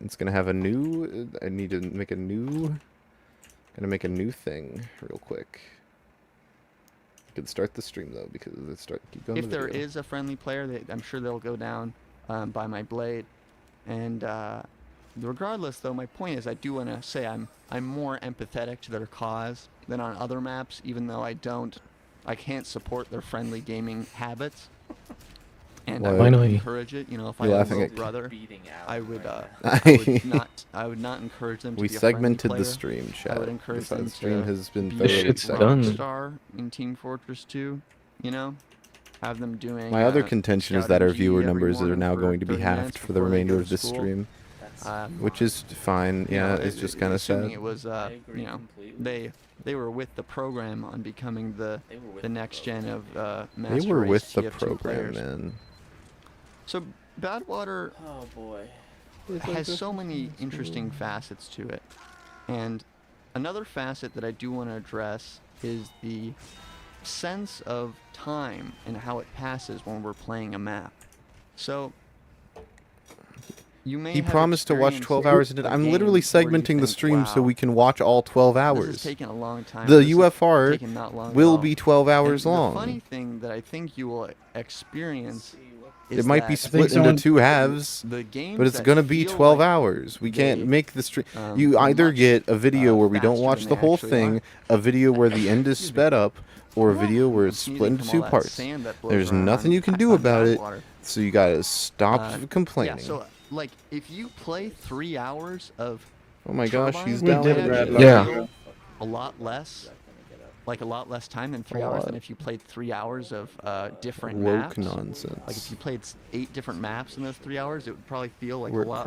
It's gonna have a new. I need to make a new. Gonna make a new thing real quick. You can start the stream though because it's keep going. If there is a friendly player, I'm sure they'll go down by my blade. And regardless, though, my point is I do want to say I'm more empathetic to their cause than on other maps, even though I can't support their friendly gaming habits. And I would encourage it. You know, if I had a little brother, I would not encourage them to we be a friendly segmented player. the stream, chat. I would encourage them the stream to has been be thoroughly a segmented. star in Team Fortress 2. You know, have them doing. My other contention is that our viewer numbers are now going to be halved for the remainder of this stream, which is fine. Yeah, it's just kind of sad. It was, you know, they were with the program on becoming the next gen of master They were race with the TF2 program, players. man. So Badwater has so many interesting facets to it, and another facet that I do want to address is the sense of time and how it passes when we're playing a map. So you may He promised to watch 12 hours in it. I'm literally segmenting the stream so we can watch all 12 hours. This has taken a long time. The UFR will be 12 hours long. The funny thing that I think you will experience is it might be split into two halves, but it's going to be 12 hours. We can't make the stream. You either get a video where we don't watch the whole thing, a video where the end is sped up, or a video where it's split into two parts. There's nothing you can do about it, so you got to stop complaining. Yeah, so, like, if you play 3 hours of... Oh my gosh, he's down. Yeah. A lot less time than 3 hours than if you played 3 hours of different maps. Nonsense. Like if you played 8 different maps in those 3 hours, it would probably feel like a lot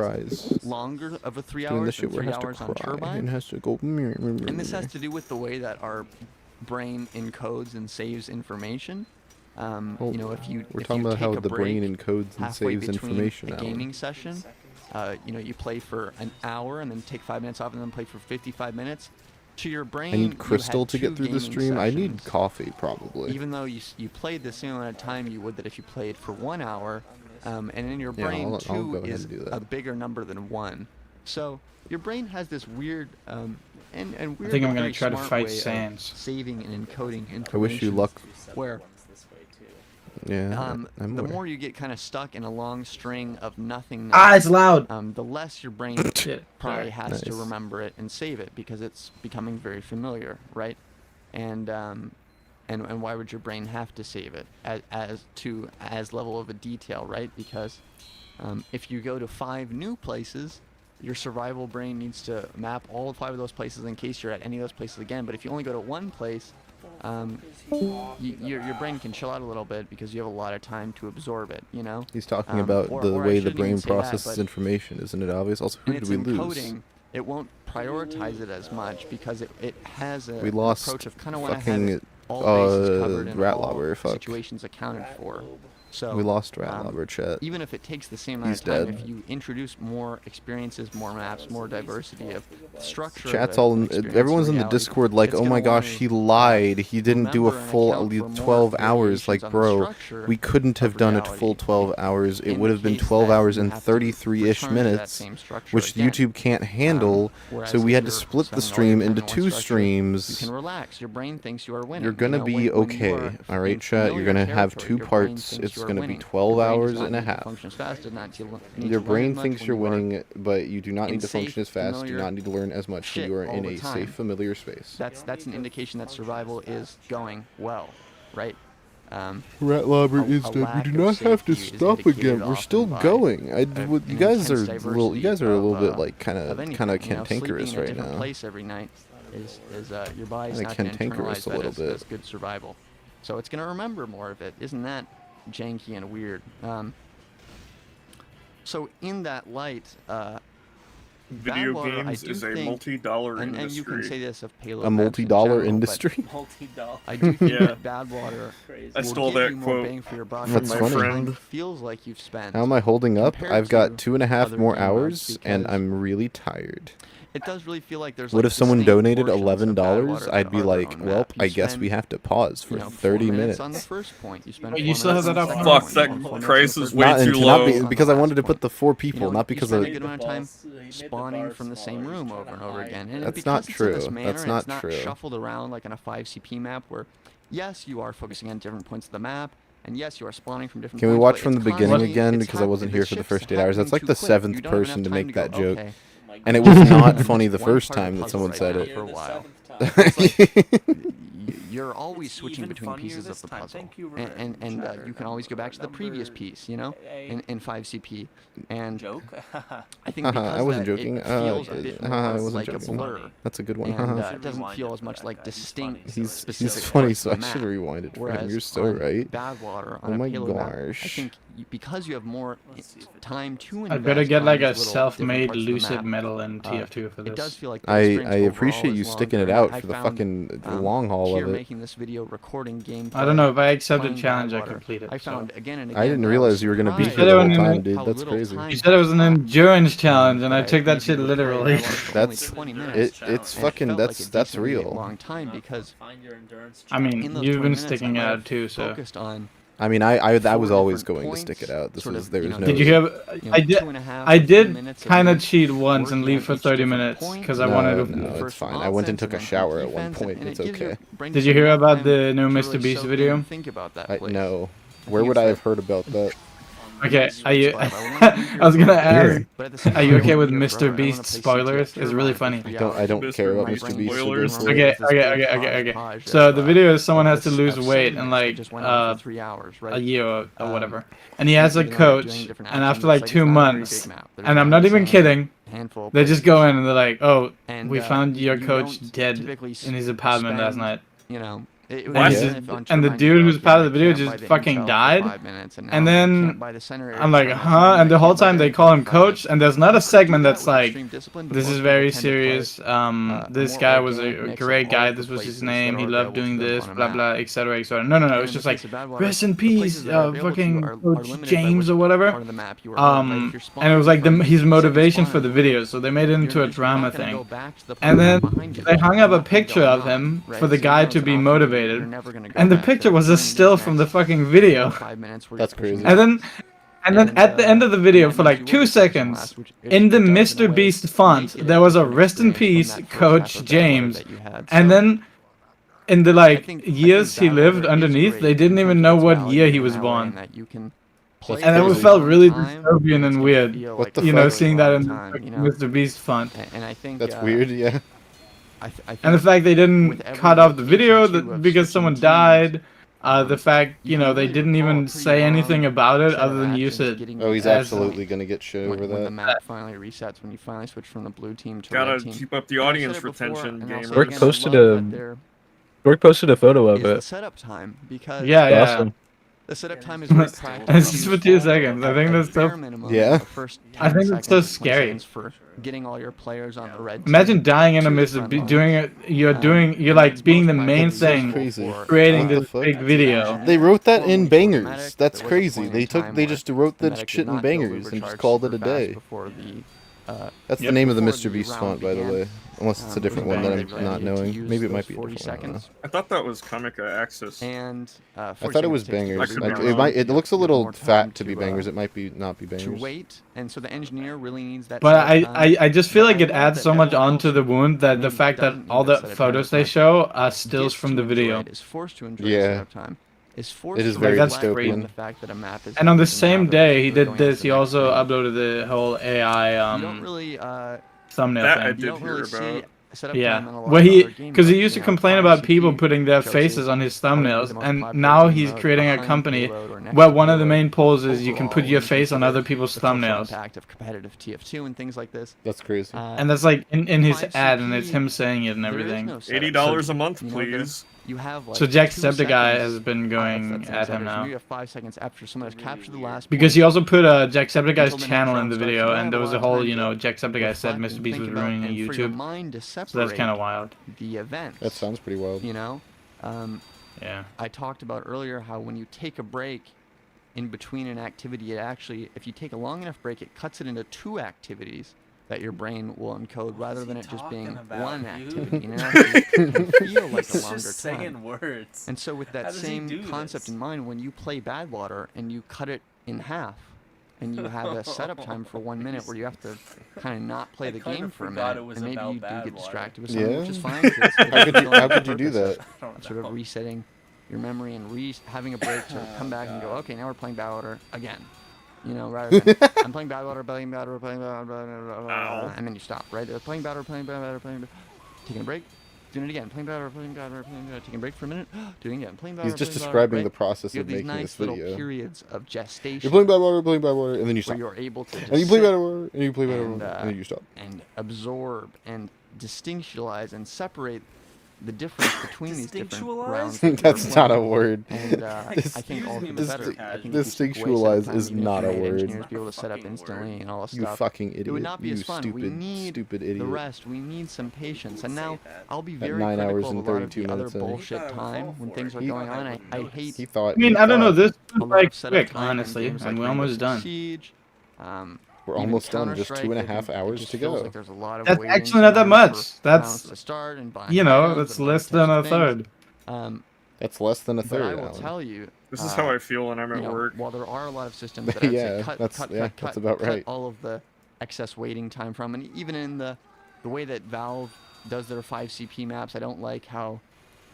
longer of a 3 hours than 3 hours on Turbine. And this has to do with the way that our brain encodes and saves information. You know, if you we're talking about how the brain encodes and saves information. A gaming session, you know, you play for an hour and then take 5 minutes off and then play for 55 minutes. To your brain, I need crystal to get through the stream. I need coffee, probably. Even though you played the same amount of time you would that if you played for 1 hour, and in your brain, two is a bigger number than 1. So your brain has this weird and weird. I think I'm gonna try to fight Sans. Saving and encoding information. I wish you luck. Where yeah, the more you get kind of stuck in a long string of nothingness, it's loud. The less your brain probably has to remember it and save it because it's becoming very familiar, right? And why would your brain have to save it as level of a detail, right? Because if you go to 5 new places, your survival brain needs to map all 5 of those places in case you're at any of those places again. But if you only go to 1 place, your brain can chill out a little bit because you have a lot of time to absorb it, you know? He's talking about the way the brain processes information, isn't it obvious? Also, who did we lose? It won't prioritize it as much because it has a we lost approach of kind of want to have all bases covered and Ratlobber, all situations accounted for. So we lost Ratlobber, chat. Even if it takes the same amount of time, if you introduce more experiences, more maps, more diversity of structure. Chat's everyone's in the Discord like, oh my gosh, he lied. He didn't do a full 12 hours. Like, bro, we couldn't have done it full 12 hours. It would have been 12 hours and 33-ish minutes, which YouTube can't handle. So we had to split the stream into 2 streams. You can relax. Your brain thinks you are winning. You're gonna be okay, all right, chat. You're gonna have 2 parts. It's going to be 12 hours and a half. Your brain thinks you're winning, but you do not need to function as fast. You do not need to learn as much. You are in a safe, familiar space. That's an indication that survival is going well, right? Ratlobber is dead. We do not have to stop again. We're still going. You guys are a little bit like kind of cantankerous right now. Place every night is your body's not going to internalize that as good survival. So it's going to remember more of it. Isn't that janky and weird? So in that light, video Badwater, games is a multi-dollar industry. And you can say this of payload a maps multi-dollar in general, industry. I do think that Badwater I stole will give that you more quote bang for your buck. That's and funny. time feels like you've spent. How am I holding up? I've got 2.5 more other hours, and because I'm really tired. it does really feel like there's. What like, if someone distinct donated portions of $11? Badwater that I'd be are their like, own well, map. You I guess spend, we have to pause for 4 30 minutes. on the first point. You spend Wait, 4 you still minutes have on that the up? second Fuck, point. that You spend 4 minutes price on the is third way point. too to not low. because I wanted to Last put the 4 You people, know, not because you of. spend a good amount of time spawning from the same room over and over again. And That's because not it's in true. this That's manner, and not it's not true. shuffled around like on a 5 CP map where, yes, you are focusing on different points of the map, and yes, you are spawning from different Can we points. watch but from it's the beginning constantly- again it's because I wasn't here for the shifts first 8 hours? That's happening like the too quick. You 7th don't have person enough to time make go, that joke, okay, and it was not I'm funny just the one first part of time the that someone puzzle said right it. now for a while. You're always switching between pieces of the puzzle, and you can always go back to the previous piece, you know, in 5 CP. And I think because I wasn't that joking. it feels a bit more I wasn't like joking. a blur, That's a good one. and it doesn't feel as much like distinct. He's specific funny, parts so of I the should map. rewind it for him. Whereas You're so on right. Badwater, Oh on my a payload map, I gosh. think because you have more time to invest. I better get on like these a little self-made different parts of the lucid map, metal in TF2 for it does this. feel like the I experience overall appreciate you is sticking it longer. out I for the found, fucking long haul here of it. making this video, recording gameplay, I don't know if I accept the playing challenge, I Badwater, complete it. I found So. again and again. I didn't that was realize you were gonna be surprised here the whole You said it time, was dude. how That's little crazy. time You said it was an passed. endurance challenge, and I But took that made shit people play literally. Badwater for only That's 20 minutes. it's And it fucking felt like a that's decently real. long time because I in mean, those you've 20 been minutes, sticking I it might out have too, so. focused on I mean, I was 4 always different going to stick points, it out. This sort was of, there you was know, no. Did you hear? you know, I did. 2.5 I to 3 did minutes of kind of me cheat once and working leave on for each 30 different minutes point. because I No, wanted to. no, it's First fine. from I went and offense took a then from shower at one defense, point. and It's it gives you- okay. brings Did you some hear more about time the new to Mr. really Beast soak video? in and think about that place. No. I Where think would it's I that- have heard about that? Okay, are you? spot. I wanna leave here I was for a gonna bit, ask. but at the same Are you time, I okay wanna with be here Mr. forever. I wanna Beast play spoilers? CTF It's really funny. I don't Mr. care about Beast Mr. Beast, so go spoilers. for it. Okay, okay. So the video is someone has to lose weight in like a year or whatever, and he has a coach, and after like 2 months, and I'm not even kidding, they just go in and they're like, "Oh, we found your coach dead in his apartment last night." You know, What? And the dude who's part of the video just fucking died. And then I'm like, huh? And the whole time they call him coach, and there's not a segment that's like, this is very serious. This guy was a great guy. This was his name. He loved doing this, blah blah, etc. etc. No. It's just like, rest in peace, fucking Coach James or whatever. And it was like his motivation for the video, so they made it into a drama thing. And then they hung up a picture of him for the guy to be motivated. And the picture was a still from the fucking video. That's crazy. And then at the end of the video, for like 2 seconds, in the Mr. Beast font, there was a rest in peace, Coach James. And then in the like years he lived underneath, they didn't even know what year he was born. And it felt really dystopian and weird, What the you know, fuck? seeing that in the Mr. Beast font. And I think That's weird, yeah. And the fact they didn't cut off the video because someone died. The fact, you know, they didn't even say anything about it other than use it. Oh, he's absolutely gonna get shit over when the that. map finally resets, when you finally switch from the blue team to Gotta red team. keep up the And I've audience said it before, retention, and I'll say gamers. it Shork again, I posted love a- that there Shork posted a photo of is the it. setup time, because Yeah. Awesome. the setup time is very practical. It's just for 2 seconds. I think that's so. Yeah. I think it's so scary. For getting all your players on the red Imagine team dying in a to the Mr. front Beast, line. doing it. You're like being the main thing, Crazy. creating What the this fuck? big video. They wrote that in Formally bangers. problematic. That's There was a crazy. point They in time they where just wrote the that medic shit did in not build bangers and just overcharge called it a super fast day. before the, That's the Yep. name of the before Mr. the Beast round font, by the began. way. Unless it's a different one that I'm not knowing. Maybe it might be a 40 different one. I don't know. seconds. I thought that was Comica Access. And I thought it was bangers. I could be Like, wrong. it looks a You have little more time fat to be to, bangers. It might be not be to bangers. wait, and so the engineer really needs that. But setup time. I just feel But like it I love adds that so much everyone onto else the wound that the maybe fact that doesn't need all that the setup photos time they as much, show are stills gets from to the enjoy video. it, is forced to enjoy Yeah. the setup time. Is forced It is to very Like, relax that's on crazy. the fact that a map is And on the moving same now day he they're did going on to this, the he next also thing. uploaded the whole AI You don't really thumbnail That I thing. did you don't hear really see about. setup Yeah, time in a lot where of he, other game because he modes, used to you know, complain 5 about people CP putting their shows faces you on his probably thumbnails, the most and popular now game he's mode creating a behind company payload or next where to one of the payload. main polls is you can put Overall, your when you face on consider other people's the social thumbnails. impact of competitive TF2 and things like this. That's crazy. And that's like in his 5 ad, and it's CP, him saying it and there is everything. no setup. $80 a month, You know, there- please. You have like So Jack 2 Septiceye seconds, has been if going that's an at him exaggeration. now. You have 5 seconds after someone has captured the last Because point. he also put Jacksepticeye's Until the next channel in round the starts, video, you and have there a was lot a of whole, time you know, to Jacksepticeye said reflect Mr. and Beast think was about, ruining and for your YouTube. mind to So that's separate kind of wild. the events. That sounds pretty wild. You know, Yeah. I talked about earlier how when you take a break in between an activity, it actually, if you take a long enough break, it cuts it into 2 activities that your brain will encode rather than it just being one activity. You know, it can feel like a longer time. Words. And so with that same concept in mind, when you play Badwater and you cut it in half, and you have a setup time for 1 minute where you have to kind of not play the game for a minute, and maybe you do get distracted with something, which is fine. How could you do that? Sort of resetting your memory and having a break to come back and go, okay, now we're playing Badwater again. You know, rather than I'm playing Badwater, playing Badwater, and then you stop, right? Playing Badwater, taking a break, doing it again, playing Badwater, taking a break for a minute, doing it again, playing Badwater. He's just describing the process of making this video. Little periods of gestation. You're playing Badwater, and then you stop. Where you're able to just and you play Badwater, and you play Badwater, and then you stop. And absorb and distinctualize and separate the difference between these different rounds. That's not a word. And I think all the better. Distinctualize is not a word. Engineers be able to set up instantly and all this you stuff. Fucking idiot. It would not be as fun. Stupid, we need stupid idiot. the rest. We need some patience. And now I'll be very 9 hours critical and of a lot of 32 the other minutes in. bullshit time when things are going on. I hate. He thought. I mean, I don't know. This is like setup quick, time honestly, games and like we're almost done. Siege, We're almost done. Just 2.5 hours to go. Like there's a lot of That's waiting actually not that time much. for That's rounds to start and buying you know, items that's and less all than a these third. things. That's less than a But third. I will Alan. tell you. This is how I feel when I'm at work. While there are a lot of systems that I'd say that's about right. cut all of the excess waiting time from, and even in the way that Valve does their 5 CP maps, I don't like how.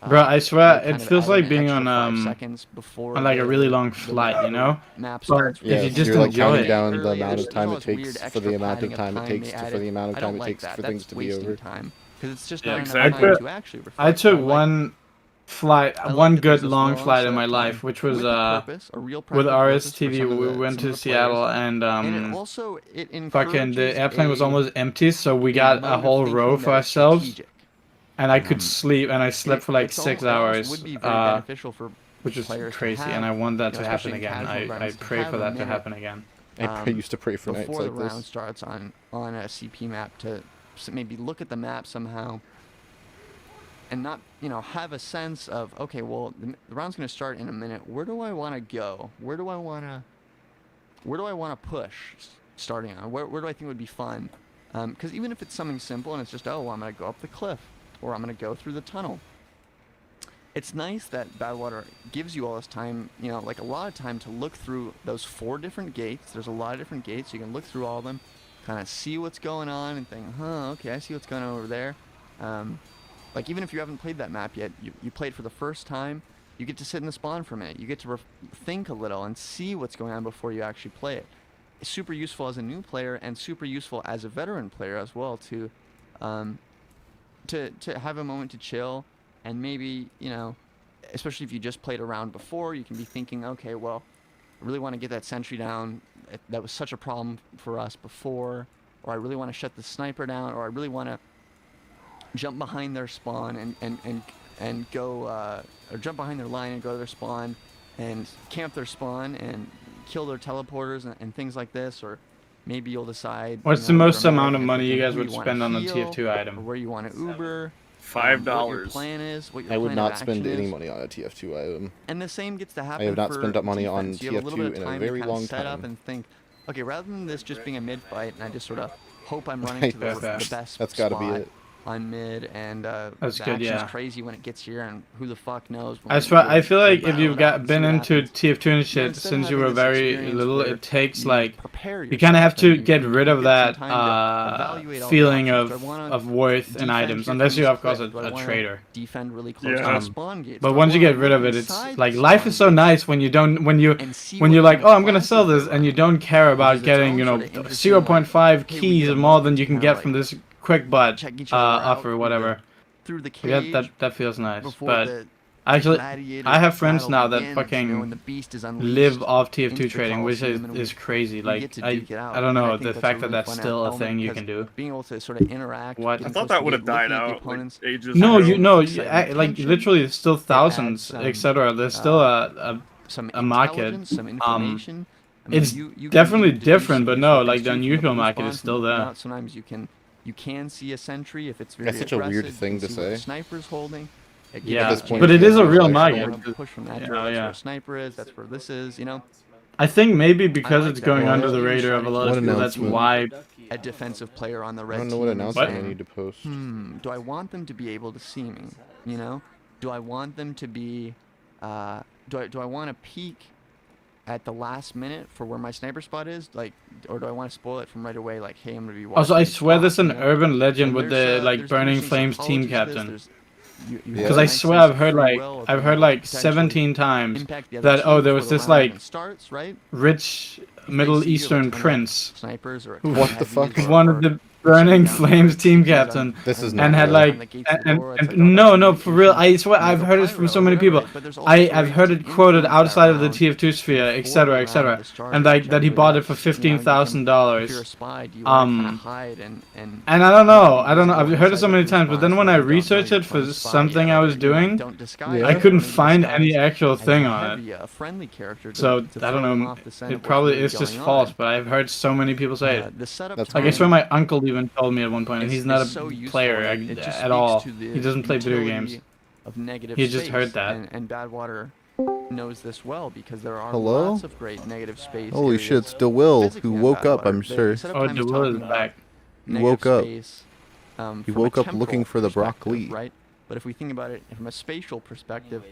Bro, I swear, they kind it of feels add like an being extra on 5 seconds before on like a the- really long the flight, you know? map But starts. if you just you're like enjoy counting it. down the Early, amount there's of time all it this takes weird for extra the amount padding of time it takes they for added. the amount of I time don't it like takes that. for That's things to be wasting over. time because it's just Yeah, not exactly. enough time to actually reflect. I took like one flight, I like one that there's good this long long flight in my setup life, time which was with a purpose, a real with practical purpose for RSTV. some of We the- went some to of the Seattle, players. and And it also fucking the encourages airplane was a almost empty, so we got mode a of whole thinking row that for is ourselves, strategic. and I could sleep, and I slept for like It's 6 it almost hours, would be very beneficial for which is players to crazy, have, and I want that you know, to happen especially in again. casual I environments, pray have for a that to minute, happen again. I used to pray for nights before the like round this. starts on a CP map to maybe look at the map somehow and not, you know, have a sense of, okay, well, the round's going to start in a minute. Where do I want to go? Where do I want to push starting on? Where do I think would be fun? Because even if it's something simple and it's just, oh, well, I'm going to go up the cliff or I'm going to go through the tunnel. It's nice that Badwater gives you all this time, you know, like a lot of time to look through those 4 different gates. There's a lot of different gates. You can look through all of them, kind of see what's going on and think, okay, I see what's going on over there. Like, even if you haven't played that map yet, you played for the first time, you get to sit in the spawn for a minute. You get to think a little and see what's going on before you actually play it. It's super useful as a new player and super useful as a veteran player as well to have a moment to chill. And maybe, you know, especially if you just played a round before, you can be thinking, okay, well, I really want to get that sentry down. That was such a problem for us before. Or I really want to shut the sniper down. Or I really want to jump behind their spawn and go, or jump behind their line and go to their spawn and camp their spawn and kill their teleporters and things like this. Or maybe you'll decide. What's the most amount of money you guys would spend on a TF2 item? Or where you want to Uber. $5. What your plan is, what your I would plan not of spend action any is. money on a TF2 item. And the same gets to happen. I have not for spent up money on defense. You have a little bit TF2 of in a time very to kind long of set up time. and think, okay, rather than this just being a mid fight, and I just sort of hope I'm running Right, to the best that's gotta be spot it. on mid, and the That's good, action's yeah. crazy when it gets here, and who the fuck knows? I swear, I feel like if you've been into TF2 and shit instead of since you having were this very experience little, where it takes you like prepare you kind of have yourself to and get you rid of get some that time to evaluate all the feeling options. of Do I wanna of worth in defend items, here unless from you this of course cliff? Do I a wanna trader. defend really close Yeah. to the spawn gates? But Do I once you wanna get rid of look it, it's inside like the life spawn is so gates nice when you don't when you're see what like, kind oh, of I'm gonna classes sell there this, and are. you don't care about Which is its getting own you know sort of interesting, 0.5 like, hey, we keys can more than you can kinda, get like, from this quick butt check each other out offer or whatever. through the Yeah, cage that feels nice. before But the actually, gladiator I have friends battle now that begins, fucking you know, when the beast is unleashed live off into TF2 the trading, which Colosseum, and is crazy. we Like get to I duke it out. don't And I know think the that's fact a that really that's fun still a element thing you because can do. being able to sort of interact. What? getting I thought close that to would have looking at died the out like opponents, ages No, ago. you know, excitement, like tension. literally, it's still thousands, adds, etc. There's still some a market. intelligence, some information. I mean, It's you can definitely deduce different, but useful no, things like the too from unusual blue market spawn, is still from looking there. out. Sometimes you can see a sentry if it's very That's such a weird aggressive. thing You to can see what the say. sniper's holding. It gives Yeah, you this a point, but chance it to is a know, real like, market. I wanna push from that Yeah, direction. That's yeah. where a sniper is. That's where this is. You know. I think maybe because like it's that. going Well, under the even radar trying of a to lot What of people, that's announcement. why a defensive player on the red I don't know team what and announcement I saying, need to post. do I want them to be able to see me? You know, do I want them to be, do I want to peek at the last minute for where my sniper spot is, like, or do I want to spoil it from right away, like, hey, I'm gonna be watching. Also, I swear spot, this is an you know? urban legend And with the like Burning Flames team captain. Because I swear I've heard like 17 times that there was this like rich Middle Eastern prince who What the fuck? wanted the Burning Flames team captain This is not and had real. like no for real. I swear I've heard it from so many people. I've heard it quoted outside of the TF2 sphere, etc., etc., and like that he bought it for $15,000. And I don't know. I've heard it so many times, but then when I researched it for something I was doing, I couldn't find any actual thing on it. So I don't know. It probably is just false, but I've heard so many people say it. Like I swear my uncle even told me at one point, and he's not a player at all. He doesn't play video games. He just heard that. And Badwater knows this well because there are Hello? lots of great negative space. Holy shit, it's DEWILL who woke up, I'm sure. Oh, DEWILL is back. He woke up. He From a woke up temporal looking for the perspective, broccoli. right? But if we think about it from a spatial perspective,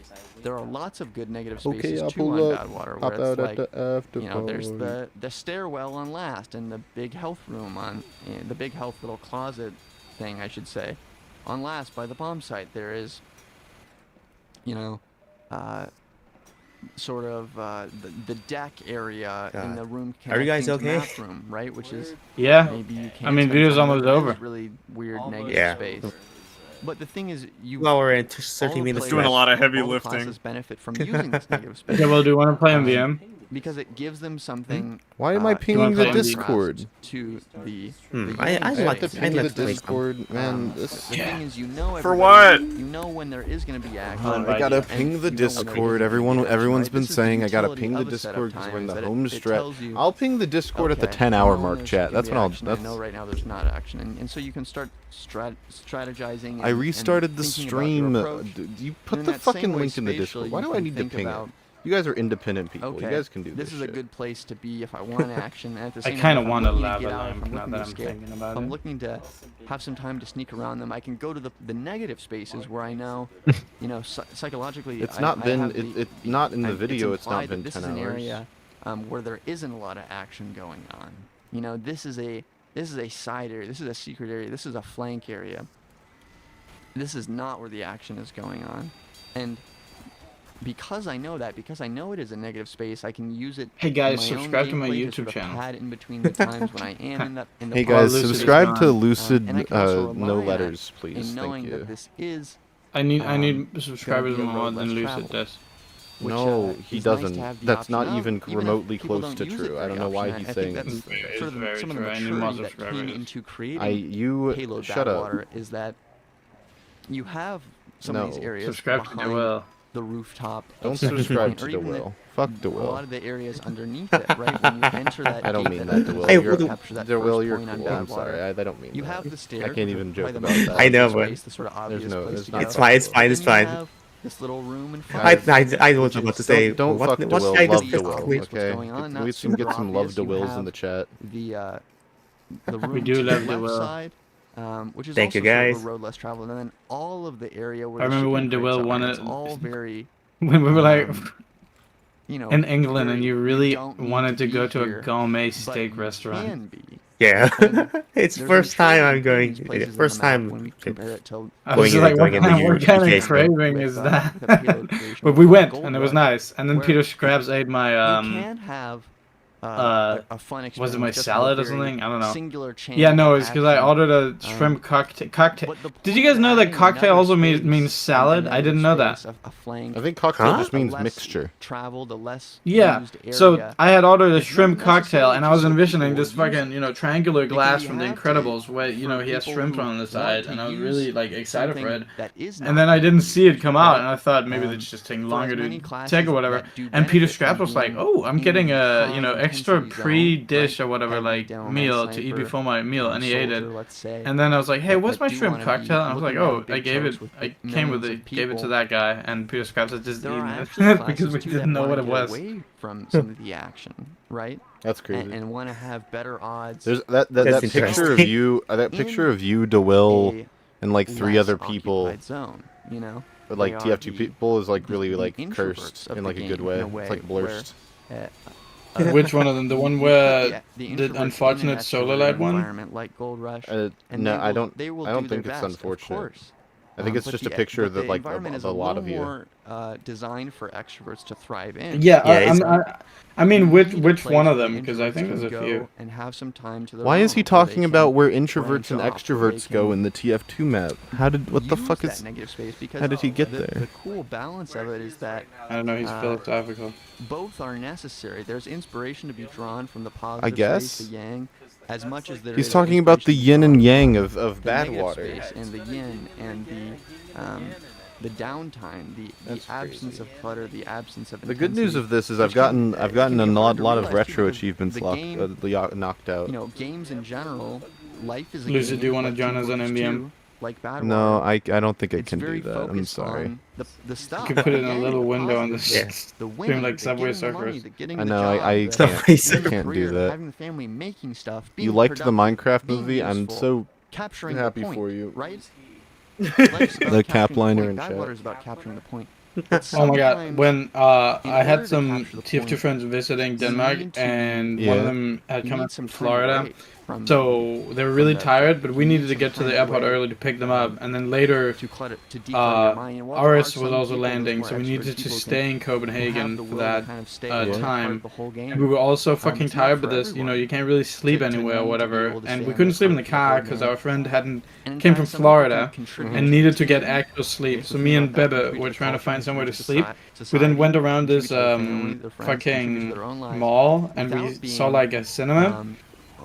there are lots of good negative Okay, spaces I'll too on pull up. Badwater, Hop where out it's at like, the after you know, there's party. the stairwell on last, and the big health room on the big health little closet thing, I should say, on last by the bomb site. There is, you know, sort of the deck area in the room. Are you guys okay? Room, right, which is Yeah. maybe you can't. I mean, spend video's time almost there. It over. is really weird negative Yeah. space. But the thing is, Well, we're at 30 minutes. Doing a lot of heavy all the lifting. classes benefit from using this negative space. Yeah, well, do you want to play MVM? Because it gives them something. Why am I pinging the Discord? To the. I I have like to ping the let's play some. Discord, man. This. The thing is, you know. For what? You know when there is going to be action. I gotta ping the Discord. Everyone's been saying I gotta ping the Discord because we're in the home stretch. I'll ping the Discord at the 10-hour mark, chat. That's when I'll. I know right now there's not action, and so you can start strategizing. I restarted the stream. You put in the that fucking same way link in the Discord. Why do I need to ping it? You guys are independent people. You guys can do this. This is a good place to be if I want action. And at the same I kind of time, want a I'm looking to lava get out, lamp now that I'm escape, thinking about if I'm it. looking to have some time to sneak around them. I can go to the negative spaces where I know, you know, psychologically. It's I not been. have It's not in the video. It's not been 10 This is an area where there isn't a lot of action going on. You know, this is a side area. This is a secret area. This is a flank area. This is not where the action is going on, and because I know that, because I know it is a negative space, I can use it. Hey guys, in my own subscribe to my gameplay YouTube sort of channel. pad in between the times when I am in the Hey guys, Lucid is subscribe to gone. Lucid. and I can also rely No on letters, in please. Thank knowing that you. this is I need subscribers gonna be a more road than less Lucid traveled. does. which, No, he is nice to doesn't. have the That's not option of, even if remotely people close don't to use it true. I very don't know why often. he's I think saying that's this. sort of very some of true. the I need more maturity that came subscribers. into creating Payload Shut up. Badwater is that you have some of these No. areas Subscribe to behind DEWILL. the rooftop. Don't of Second subscribe Point, to or even DEWILL. Fuck a lot DEWILL. of the areas underneath it, right? When you enter that I don't gate mean that that, DEWILL. Hey, You're, capture that DEWILL, first you're point on cool. I'm Badwater. sorry. I don't mean You that. have the stairs. I can't even which are joke probably about the that. I know, most but- space, the sort of obvious no- place it's to not go. It's fine, it's fine, it's Then you fine. have this little room in front. Guys, I know what I'm about to say. Don't what, fuck what DEWILL. guy Love does DEWILL, this? What's okay? going on, Can not we super get some love obvious. You DEWILLs in have the chat? The room We do to the love left DEWILL. side, which is Thank also you, sort of guys. a road less traveled, and then all of the area where I the remember when shipping crates DEWILL are, won it's it. all very, When we were like you know, in England and very- you really don't need wanted to be go to here, a gourmet but steak you restaurant. can be. Yeah, it's There's first time I'm intriguing going. these places on First the map time. when we compare it to I was Going just in- like, going in the what kind UK of store. craving with, is with that? payload creation But with we the went, gold and it was rush, nice. And then where Peter Scraps ate my you can have a fun experience. was it my just with a salad or very something? I don't know. Singular channel Yeah, no, of it's because I action. ordered a shrimp cocktail. But the Did you point guys know that adding cocktail another also space means salad? and I didn't know another that. space, a flank, I think cocktail Huh? just a means less mixture. traveled, a less Yeah, used area. so I had ordered a It's shrimp not cocktail, necessarily and I was just so envisioning people this use fucking, it. triangular glass you from The have to, Incredibles, where, he for has people shrimp who on the want side, to and I was use really, excited for something it. that is And then I not didn't see it come out, right? and I thought maybe it's just taking for longer as many to classes take or whatever. that do And Peter benefit Scraps from was like, being oh, I'm in getting the a, high extra intensity pre-dish zone, or whatever, heavy down on meal to eat sniper, before my meal, and he ate it. soldier, let's say, And then I was like, hey, that- what's that my do shrimp wanna be cocktail? And I was like, looking oh, at big I gave it, chunks with I came with millions it, of gave it to people. that guy, and Peter Scraps had just There are eaten actually it classes because we too that didn't know what wanna it get was. away from some of the action, right? That's crazy. and want to have better odds. There's that That's picture of you, DeWill, and like 3 other people. Occupied zone, you know. But like They are TF2 people is like really the like introverts cursed of in the like a good game, way. in a It's like where, blurst. Which one of them? The one where the the introverts unfortunate in an solar light extroverted one? environment like Gold Rush. No, I don't think it's unfortunate. I think it's But just a picture of the like environment is a lot of you. more designed for extroverts to thrive in. Yeah, I mean, You which need a place one of where them? the Because I think introverts there's a can few. go and have some time to their Why is he own, where they talking can about where branch introverts and off, where they extroverts go can in the TF2 map? What the use fuck that is? negative space, because How did he get the there? cool balance of it is that I don't know, he's philosophical. both are necessary. There's inspiration to be drawn from the positive guess. space, the yang, as much as there He's is talking about the inspiration yin to be and drawn yang from of the bad negative water. space and the yin and the downtime, the That's absence crazy. of clutter, the absence of The good news intensity, of this is which I've gotten can a be hard to lot of realize, too, retro because achievements the game, knocked out. you know, games in general, life is a Lucid, game. do you want to like join us on 2 MBM? too, like bad No, water. I don't think I It's can very do that. I'm focused sorry. on the stuff. You could put it the in a yang, little the window on the positive, Yeah. the stream winning, like the Subway getting the money, Surfers. the getting I the know, job, I the Subway can't getting do career, that. having the family, making stuff, You being liked the productive, Minecraft being movie? I'm useful, so capturing happy the point, for you. right? Life's about The capturing cap liner point. in Bad chat. water is about capturing the point. But Oh my god, sometimes, when in I order had to some capture the TF2 point, friends visiting you Denmark, need to- and one Yeah. of them had you come need up some from time to Florida, wait from so they were really the- tired, but we you needed need to some get to time the to airport wait, early to pick them up, and then later to declutter your mind. And while there are ours was some also people, those landing, more so we extroverted needed to people who stay in have Copenhagen the for will to that kind of stay Yeah. part the whole game. and we were also fucking it's not tired, for but there's, you know, everyone you can't really sleep to anywhere or need to be whatever, able to and stay we on couldn't the sleep in the part the car whole because game. our friend hadn't And in came fact, from some people can Florida contribute and to needed the to get team. actual sleep. If So you me think and about that, Bebe contribute were to trying to culture, find somewhere to contribute sleep. to We then society, went around contribute this to their family, their friends, contribute to fucking their own lives, mall, and we without saw being, like a cinema,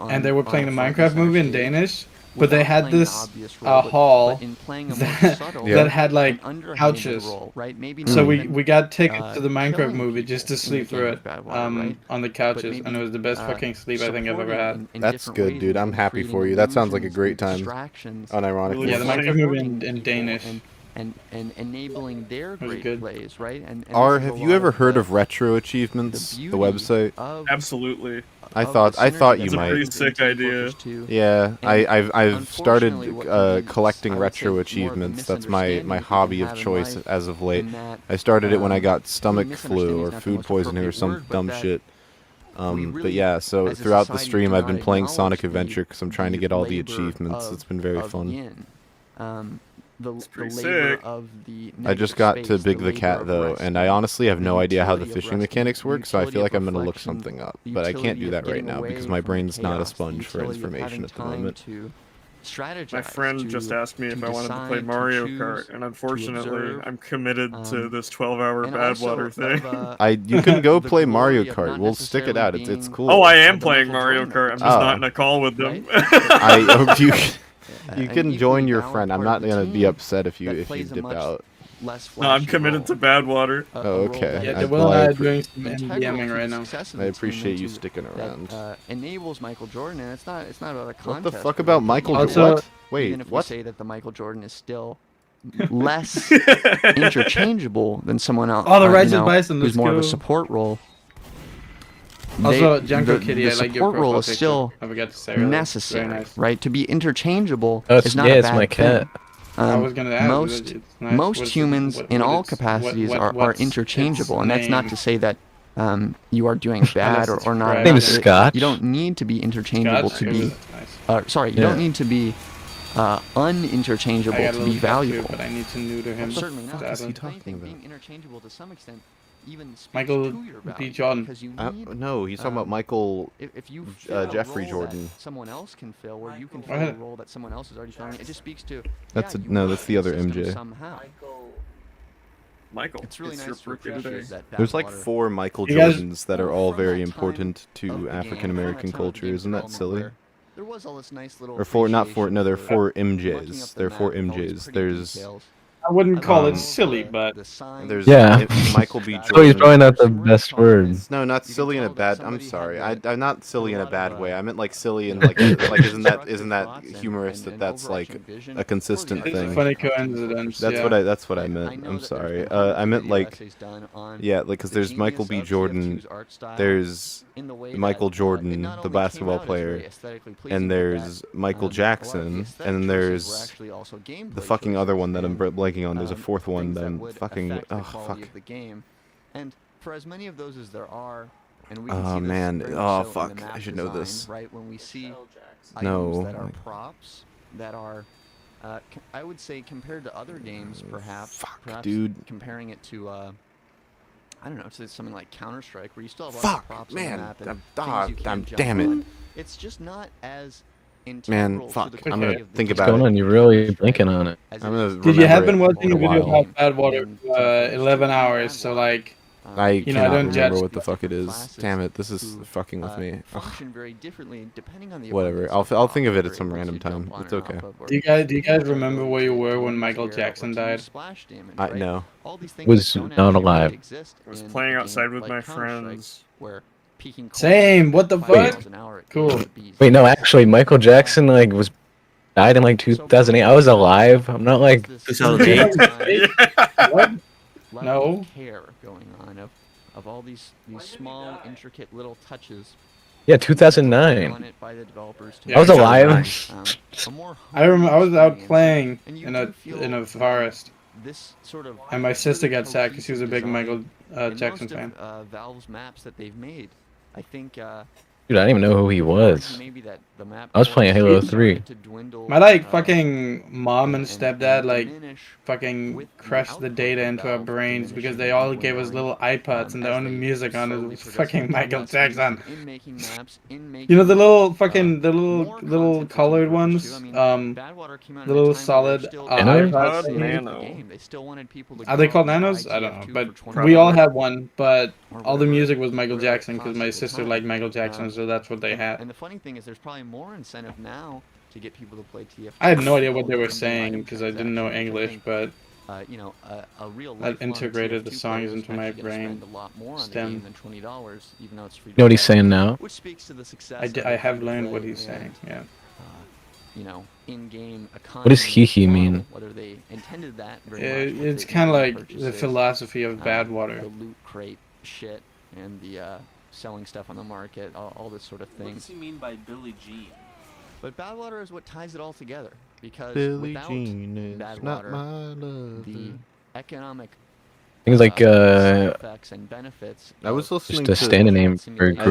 and they were on playing a the front and Minecraft center movie in stage, Danish, but they without had playing an this obvious role, but hall in playing a more that, subtle, Yeah. that had like an underhanded couches. role, right? Maybe So not we even, got tickets to the Minecraft killing movie just to people in the sleep game through with it bad water, right? on the But couches, and maybe, it was the best fucking sleep I think I've ever supporting had. in That's different good, ways dude. and I'm happy creating for you. That sounds like a illusions great and time. distractions, Unironically. Yeah, the Minecraft movie in supporting Danish. people and enabling their was great good. plays, right? And R, this is a have you lot ever of heard the- of Retro Achievements, beauty the website? of Absolutely. I of thought the I synergy thought that you It's a might. pretty happens sick in Team idea. Fortress 2. Yeah, And I've started unfortunately, what can be, collecting I would say, retro more of the achievements. That's my misunderstanding that you hobby can of have in choice life, as of late. in that, I started it when I got maybe stomach misunderstanding flu is or not the food most poisoning or appropriate some word, but dumb that shit. we But really, yeah, so as a throughout the society, stream do I've been not playing acknowledge Sonic Adventure because I'm trying to get all the labor achievements. of- It's been very of fun. yin. The pretty labor sick. of the I just negative got to space, Big the labor Cat of though, resting, and I honestly have the no idea how the utility of fishing resting, mechanics the work, so I feel utility like of I'm gonna look reflection, something up. the But I can't utility do of that right getting now away because my from the brain's not a chaos, the sponge for utility of information having at the time moment. to strategize, My friend to, just asked me if to I wanted to play decide, to Mario choose, Kart, and unfortunately, observe, I'm committed to this 12-hour and bad also water thing. of, You can go the play Mario glory of Kart. not We'll stick it necessarily out. It's being, cool. Oh, I am the playing Michael Mario Jordan Kart. I'm of just Oh. not in a call with them. I hope you an can equally join your valid friend. I'm part not of the gonna be team upset if you that plays a dip much out. less No, I'm flashy committed role. to bad water. A Oh, role okay. that Yeah, I- is DEWILL well, I and I are appre- doing some integral MDMing to right the now. success of I the appreciate team you and sticking around. that enables Michael Jordan, and it's not about a contest. What the fuck really. about Michael Also- Jordan? What? Even Wait, if what? we say that the Michael Jordan is still less interchangeable than someone else, Oh, the you Righteous know, Bison, who's let's more of a go. support role. Also, the Junkokitty, I like your support role profile is picture. still I forgot to say earlier. necessary, Very nice. right? To be interchangeable Oh, is not a it's bad my thing. cat. I was gonna ask. Most it's nice. most What is it- humans what- in what all it's- capacities are what's interchangeable, its and that's not name? to say that you are doing bad Unless it's or not. fried. enough. Name is Scotch. You don't need to be interchangeable Scotch? to It be. was nice. Sorry, you Yeah. don't need to be uninterchangeable I got a to little be cat too, valuable. but I need to neuter him. Certainly not. fuck is he sadly. If anything, talking about? being interchangeable to some extent even speaks Michael to your B. value, Jordan. because you need, No, he's talking about Michael. if you fill a Jeffrey role Jordan. that someone else can fill, where you can fill What? a role that someone else is already filling, it just speaks to. That's yeah, a- you no, work that's the in other system MJ. Somehow. Michael, It's really it's nice to your birthday appreciate today. that. There's like Badwater. 4 Michael You guys- Jordans that are all From very that time important of to the game, African from that American time of culture. game Isn't that development silly? where there was all this nice little Or 4, not 4. appreciation No, there are for 4 working MJs. up the There are 4 map with all these MJs. pretty There's details. I wouldn't call it Um, silly, but There's Yeah. Michael B. So he's Jordan. probably not the best word. No, not silly in a bad. I'm sorry. I'm not silly in a bad way. I meant like silly in like isn't that humorous that that's like a consistent it's a thing. funny coincidence. That's what I meant. I'm sorry. I meant like yeah, like because there's Michael B. Jordan, there's Michael Jordan, the basketball player, and there's Michael Jackson, and then there's the fucking other one that I'm blanking on. There's a fourth one that I'm fucking fuck. And for as many of those as there are, and we Oh, can see this man. very Oh, much so in fuck. the I map should know design, this. right? When we see No, items that are like- props that are, I would say compared to other games, perhaps dude. comparing it to, I don't know, to something like Counter-Strike, where you still have lots Fuck, of props man. on the map and Ah, things you can jump damn it. on. It's just not as Man, integral fuck. to the I'm quality gonna of the think game What's about going it. on? You're really blinking on it. as I'm it gonna is Dude, you have been remember it watching in a a video while. about Badwater for 11 hours, so like, I You know, I cannot don't remember judge what the fuck it is. classes Damn it, this is who, fucking with me. Ugh. function very differently depending on the Whatever. abundance I'll of think of it props at some you're able random to jump time. on It's and okay. off of, or do you guys the remember where you were when ability Michael to tear or Jackson to died? use splash damage, I right? know. All these things Was that don't not actually alive. exist I was in playing a game outside with like my Counter-Strike, friends. where peaking Same, what the 5 fuck? miles an hour at Cool. 80 bees. Wait, no, actually, Michael Jackson like was died in like 2008. I was alive. I'm not like 2008. Yeah. What? Level No. of care going on of all these small intricate little touches yeah, on 2009. it by the developers to Yeah, I was make it, alive. a more I remember I was out humbling playing experience. And you in do a feel, forest, this sort of and my sister got sad because she was a big design Michael in Jackson most fan. of Valve's maps that they've made. I think Dude, I didn't even know who he you could argue was. maybe that the map I was playing quality Halo started 3. to dwindle, My like fucking mom and and stepdad like diminish fucking with the crushed the output data of into our Valve brains because diminishing they and all gave us dwindling, little iPods and the as only they music on it slowly was progressively fucking become Michael less feasible Jackson. in making maps, in You know the making, little fucking the more little content for colored developers too. ones, I mean, Badwater came out the at a little time where solid they're still Nanos? iPods. trying to save Nano. the game. They still wanted people to Are they go called out and buy nanos? I don't know, TF2 but for $20 we all had one. But or all the whatever- music was Michael whatever it Jackson because cost my at the sister time. liked Michael Jackson, so that's what they had. And the funny thing is, there's probably more incentive now to get people to play TF2. I had no idea what all they were in-game saying item because I didn't know transactions, which I English, think, but you know, a real I lifelong integrated the TF2 songs player is into my actually gonna brain. spend a lot more on the Stem. game than $20, even though it's free. You know what he's saying now? Which speaks to the success. I have learned what he's saying. Yeah. You know, in-game economy. What does he mean? model, whether they intended that very much with It's the kind of in-game like the purchases, philosophy of the Badwater. loot crate shit and the selling stuff on the market, all this sort of What thing. does he mean by Billie Jean? But Badwater is what ties it all together, because Billie without Jean is Badwater, not my love. the economic Things like side effects and benefits I was of listening just a to stand name for a simulation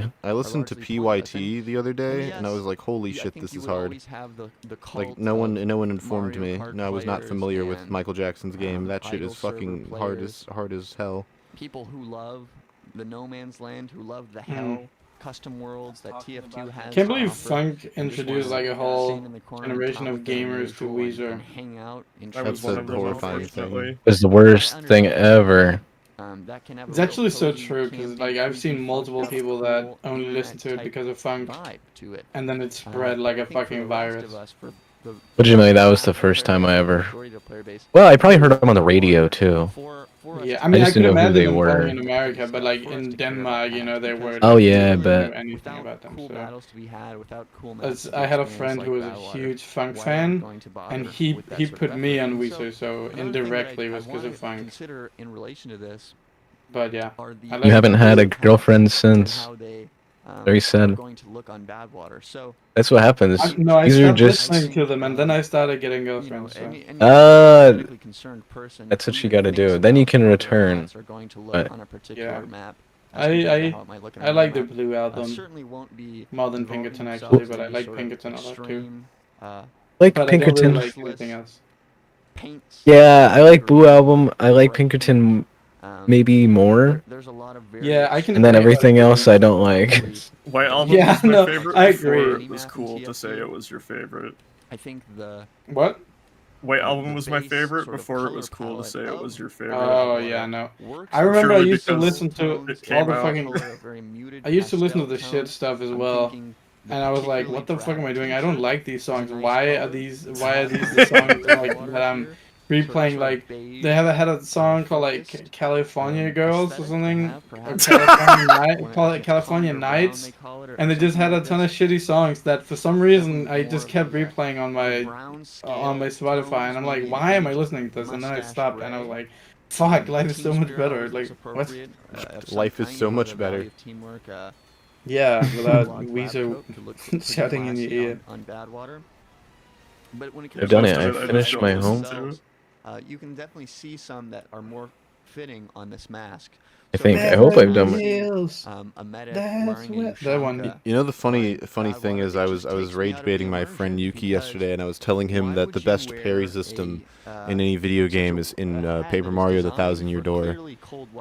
groupie. I listened to largely pointless, PYT the other day, and I was like, "Holy I shit, think this you is would hard." always have the Like cult no one of informed Mario me. Kart No, I was not players familiar with and, Michael Jackson's game. That shit idle is fucking server hard players. as hell. people who love the No Man's Land, who love the Hmm. hell custom worlds that Talking TF2 about has. Can't to believe offer, Funk and just introduced wanna like a whole stand in the corner and generation talk of with them gamers to usual and Weezer. hang out in I That's was one the of them, horrifying thing. unfortunately. It's the worst thing ever. That can have a It's real actually so cozy, true because campy, like I've seen creepy, multiple fucked up, people that cool, only listen to it internet-type because of Funk, vibe to it. and then it spread But like I a think for fucking the rest virus. of us, for the Legitimately, that was the vast first time I majority ever. of the player base, Well, I probably heard them on the radio too. for us Yeah, to I mean, I just can didn't know who imagine they them were. playing in America, but like For us in to care about Denmark, you maps, know, they because were. Oh, yeah, I didn't bet. know anything without about them. cool So. battles to be had, without cool maps to be I had a experienced friend who like was a Badwater, huge Funk why are we fan, going to bother and he with that he sort of put me effort? on And Weezer, so another thing that indirectly I was because wanna of Funk. consider in relation to this But yeah, are the I like You haven't had a packs girlfriend and since. how they, Very are sad. going to look on Badwater. So That's what happens. No, I These are stopped just. listening to them, and then I started getting you know, girlfriends. So. any Uh, politically concerned person that's what who you even gotta thinks do. Then you about can how their return, class are going to look but- on a particular Yeah. map as compared to I how it might look on I another like the map. Blue album Certainly won't be more than devoting Pinkerton themselves actually, to but I any like sort of Pinkerton a lot too. extreme, Like But I don't really Pinkerton. like anything else. paints Yeah, I like or Blue Album. I like bright Pinkerton um, maybe more. there's a lot of very Yeah, I can. And then I everything agree. else I don't like. White Album Yeah, was my no, favorite I before agree. it was cool to say it was your favorite. I think the What? White the Album was my base favorite sort of before it color was cool to palette say it of was your favorite. Oh yeah, no. works I remember I Purely used to because listen to it all came the out. fucking. I used to listen to the shit stuff as well, and I was like, "What the fuck am I doing? I don't like these songs. Why are these? The songs like that I'm replaying like they had a song called like California Girls or something, or California Nights, and they just had a ton of shitty songs that for some reason I just kept replaying on my Spotify, and I'm like, why am I listening to this? And then I stopped, and I was like, fuck, life is so much better. Like, what? Life is so much better. Yeah, without Weezer shouting in your ear. On bad water. But when it I've comes done to it. I the finished my home. themselves, you can definitely see some that are more fitting on this mask. I hope I've done a medic That's wearing a that one. Shonka, You know the funny thing is I was rage baiting my friend Yuki yesterday, and I was telling him that the best parry system in any video game is in Paper Mario: The Thousand Year Door,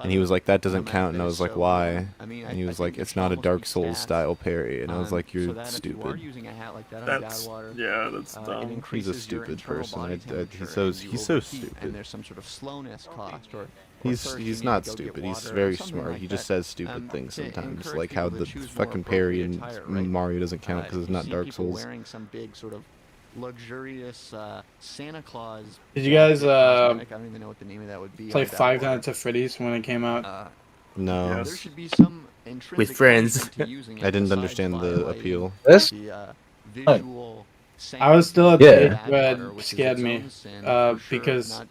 and he was like, that doesn't count, and I was like, why? And he was like, it's not a Dark Souls style parry, and I was like, you're stupid. That's yeah, that's dumb. He's a stupid person. He's so stupid. And there's some sort of slowness cost or He's not stupid. He's very smart. He just says stupid things sometimes, like how the fucking parry in Mario doesn't count because it's not Dark Souls. Wearing some big sort of luxurious Santa Claus. Did you guys I don't even know what the name of that would be. play Five Nights at Freddy's when it came out? No. Yes. There should be some With friends. I didn't understand the appeal. This? Visual I was still at Yeah. the age where it scared me, because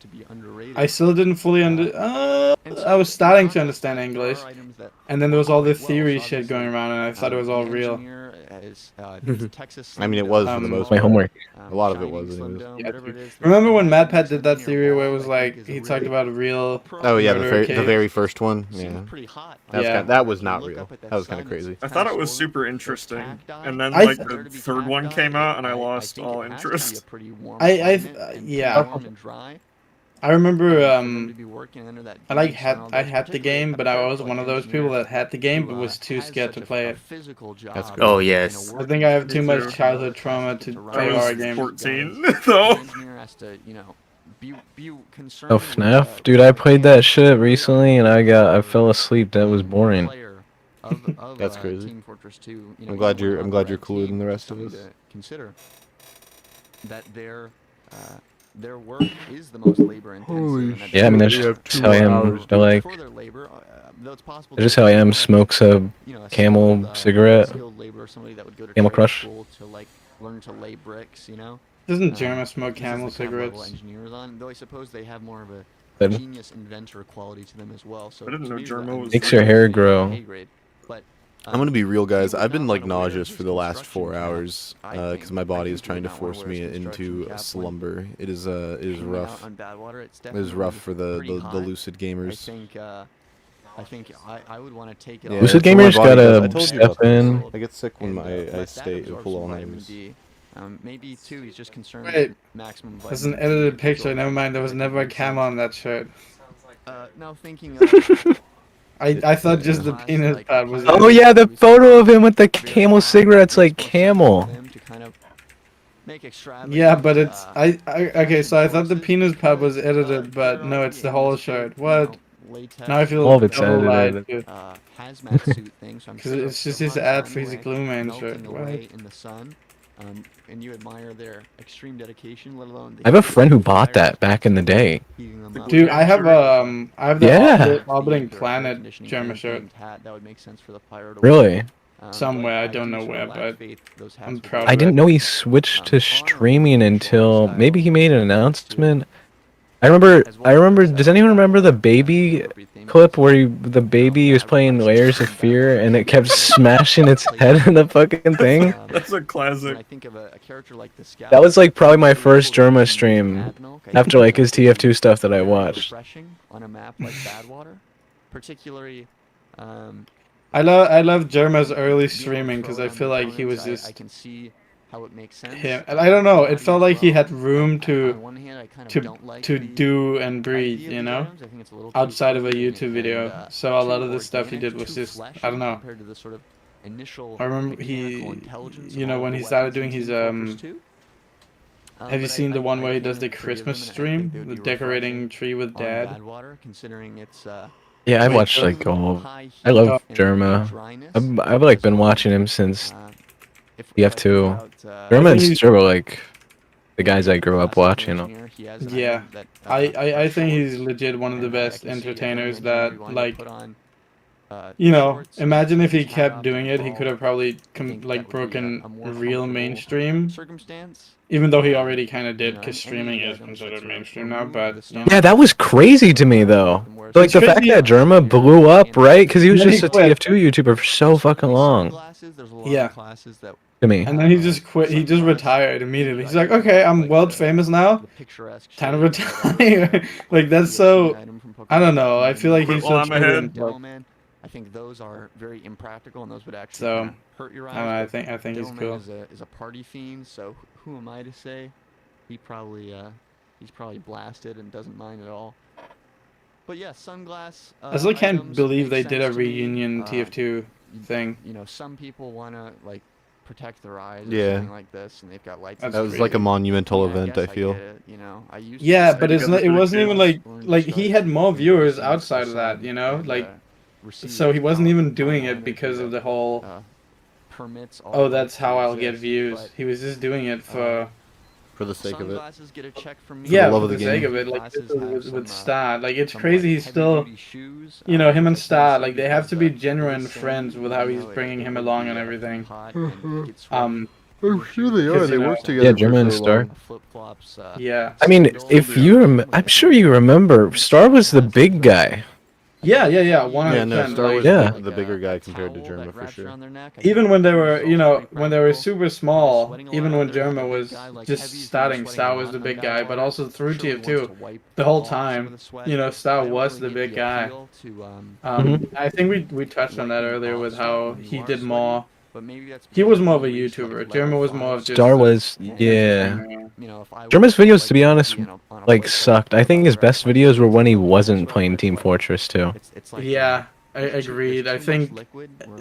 I still didn't fully I was starting to understand English, and then there was all this theory shit going around, and I thought it was all real. I mean, it was for the most my part. homework. A lot of it was. Anyways. Yeah, remember when MadPat did that theory where it was like he talked about a real Oh yeah, murder the very first one. Yeah. Yeah. That was not real. That was kind of crazy. I thought it was super interesting, and then I like the third one came out, and I lost all interest. Yeah. I remember I had the game, but I was one of those people that had the game but was too scared to play it. That's good. Oh yes. I think I have too much childhood trauma to play I horror was games. 14 though. Oh, FNAF? Dude, I played that shit recently and I fell asleep. That was boring. That's crazy. Team Fortress 2, I'm glad you're cooler than the rest of us. Consider that their work is the most labor intensive. Yeah, I mean, that's just how I am. I like, that's just how I am. Smokes a Camel cigarette. Camel Crush. To like learn to lay bricks, you know. Doesn't Jerma smoke Camel cigarettes? Engineers on, though I suppose they have more of a But genius inventor quality to them as well. So I didn't know Jerma was makes your hair grow. But I'm gonna be real, guys. I've been like nauseous for the last 4 hours because my body is trying to force me into a slumber. It is rough. It is rough for the lucid gamers. I think I would want to take it. Yeah, Lucid that's what my gamers body does. I gotta told you step about this. in. I get sick when I stay pull all nighters. Maybe too. He's just concerned. Wait, with maximum. That's an edited picture. Never mind. There was never a camel on that shirt. Now thinking. I thought just the penis pad was. Oh yeah, the photo of him with the Camel cigarettes like Camel. Yeah, but it's okay. So I thought the penis pad was edited, but no, it's the whole shirt. What? Now I feel All of it's double lied, edited. dude. Hazmat suit thing. So I'm Because it's just his ad for his Glue Man shirt. What? in the sun. And you admire their extreme dedication, let alone. I have a friend who bought that back in the day. Dude, I have the Yeah. orbiting planet Jerma shirt That would make sense for the pirate. Really? somewhere. I don't know where, but I'm proud. I didn't know he switched to streaming until maybe he made an announcement. I remember. Does anyone remember the Bebe clip where the baby was playing Layers of Fear and it kept smashing its head in the fucking thing? That's a classic. That was like probably my first Jerma stream after like his TF2 stuff that I watched. On a map like Badwater, particularly. I love Jerma's early streaming because I feel like he was just. I can see how it makes sense. Him. And I don't know. It felt like he had room to On one hand, I kind of don't like the do and breathe, idea of you the know, items. I think it's a little outside of a too YouTube and, video. So a lot of the too stuff he did organic, was too just, fleshy I don't know. compared to the sort of initial I remember mechanical intelligence of you know, all when the he started weapons doing in his Team Fortress 2. Have you But seen the one where he does the can't agree with Christmas them, and I stream, think they would the be decorating refreshing tree with on Dad? Badwater, considering it's Yeah, I Wait, watched so- like all. high I love heat and Jerma. dryness, I've like been as well. watching him since If TF2. I think about, Jerma and think he's- Stir were like the guys I grew up watching. Yeah, I think he's legit one of the best entertainers that, like, you know, imagine if he kept doing it, he could have probably like broken real mainstream. Even though he already kind of did, because streaming is considered mainstream now, but you know. Yeah, that was crazy to me though. Like the fact that Germa blew up, right? Because he was just a TF2 YouTuber for so fucking long. Yeah. To me. And then he just quit. He just retired immediately. He's like, okay, I'm world famous now. Time to retire. Like that's so. I don't know. I feel like he's so. I think those are very impractical, and those would actually so hurt your eyes. I think he's cool. Is a party fiend, so who am I to say? He's probably blasted and doesn't mind at all. But yeah, sunglass. I still can't believe they did a reunion TF2 thing. You know, some people wanna like protect their eyes or something like this, and they've got lights. That was like a monumental event. I feel. You know, yeah, but it's not, it wasn't even like he had more viewers outside of that. You know, like. So he wasn't even doing it because of the whole permits. Oh, that's how I'll get views. He was just doing it for the sake of it. Yeah, for the sake of it. Like with Star, like it's crazy. He's still, you know, him and Star, like they have to be genuine friends with how he's bringing him along and everything. I'm sure they are. They work together. Yeah, Germa and Star. Yeah. I mean, if you I'm sure you remember, Star was the big guy. Yeah, 100%. Yeah, no, Star was the bigger guy compared to Germa for sure. Even when they were, you know, when they were super small, even when Germa was just starting, Star was the big guy, but also through TF2, the whole time, you know, Star was the big guy. I think we touched on that earlier with how he did more. He was more of a YouTuber. Germa was more of just... Star was, yeah. Germa's videos, to be honest, like, sucked. I think his best videos were when he wasn't playing Team Fortress 2. Yeah, I agreed. I think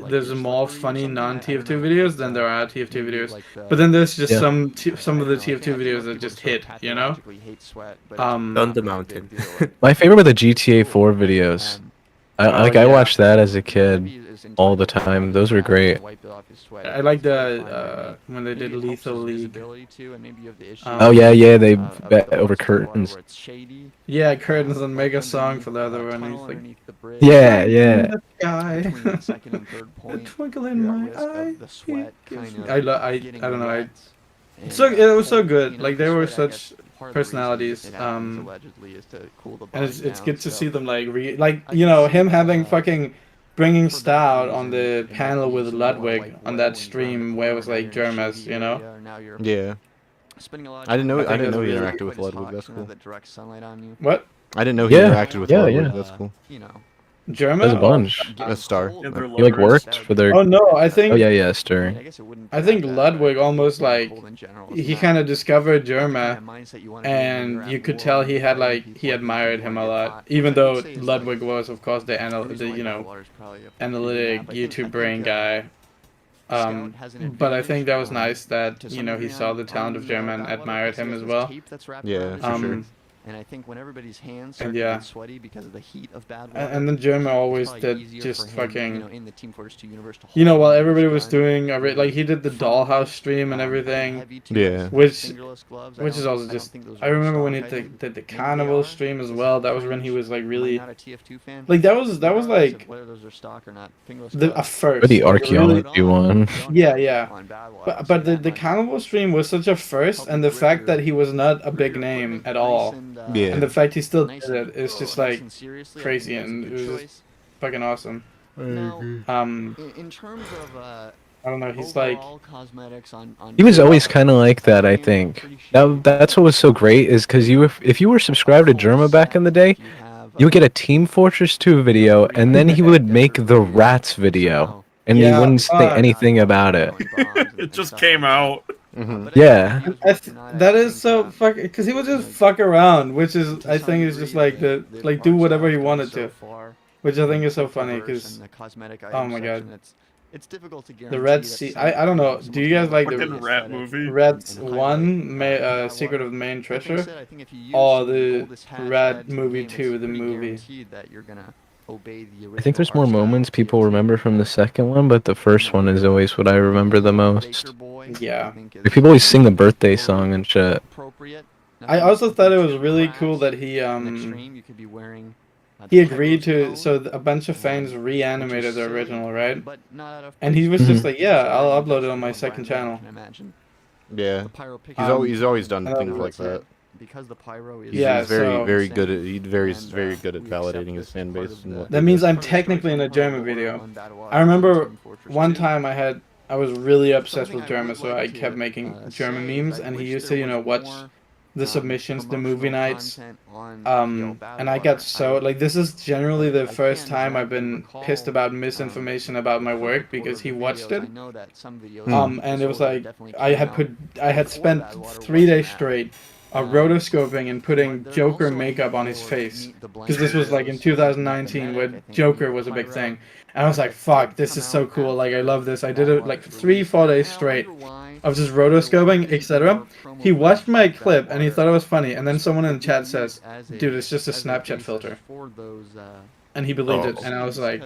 there's more funny non-TF2 videos than there are TF2 videos. But then there's just some of the TF2 videos that just hit, you know? On the mountain. My favorite were the GTA 4 videos. I watched that as a kid all the time. Those were great. I like the when they did Lethal League. Oh yeah, they bet over curtains. Yeah, curtains and make a song for the other one. He's like, yeah. Guy, the twinkle in my eye. I don't know. It was so good. Like they were such personalities. And it's good to see them like you know, him having fucking bringing Star out on the panel with Ludwig on that stream where it was like Germas, you know. Yeah. I didn't know he interacted with Ludwig. That's cool. What? I didn't know he interacted with Ludwig. That's cool. Germa? There's a bunch. A Star. He like worked for their. Oh no, I think. Oh yeah, Star. I think Ludwig almost like he kind of discovered Germa, and you could tell he admired him a lot. Even though Ludwig was, of course, the you know, analytic YouTube brain guy. But I think that was nice that you know he saw the talent of Germa and admired him as well. Yeah, for sure. And I think when everybody's hands start to get sweaty because of the heat of bad weather, and then Germa always did just fucking, you know, in the Team Fortress 2 universe to you know, while everybody was doing like he did the dollhouse stream and everything, yeah, which is also just, I remember when he did the carnival stream as well. That was when he was like really, like that was like a first. Or the archaeology one. Yeah. But the carnival stream was such a first, and the fact that he was not a big name at all. Yeah. And the fact he still did it is just like crazy, and it was just fucking awesome. In terms of I don't know, he's like he was always kind of like that. I think that's what was so great is because if you were subscribed to Germa back in the day, you would get a Team Fortress 2 video, and then he would make the Rats video, and he wouldn't say anything about it. It just came out. Yeah. That is so fuck, because he would just fuck around, which is I think is just like do whatever he wanted to, which I think is so funny because oh my god, it's difficult to guarantee the Red Sea. I don't know. Do you guys like the Rat movie? Rat 1, Secret of the Main Treasure, or the Rat movie 2, the movie? I think there's more moments people remember from the second one, but the first one is always what I remember the most. Yeah. Like, people always sing the birthday song and shit. appropriate. I also thought it was really cool that he Extreme, you could be wearing. He agreed to, so a bunch of fans reanimated the original, right? And he was just like, yeah, I'll upload it on my second channel. Yeah, he's always done things like that. Because the pyro is he's very good at very good at validating his fan base. That means I'm technically in a German video. I remember one time I was really obsessed with German, so I kept making German memes, and he used to, you know, watch the submissions, the movie nights, and I got so, like, this is generally the first time I've been pissed about misinformation about my work, because he watched it, and it was like, I had spent 3 days straight rotoscoping and putting Joker makeup on his face, because this was like in 2019 where Joker was a big thing, and I was like, fuck, this is so cool, like, I love this. I did it like 3-4 days straight of just rotoscoping, etc. He watched my clip and he thought it was funny, and then someone in the chat says, dude, it's just a Snapchat filter. And he believed it, and I was like,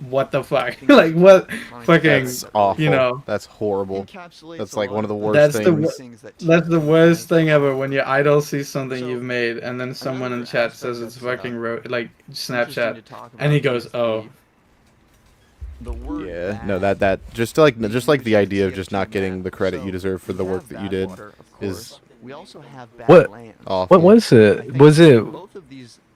what the fuck? Like, what fucking, that's awful. You know. That's horrible. That's like one of the worst things. That's the worst thing ever, when your idol sees something you've made, and then someone in chat says it's fucking like Snapchat, and he goes, oh. Yeah, no, that just like the idea of just not getting the credit you deserve for the work that you did is what awful. What was it? Was it?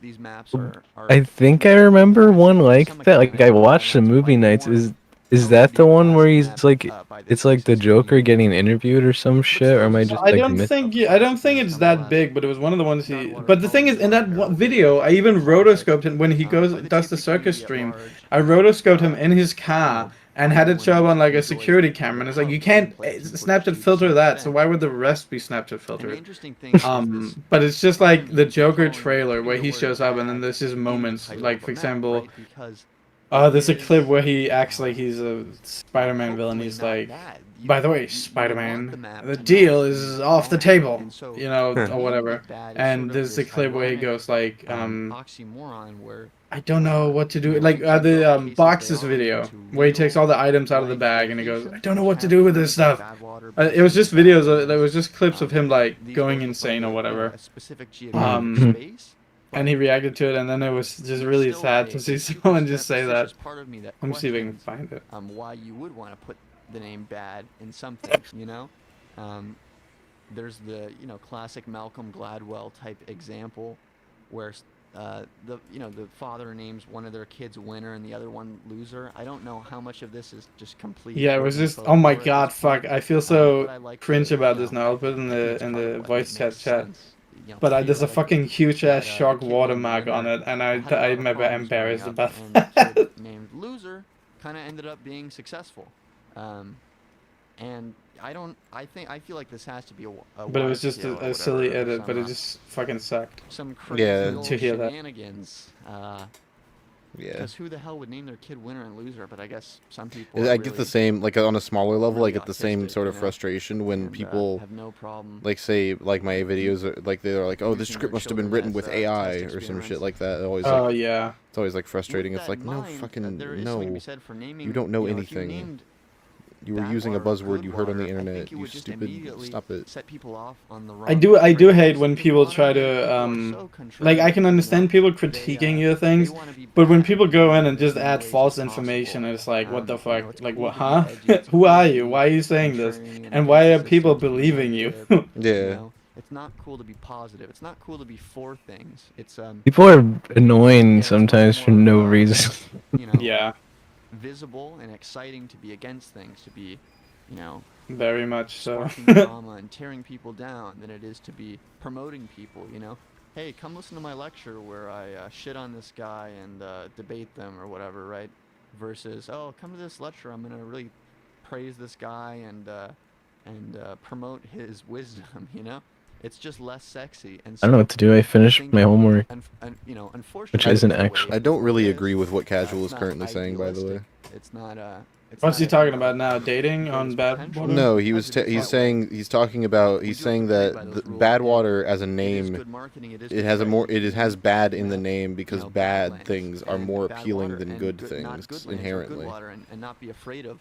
These maps are I think I remember one like that. Like, I watched the movie nights. Is that the one where he's like, it's like the Joker getting interviewed or some shit, or am I just like? I don't think it's that big, but it was one of the ones he. But the thing is, in that video, I even rotoscoped him when he does the circus stream. I rotoscoped him in his car and had it show up on like a security camera, and it's like, you can't Snapchat filter that, so why would the rest be Snapchat filtered? But it's just like the Joker trailer where he shows up, and then there's his moments, like, for example, there's a clip where he acts like he's a Spider-Man villain. He's like, by the way, Spider-Man, the deal is off the table, you know, or whatever. And there's a clip where he goes like, I don't know what to do. Like the boxes video, where he takes all the items out of the bag and he goes, I don't know what to do with this stuff. It was just videos, there was just clips of him like going insane or whatever. And he reacted to it, and then it was just really sad to see someone just say that. Let me see if I can find it. Why you would want to put the name bad in something, you know? There's the, you know, classic Malcolm Gladwell type example where the father names one of their kids winner and the other one loser. I don't know how much of this is just complete. Yeah, it was just, oh my god, fuck. I feel so cringe about this now. I'll put it in the voice chat. But there's a fucking huge ass Shork watermark on it, and I'm embarrassed about that. Named loser kind of ended up being successful, and I feel like this has to be a but it was just a silly edit, but it just fucking sucked. Some crazy to hear that. Shenanigans. Yeah. Because who the hell would name their kid winner and loser? But I guess some people. I get the same, like on a smaller level, I get the same sort of frustration when people have no problem. Like say, like my videos are like, they're like, oh, this script must have been written with AI or some shit like that. Always. Oh yeah. It's always like frustrating. It's like, no fucking no. You don't know anything. You were using a buzzword you heard on the internet. You stupid. Stop it. Set people off on the wrong I do hate when people try to like, I can understand people critiquing your things, but when people go in and just add false information, it's like, what the fuck? Like, what? Huh? Who are you? Why are you saying this? And why are people believing you? Yeah. It's not cool to be positive. It's not cool to be for things. It's people are annoying sometimes for no reason. You know, yeah. Visible and exciting to be against things, to be, you know, very much so, sparking drama and tearing people down, than it is to be promoting people, you know. Hey, come listen to my lecture where I shit on this guy and debate them or whatever, right? Versus, oh, come to this lecture, I'm gonna really praise this guy and promote his wisdom, you know. It's just less sexy. And so I don't know what to do. I finished my homework, you know, unfortunately, which isn't actually. I don't really agree with what Casual is currently saying, by the way. It's not What's he talking about now? Dating on Badwater? No, he's saying that the Badwater as a name, it has bad in the name because bad things are more appealing than good things inherently. And not be afraid of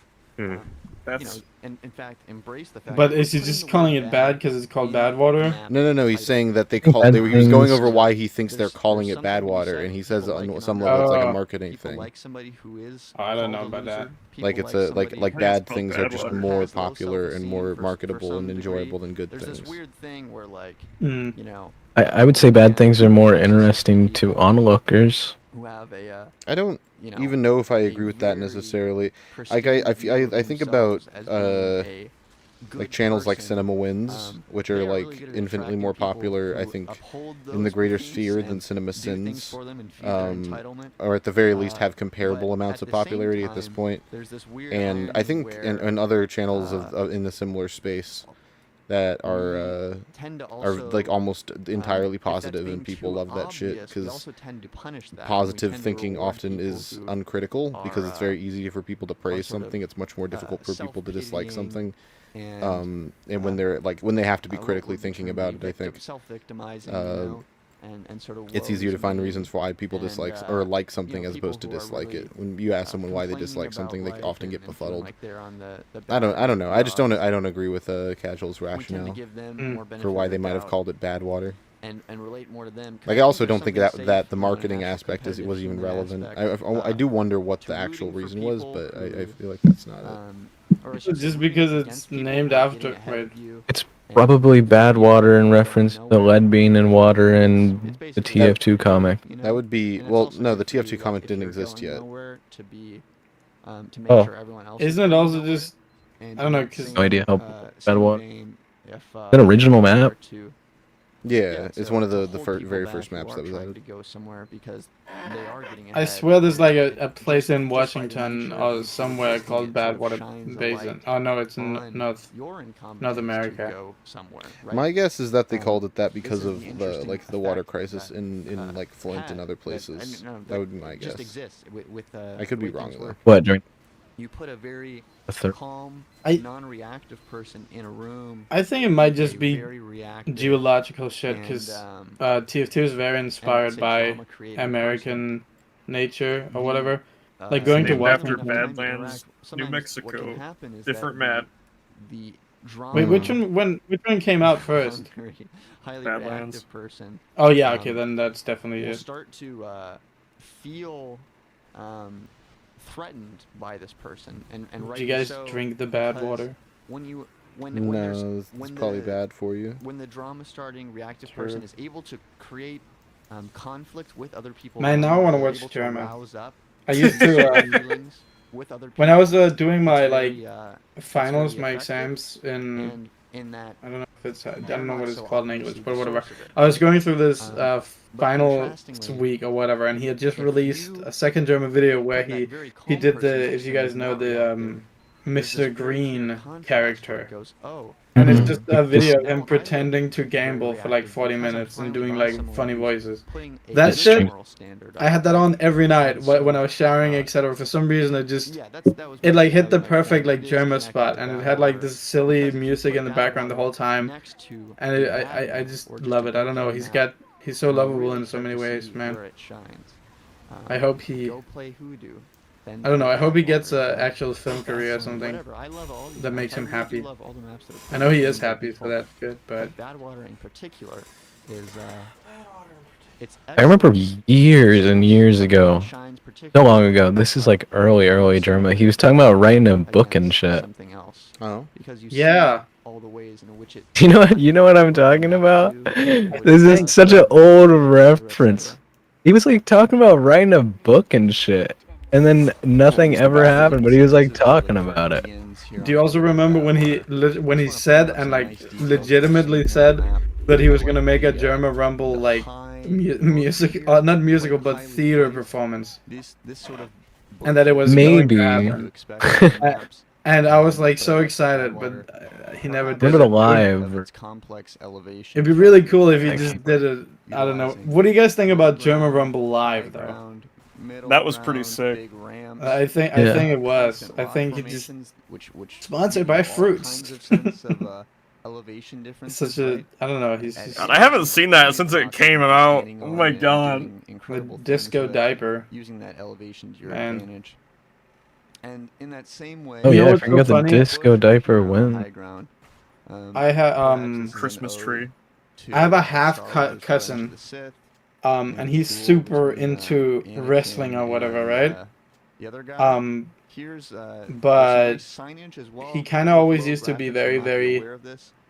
That's and in fact, embrace the fact. But is he just calling it bad because it's called bad water? No. He's saying that he was going over why he thinks they're calling it bad water, and he says on some level it's like a marketing thing. Like somebody who is. I don't know about that. Like it's like bad things are just more popular and more marketable and enjoyable than good things. There's this weird thing where like I would say bad things are more interesting to onlookers. Who have a I don't even know if I agree with that necessarily. Like I think about like channels like Cinema Wins, which are like infinitely more popular, I think, in the greater sphere than Cinema Sins, or at the very least have comparable amounts of popularity at this point. And I think and other channels in the similar space that are like almost entirely positive, and people love that shit because positive thinking often is uncritical because it's very easy for people to praise something. It's much more difficult for people to dislike something. And when they have to be critically thinking about it, I think it's easier to find reasons for why people dislike or like something as opposed to dislike it. When you ask someone why they dislike something, they often get befuddled. I don't know. I don't agree with Casual's rationale for why they might have called it bad water. And relate more to them. Like I also don't think that the marketing aspect was even relevant. I do wonder what the actual reason was, but I feel like that's not it. Just because it's named after, right? It's probably bad water in reference to lead being in water in the TF2 comic. That would be well, no, the TF2 comic didn't exist yet. Isn't it also just I don't know? Cause no idea how bad water. An original map. Yeah, it's one of the very first maps that was added. I swear there's like a place in Washington or somewhere called Badwater Basin. Oh no, it's in North America. My guess is that they called it that because of the water crisis in like Flint and other places. That would be my guess. I could be wrong though. What during? You put a very calm, non-reactive person in a room. I think it might just be geological shit because TF2 is very inspired by American nature or whatever. Like going to Washington. Badlands, New Mexico, different map. Wait, which one came out first? Badlands. Oh yeah, okay, then that's definitely it. Start to feel threatened by this person, and do you guys drink the bad water? No, it's probably bad for you. When the drama starting reactive person is able to create conflict with other people. Man, now I want to watch drama. I used to when I was doing my finals, my exams in that I don't know if it's I don't know what it's called in English, but whatever. I was going through this final week or whatever, and he had just released a second German video where he did the, if you guys know, the Mr. Green character. And it's just a video of him pretending to gamble for like 40 minutes and doing like funny voices. That shit, I had that on every night when I was showering, etc. For some reason, it like hit the perfect like German spot, and it had like this silly music in the background the whole time, and I just love it. I don't know, he's so lovable in so many ways, man. I hope he. I don't know, I hope he gets an actual film career or something that makes him happy. I know he is happy, so that's good, but... Badwater in particular is, I remember years and years ago, so long ago, this is like early German, he was talking about writing a book and shit. Oh. Yeah. You know what I'm talking about? This is such an old reference. He was like talking about writing a book and shit. And then nothing ever happened, but he was like talking about it. Do you also remember when he said and like legitimately said that he was gonna make a German Rumble like music, not musical but theater performance, and that it was maybe. And I was like so excited, but he never did. Remember the live? It'd be really cool if he just did it. I don't know. What do you guys think about German Rumble live though? That was pretty sick. I think it was. I think he just sponsored by fruits. It's such a I don't know. He's just, God, I haven't seen that since it came out. Oh my god. The disco diaper. Using that elevation to your Man. advantage. And in that same way, Oh You know yeah, I what's so forgot the funny? disco diaper win. high ground. I Christmas tree. I have a half cousin, and he's super into wrestling or whatever, right? The other guy. But he kind of always used to be very, very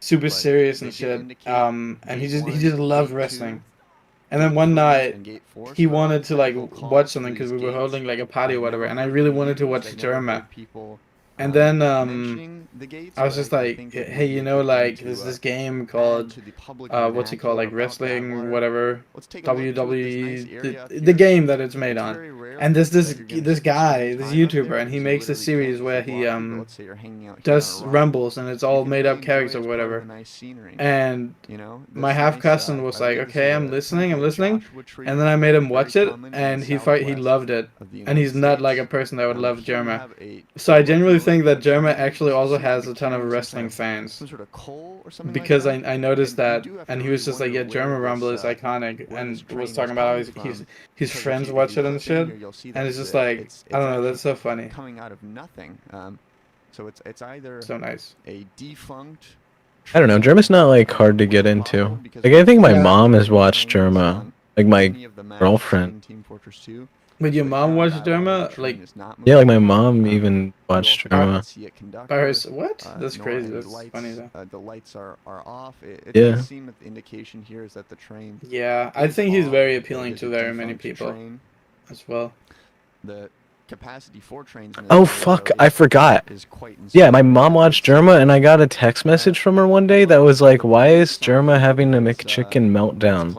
super serious and shit. And he just loved wrestling. And then one night, he wanted to like watch something because we were holding like a party or whatever, and I really wanted to watch Germa. And then I was just like, hey, you know, like there's this game called what's it called, like wrestling, whatever, WWE, the game that it's made on. And there's this guy, this YouTuber, and he makes a series where he does rumbles, and it's all made up characters or whatever. And my half cousin was like, okay, I'm listening, and then I made him watch it, and he loved it, and he's not like a person that would love Germa. So I genuinely think that Germa actually also has a ton of wrestling fans, because I noticed that, and he was just like, yeah, Germa Rumble is iconic, and was talking about how his friends watch it and shit, and it's just like, I don't know, that's so funny. Coming out of nothing. So it's either so nice. a defunct. I don't know. Germa's not like hard to get into. Like I think my mom has watched Germa. Like my girlfriend. But your mom watched Germa? Like, yeah, like my mom even watched Germa. By her, what? That's crazy. That's funny though. The lights are off. It Yeah. does seem that the indication here is that the train. Yeah, I think he's very appealing to very many people as well. The capacity for trains. Oh fuck! I forgot. Yeah, my mom watched Germa, and I got a text message from her one day that was like, "Why is Germa having a McChicken meltdown?"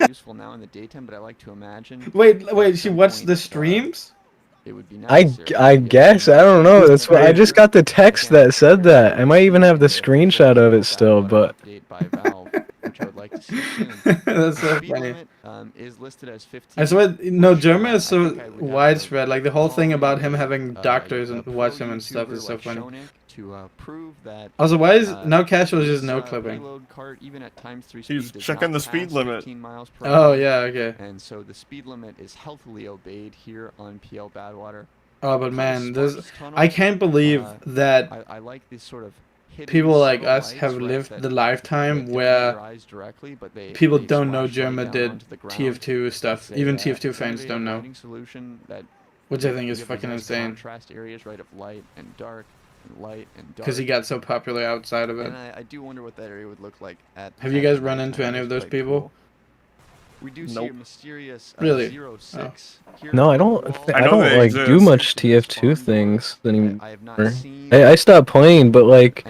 Useful now in the daytime, but I like to imagine. Wait, she watched the streams? It would be I guess, I don't know. That's why I just got the text that said that. I might even have the screenshot of it still, but. Which I would like to see soon. That's so funny. Is listed as 15. I swear, no, Germa is so widespread. Like the whole thing about him having doctors and watch him and stuff is so funny. Also, why is now casual is just no clipping? He's checking the speed limit. Oh yeah, okay. And so the speed limit is healthily obeyed here on PL Badwater. Oh, but man, I can't believe that I like this sort of people like us have lived the lifetime where people don't know Germa did TF2 stuff. Even TF2 fans don't know. Which I think is fucking insane. Contrast areas, right, of light and dark. Because he got so popular outside of it. And I do wonder what that area would look like at. Have you guys run into any of those people? We do see a mysterious really? 06 here. No, I don't like do much TF2 things anymore. I have not seen I stopped playing, but like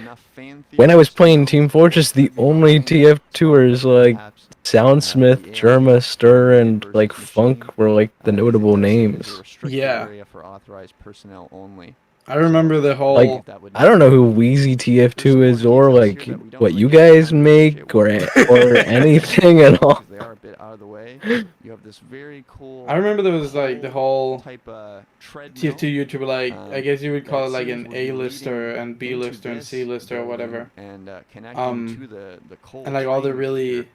when I was playing Team Fortress, the only TF2ers like Soundsmith, Germa, Stir, and like Funk were like the notable names. Yeah. For authorized personnel only. I remember the whole. Like, I don't know who Wheezy TF2 is, or like what you guys make, or anything at all. They are a bit out of the way. You have this very cool. I remember there was like the whole type TF2 YouTuber, like I guess you would call it like an A-lister and B-lister and C-lister or whatever. And to the cold and like all the really.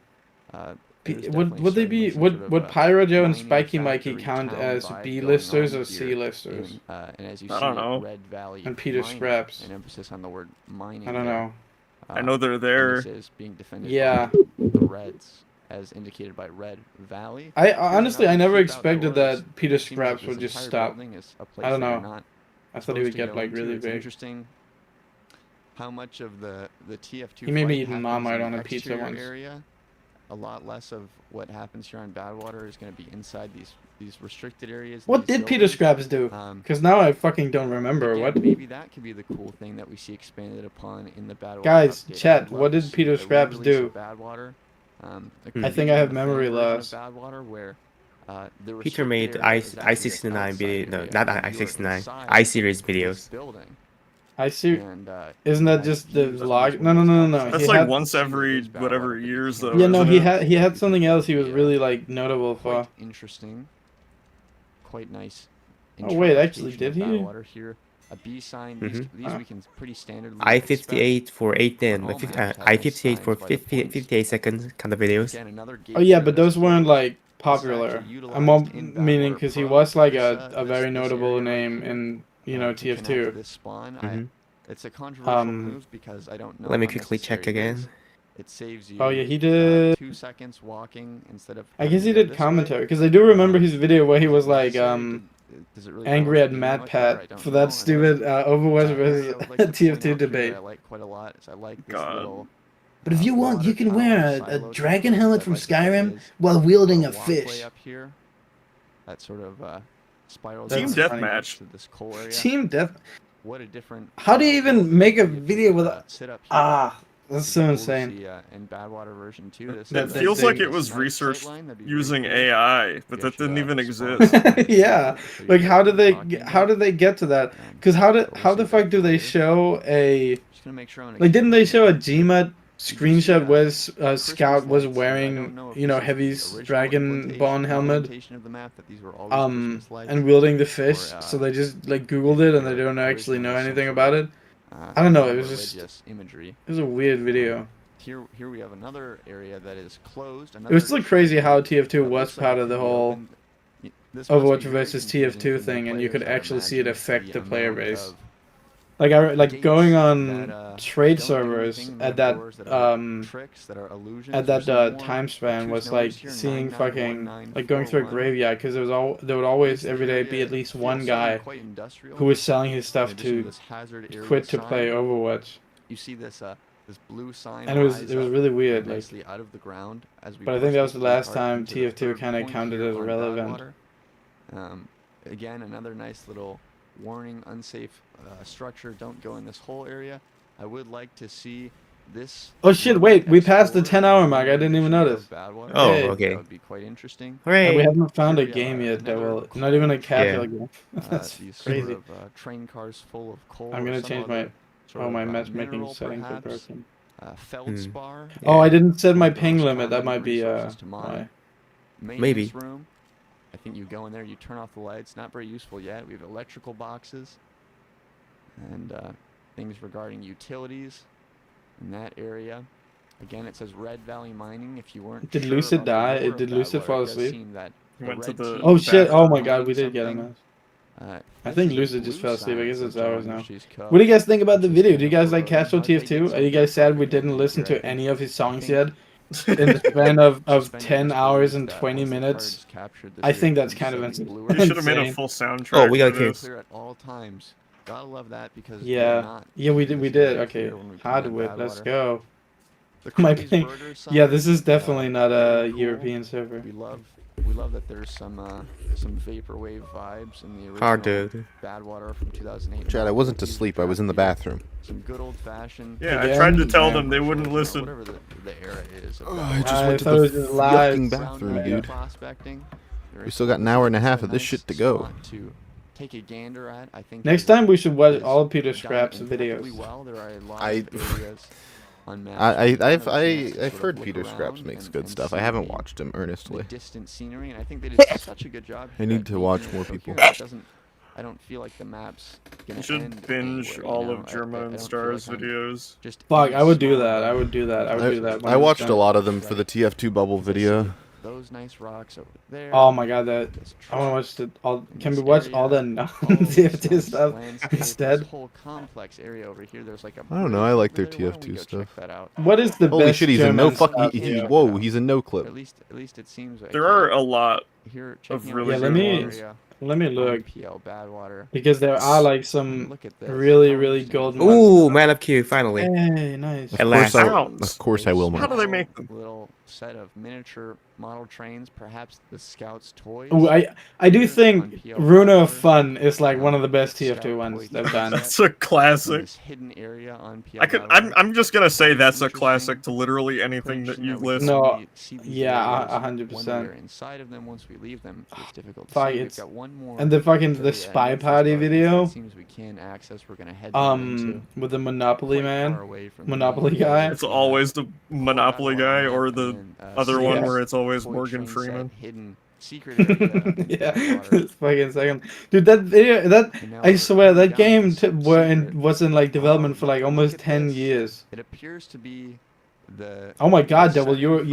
Would they be would Pyro Joe and Spiky Mikey count as B-listers or C-listers? And as you I don't know. Red Valley and Peter Scraps. An emphasis on the word mining. I don't know. I know they're there. This is being defended yeah. by the Reds, as indicated by Red Valley. I honestly I never expected that Peter Scraps would just stop. I don't know. I thought he would get like really big. Interesting. How much of the TF2 he made me eat Marmite on a pizza once. Area. A lot less of what happens here on Badwater is going to be inside these restricted areas. What did Peter Scraps do? Because now I fucking don't remember. Again, what? Maybe that could be the cool thing that we see expanded upon in the Badwater. Guys, update. chat. What did Peter Scraps do? Badwater, I think I have memory loss. Badwater, where, Peter made I69 video, no, not I69, I-series videos. I see. Isn't that just the vlog? No. That's like once every whatever years though. Yeah, no, he had something else he was really like notable for. Interesting. Quite nice. Oh wait, actually, did he? Here, a B sign. These we can pretty standard. I-58 for 810, I-58 for 58 seconds kind of videos. Oh yeah, but those weren't like popular. I'm more meaning because he was like a very notable name in TF2. This spawn. Mm-hmm. It's a controversial move because I don't know. Let me quickly check again. It saves you. Oh yeah, he did 2 seconds walking instead of. I guess he did commentary because I do remember his video where he was like angry at Mad Pat for that stupid Overwatch versus TF2 debate. I like quite a lot. I like this God. little. But if you want, you can wear a dragon helmet from Skyrim while wielding a fish. Up here, that sort of spiral. Team deathmatch. Team death. What a different. How do you even make a video with a... sit up here. That's so insane. In Badwater version 2, It feels like it was researched using AI, but that didn't even exist. Yeah, like how did they get to that? Because how the fuck do they show a like didn't they show a GMAT screenshot where Scout was wearing Heavy's Dragonborn helmet and wielding the fish, so they just like googled it and they don't actually know anything about it. I don't know, it was just imagery. It was a weird video. Here we have another area that is closed. It was still crazy how TF2 was part of the whole Overwatch versus TF2 thing, and you could actually see it affect the player base. Like going on trade servers at that time span was like seeing fucking like going through a graveyard, because there would always every day be at least one guy who was selling his stuff to quit to play Overwatch. You see this blue sign, and it was really weird. Like, out of the ground but I think that was the last time TF2 kind of counted as relevant. Again, another nice little warning: unsafe structure. Don't go in this whole area. I would like to see this. Oh shit! Wait, we passed the 10-hour mark. I didn't even notice. Oh, okay. That would be quite interesting. And we haven't found a game yet that will. Not even a casual game. That's crazy. Train cars full of coal. I'm gonna change my my matchmaking settings are broken. Feldspar. Oh, I didn't set my ping limit. That might be why. Maybe. Room. I think you go in there, you turn off the lights. Not very useful yet. We have electrical boxes and things regarding utilities in that area. Again, it says Red Valley Mining. If you weren't. Did Lucid die? Did Lucid fall asleep? Went to the oh shit! Oh my god, we did get him. I think Lucid just fell asleep. I guess it's ours now. What do you guys think about the video? Do you guys like Casual TF2? Are you guys sad we didn't listen to any of his songs yet? In the span of 10 hours and 20 minutes? I think that's kind of insane. We should have made a full soundtrack. Oh, we got kids. Clear at all times. Gotta love that because yeah, we did. Okay, hardwood. Let's go. My ping. Yeah, this is definitely not a European server. We love that there's some vaporwave vibes in the original Badwater from 2008. Chad, I wasn't asleep. I was in the bathroom. Some good old-fashioned. Yeah, I tried to tell them, they wouldn't listen. Whatever the era is. I just went to the fucking bathroom, dude. We still got an hour and a half of this shit to go. Take a gander at. I think next time we should watch all of Peter Scrap's videos. I've heard Peter Scraps makes good stuff. I haven't watched him earnestly. Distant scenery, and I think they did such a good job. I need to watch more people. I don't feel like the map's gonna You should binge all of Germa and Star's videos. Fuck, I would do that. I would do that. I watched a lot of them for the TF2 bubble video. Those nice rocks over there. Oh my god, that I want to watch all. Can we watch all the non-TF2 stuff instead? Whole complex area over here. There's like a. I don't know. I like their TF2 stuff. What is the Holy best shit! He's a no fuck. Whoa, he's a no clip. At least it seems like there are a lot of really good ones. Let me look. Badwater. Because there are like some really golden. Ooh, man up Q finally. Hey, nice. At last. Of course I will. How do they make them? Little set of miniature model trains, perhaps the Scouts' toys. Ooh, I do think Runa of Fun is like one of the best TF2 ones they've done. That's a classic. This hidden area on I'm just gonna say that's a classic to literally anything that you list. No, yeah, 100%. Inside of them, once we leave them, it's difficult to see. We've got one more. And the spy party video. Seems we can access. We're gonna head with the Monopoly man, Monopoly guy. It's always the Monopoly guy or the other one where it's always Morgan Freeman. Hidden secret area. Yeah, it's fucking second. Dude, that video, I swear, that game was in like development for like almost 10 years. It appears to be Oh my God, Devil, you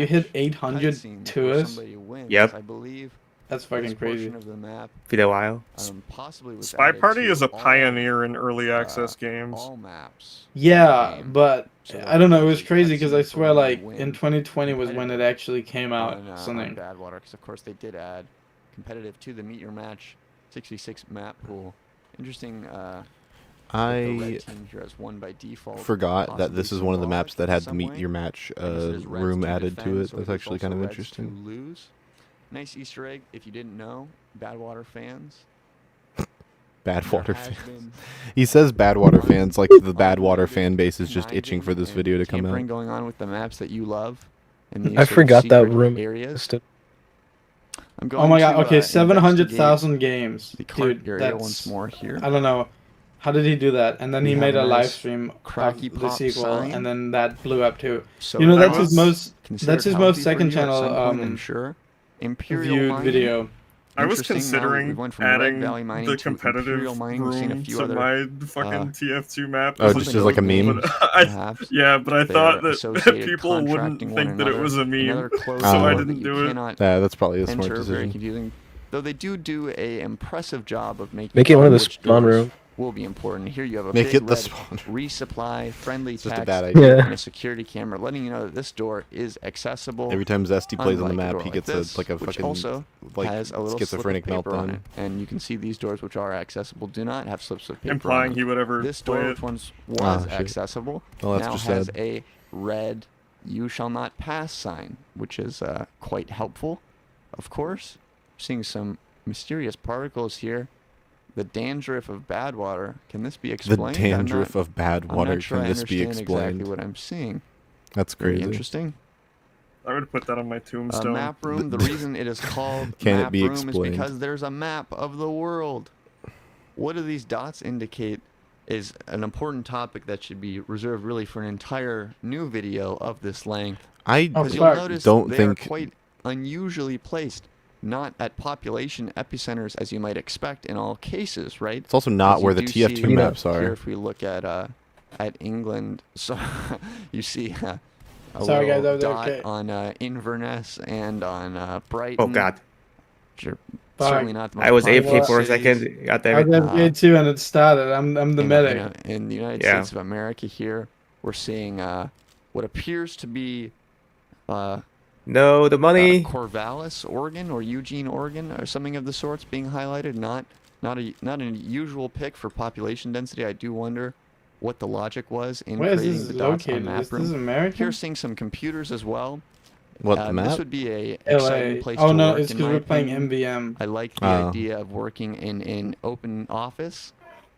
hit 800 to us. Yep. I believe That's fucking crazy. of the map, Been a while. possibly was Spy added Party to is a all, pioneer in early access games. all maps. Yeah, but So I don't know. It was the crazy because I cutscene for swear, when you like win in 2020 was when it competitive actually came out. on Something. Badwater, because of course they did add competitive to the Meet Your Match 66 map pool. Interesting. The red team here has won by default. Forgot that this is one of the maps that had the Meet Your Match Match room added to it. That's actually kind of interesting. Lose. Nice Easter egg. If you didn't know, Badwater fans. Badwater fans. He says Badwater fans like the Badwater fan base is just itching for this video to come out. Going on with the maps that you love. And I forgot that room areas. Oh my God! Okay, 700,000 games, the cart dude. area That's once more here. I don't know. How did he do that? And then We he have made a a nice live stream cracky of the pop sequel, sign. and then that blew up too. So You know, that that's his was most. considered That's his healthy most for second you at some channel point, I'm sure. Imperial viewed mining. video. I was Interesting, now considering we went from Red adding Valley mining the to competitive Imperial mining. We've seen a room few to other, my fucking TF2 map. Oh, just as like a meme? But perhaps. yeah, but I thought They're that associated, people wouldn't contracting think one that it another. was a meme, Another closed so I door didn't that you do it. cannot Yeah, that's probably a smart enter, very decision. confusing. Though they do a impressive job of making Make it one of the which spawn doors room. will be important. Here you have a Make big it the red spawn. resupply friendly It's just a text bad idea. Yeah. and a security camera letting you know that this door is accessible. Every time Zesty plays on the unlike a map, door he like gets this, like a which fucking also like has a little schizophrenic slip of paper on meltdown. it. And you can see these doors which are accessible do not have slips of paper Implying on them. he would ever This play door, it. which once was shit. accessible, Well, that's now just has sad. a red "You shall not pass" sign, which is quite helpful. Of course, seeing some mysterious particles here. The dandruff of Badwater. Can this be The explained? dandruff of bad I'm water. not sure Can I this be understand explained? exactly what I'm seeing. That's Very crazy. interesting. I would put that on my tombstone. Map room. The reason it is called Can it map be room is explained? because there's a map of the world. What do these dots indicate is an important topic that should be reserved really for an entire new video of this length. I Because you'll fuck. notice don't they think are quite unusually placed. Not at population epicenters as you might expect in all cases, right? it's also not As where you the do see TF2 maps Here, are. if we look at England, so you see a Sorry, guys, little I was dot okay. on Inverness and on Brighton. Oh God. Which are Fuck. certainly not the most I was populous AFK for a cities. second. God I damn was it. FK too, and it started. I'm the medic. In the United Yeah. States of America here, we're seeing what appears to be No, the money. Corvallis, Oregon, or Eugene, Oregon, or something of the sorts being highlighted. Not an usual pick for population density. I do wonder what the logic was in Where is creating this the dots on located? map Is room. this American? Here, seeing some computers as well. What the This map? would be a LA. exciting place Oh to no, work, it's in because my we're playing opinion. MVM. I like the Oh. idea of working in an open office.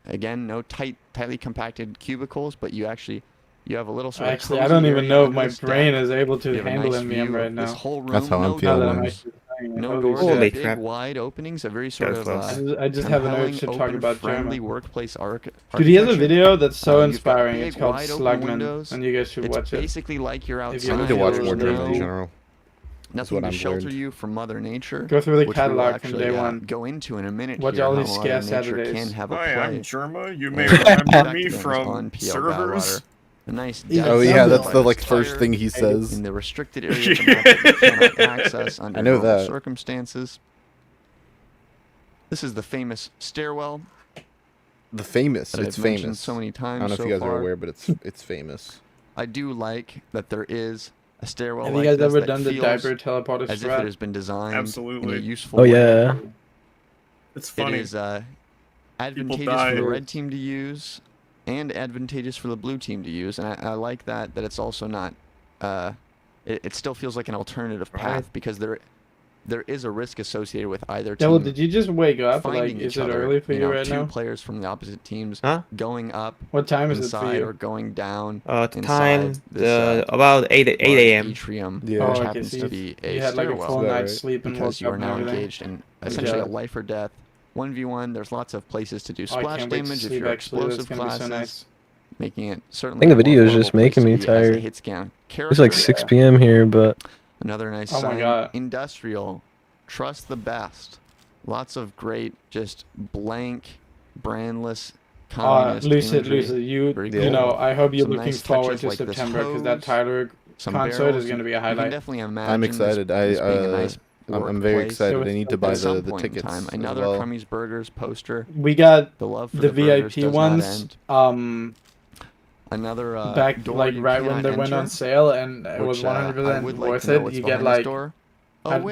Again, no tightly compacted cubicles, but you have a little sort of Actually, I cozy don't even area know if under my this brain deck. is able You to have a handle nice MVM view right of this now. whole room. That's how I'm no feeling. Now that I'm doors, actually playing it. no Holy doors, shit. Holy big crap. wide openings. A very sort was of close. I just have an compelling, urge to talk open, about friendly German. workplace Dude, he has a architecture. video that's so You've got inspiring. big, It's called wide open Slugman, windows. and you guys should It's watch it. basically like you're If outside. you I need to watch There's more German in no- general. Nothing what to I've shelter learned. you from Mother Nature. Go through the which we will catalog from actually, day one. Go into in a minute. Watch here, all how these Mother scare Nature Saturdays. can have a Hi, play. I'm Germa. You And may some remember me things from on PL servers. Badwater. A nice Yeah, Oh It's yeah, not that's like the like first thing he says. in the restricted area of the map that you cannot access under I know normal that. circumstances. This is the famous stairwell The famous. that It's I've mentioned famous. so many I times don't know if so you guys far. are aware, but it's famous. I do like that there is a stairwell Have like you guys this ever that done the feels diaper teleporter as if it strat? has been designed in Absolutely. a useful Oh way. yeah. It's It funny. is advantageous die. for the red team to use and advantageous for the blue team to use. And I like that it's also not... it still feels like an alternative path because there is a risk associated with either team. Devil, did you just wake up? Finding Like, is each it other, early for you right two now? players from the opposite teams Huh? going up What time is it for inside or you? going down The inside time, this, about 8 large a.m. atrium, Yeah. which Oh, okay, happens so to be a you had like a stairwell. full That's about night's right. sleep and Because woke you up are and now everything. engaged in essentially a job. life or death 1v1. There's lots of places to do Oh, I splash can't wait to damage if sleep, you're actually. That's explosive gonna be so classes, nice. making it certainly. I think the a more video is just vulnerable place making to me be as a tired. hit scan It's character. like 6 p.m. here, but Another nice Oh my sign. God. Industrial. Trust the best. Lots of great, just blank, brandless communist Lucid, you know, I hope you're looking forward to September because that Tyler concert is going to be a highlight. I'm excited. I'm very excited. I need to buy the tickets. Another well. Crummy's Burgers poster. We got the VIP ones. Another back like right when they went on sale, and it was 100% worth it. You get like do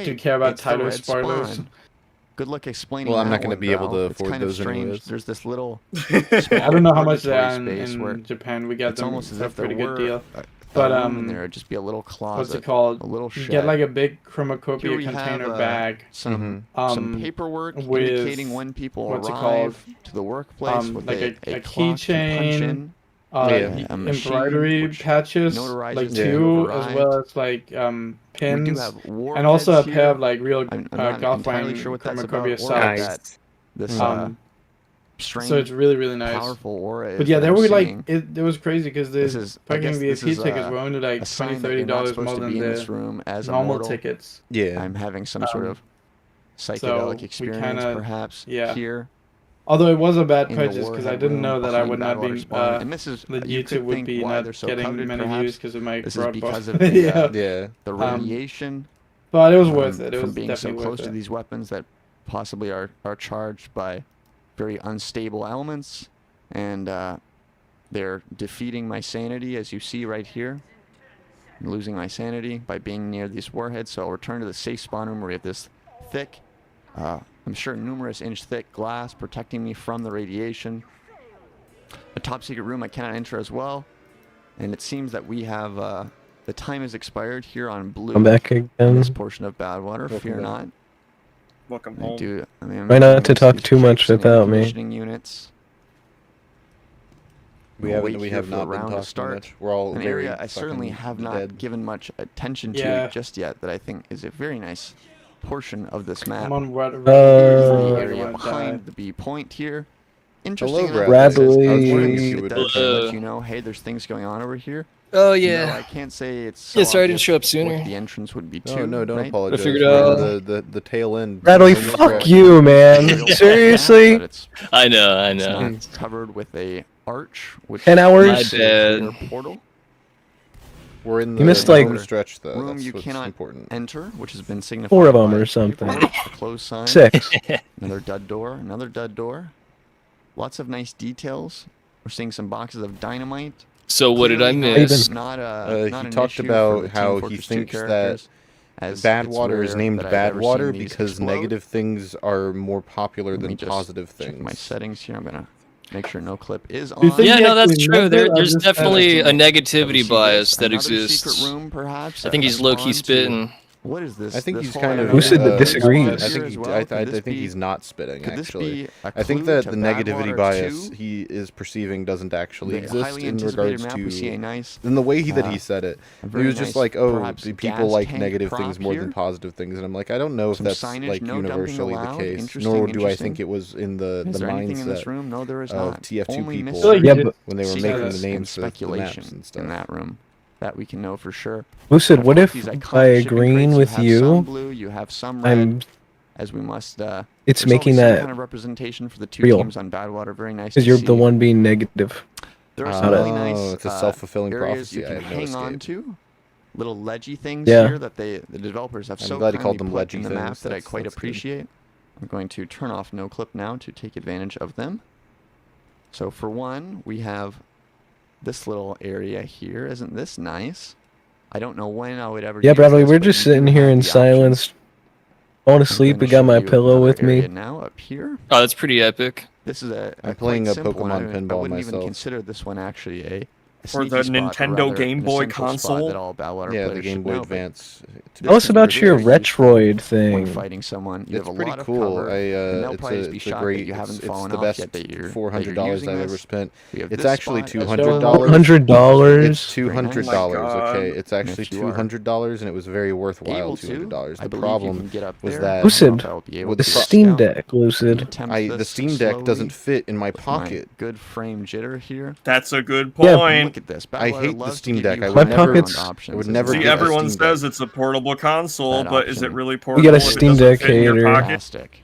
you care about Tyler spoilers? Good luck explaining. Well, I'm not going to be able to afford those anyways. There's this little. I don't know how much they are in Japan. We got them for a pretty good deal. But there would just be a little closet. What's it called? A little shed. You get like a big chromacopia container bag. Some paperwork with, indicating when people arrive to the workplace. With like a keychain. Embroidery patches, like 2, as well as like pins, and also a pair of like real golf wine chromacopia socks. So it's really nice. But yeah, they were like it was crazy because the fucking VIP tickets were only like $20-$30 more than the normal tickets. Yeah, I'm having some sort of psychedelic experience, perhaps here. Although it was a bad purchase because I didn't know that I would not be that YouTube would be not getting many views because of my broadcast. The radiation. But it was worth it. It was from being definitely so close worth to these weapons that possibly are charged by very unstable elements, and they're defeating my sanity, as you see right here. I'm losing my sanity by being near these warheads. So I'll return to the safe spawn room where we have this thick. I'm sure numerous inch thick glass protecting me from the radiation. A top secret room I cannot enter as well. And it seems that we have, the time has expired here on blue. I'm back again. This portion of Badwater, fear not. Welcome home. Try not to talk too much without me. Units. We have not been talking too much. We're all an very area I certainly have not given much attention to just yet, that I think is a very nice portion of this map. The area behind the B point here. Interesting. Radley. Let you know, hey, there's things going on over here. Oh yeah. No, I can't say it's. So sorry I didn't show up sooner. The entrance would be too. No, don't apologize. I figured out the tail end. Radley, fuck you, man. Seriously? I know. It's covered with a arch, which 10 hours. My bad. Portal. We're in the you missed like home stretch though. Room That's you what's cannot important. enter, which has been signified. 4 of them or something. Closed sign. 6. Another dud door. Another dud door. Lots of nice details. We're seeing some boxes of dynamite. So what did I miss? He talked about how he thinks that Badwater is named Badwater because negative things are more popular than positive things. Check my settings here. I'm gonna make sure no clip is on. Yeah, no, that's true. There's definitely a negativity bias that exists. Secret room, perhaps. I think he's low-key spitting. What is this? I think he's whole kind of. area Lucid disagrees. I think he's not spitting. Actually, I think that the negativity bias he is perceiving doesn't actually exist in regards to. In the way that he said it, he was just like, "Oh, people like negative things more than positive things," and I'm like, I don't know if that's like universally the case. Nor do I think it was in the mindset of TF2 people when they were making the names for the maps and stuff. In that room. That we can know for sure. Lucid, what if by agreeing with you, blue, you have some red, as we must. It's making that kind of representation for the two real. teams on Badwater. Very nice. Because you're the one being negative. There are some really nice. It's a self-fulfilling areas prophecy. You can I have no hang escape. on to. Little ledgy things Yeah. here that the developers have so glad he called kindly them put in the ledgy map things. that I quite That's good. appreciate. I'm going to turn off no clip now to take advantage of them. So for one, we have this little area here. Isn't this nice? I don't know when I would ever. Yeah, use Bradley, this, we're but just you do sitting here have in the option. silence. Falling I'm asleep. gonna We got show my you pillow another with me. area now up here. Oh, that's pretty epic. This is I'm playing quite a simple one. Pokemon I pinball wouldn't even myself. consider this one actually a Or the Nintendo Game Boy console. Yeah, the Game Boy Advance. Tell us about your Retroid When thing. fighting someone, you It's have a pretty lot of cool. cover, and they'll probably just be It's a shocked great. that you haven't It's fallen the off best yet, that you're $400 using I've this. ever spent. We have It's this actually spot as well. $200. $100. It's $200. Oh my God. Okay, it's actually if you are $200, and it was very worthwhile. able to, $200. I The believe you problem can get up was there. that Lucid, I'll be able with The to Steam scout. Deck, Lucid. Attempt the this Steam Deck slowly doesn't fit in my with my pocket. good frame jitter here. That's a good Yeah, point. Look at this. I Badwater hate the loves to Steam give Deck. you I high would never. pockets- options. I would never See, get a everyone Steam Deck. says it's a portable console, That but is it option. really portable? You got a if it Steam doesn't Deck fit in your hater. pocket? Fantastic.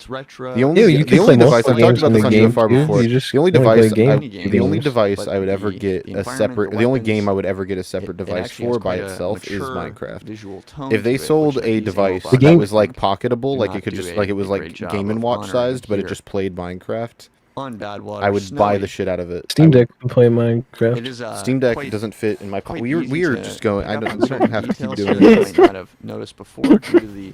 It's retro. The only device I've talked about this on UFR before. The only device I would ever get a separate. The only game I would ever get a separate device for by itself is Minecraft. If they sold a device that was like pocketable, like it could just like it was like Game & Watch sized, but it just played Minecraft, I would buy the shit out of it. Steam Deck can play Minecraft. Steam Deck doesn't fit in my pocket. We are just going. We don't have to keep doing this. You might not have noticed before due to the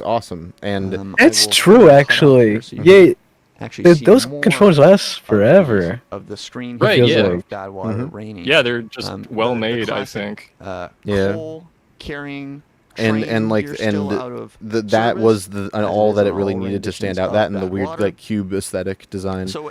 looks awesome. And It's true, actually. Yeah. Those controls last forever. Of the screen, right? Yeah. Like bad water raining. Yeah, they're just well made, classic, I think. Yeah. Coal carrying. That was all that it really needed to stand out. That and the weird like cube aesthetic design. So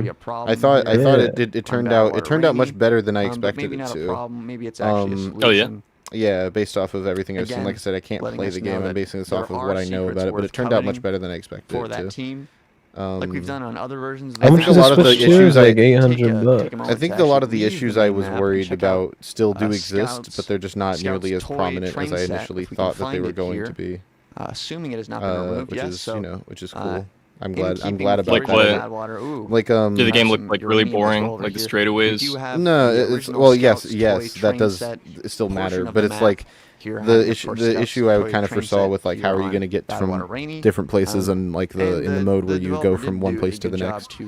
to be a problem. I thought Yeah. it turned out much better than I expected maybe it not to. a problem. Maybe it's actually a solution. Oh, yeah? Yeah, based off of everything I've seen. Again, Like I said, I can't letting play us the know game. I'm that basing this there off of are what I know secrets about it, but worth it turned out much coveting better than I expected for it that to. team. like we've done on other versions. I think a lot of the issues like $800. I think a lot of the issues I was worried about still do exist, but they're just not nearly as prominent as I initially thought that they were going to be. Assuming it has not been removed yet, which is cool. I'm glad about like that. Like did the game look like really boring, like the straightaways? No, it's well, yes, that does still matter, but it's like the issue I kind of foresaw with like how are you going to get from different places and like in the mode where you go from one place to the next,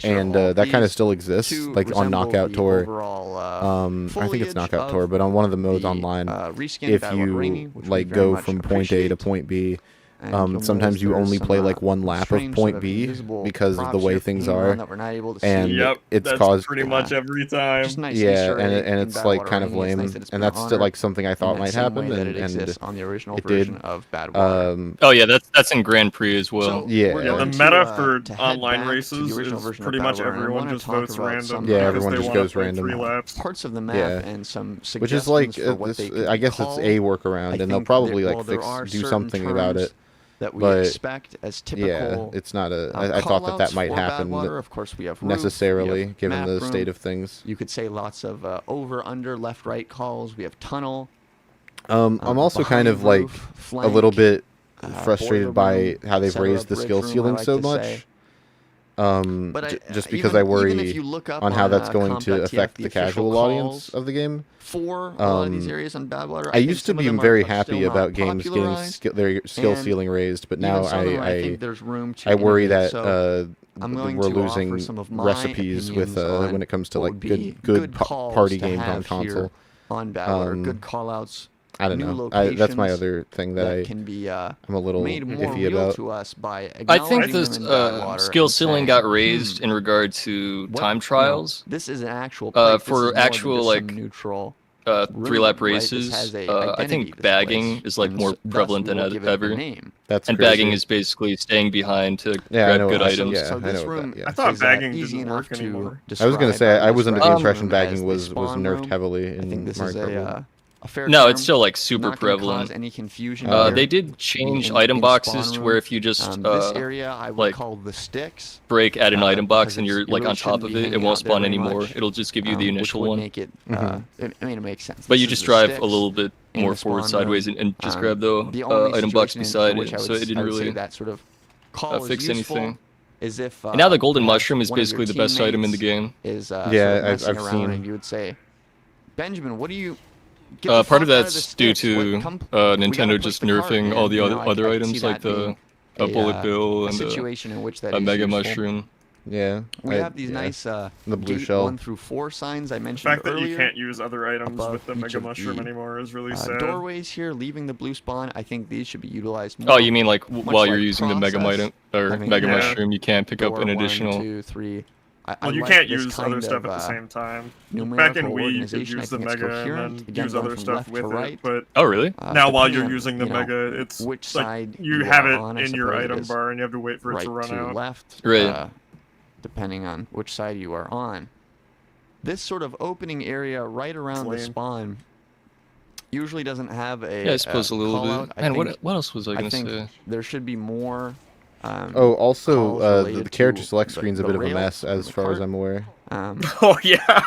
and that kind of still exists like on Knockout Tour. I think it's Knockout Tour, but on one of the modes online, if you like go from point A to point B. Sometimes you only play like one lap of point B because of the way things are, and it's caused pretty much every time. Yeah, and it's like kind of lame, and that's still like something I thought might happen, and it did. Oh yeah, that's in Grand Prix as well. Yeah, the meta for online races is pretty much everyone just votes random. Yeah, everyone just goes random. Parts of the map and some suggestions which is like I guess it's a workaround, and they'll probably like do something about it. That we expect as typical. Yeah, it's not a. I thought that might happen. Of course, we have necessarily, given the state of things. You could say lots of over, under, left, right calls. We have tunnel. I'm also kind of like a little bit frustrated by how they've raised the skill ceiling so much. Just because I worry on how that's going to affect the casual audience of the game. For a lot of these areas on Badwater, I used to be very happy about games getting their skill ceiling raised, but now I worry that we're losing recipes with when it comes to like good party games on console. On Badwater, good callouts. I don't know. That's my other thing that I'm a little iffy about. I think the skill ceiling got raised in regard to time trials. This is an actual for actual like neutral 3-lap races. I think bagging is like more prevalent than ever. And bagging is basically staying behind to grab good items. Yeah, I know that. I thought bagging didn't work anymore. I was gonna say I was under the impression bagging was nerfed heavily in Mario Kart. No, it's still like super prevalent. Any confusion they did change item boxes to where if you just this area I would call the sticks. Break at an item box and you're like on top of it, it won't spawn anymore. It'll just give you the initial one. Make it, I mean, it makes sense. But you just drive a little bit more forward, sideways, and just grab the item box beside it. So it didn't really fix anything. Is if and now the golden mushroom is basically the best item in the game. Yeah, I've seen. And you would say, Benjamin, what do you? Part of that's due to Nintendo just nerfing all the other items like the bullet bill and the mega mushroom. Yeah, we have these nice the blue shell 1 through 4 signs I mentioned earlier. The fact that you earlier, can't use other items with the mega mushroom anymore is really sad. Doorways here, leaving the blue spawn, I think these should be utilized more. Oh, you mean like while you're using the mega mushroom, you can't pick up an additional. 1, 2, 3. Well, you can't use other stuff at the same time. Back in Wii, you could use the mega and then use other stuff with it, but oh really? Now while you're using the mega, it's like you have it in your item bar and you have to wait for it to run out. Left, right. Depending on which side you are on. This sort of opening area right around the spawn usually doesn't have a. Yeah, I suppose a little bit. Man, what else was I gonna say? There should be more. Also, the character select screen's a bit of a mess as far as I'm aware. Oh yeah.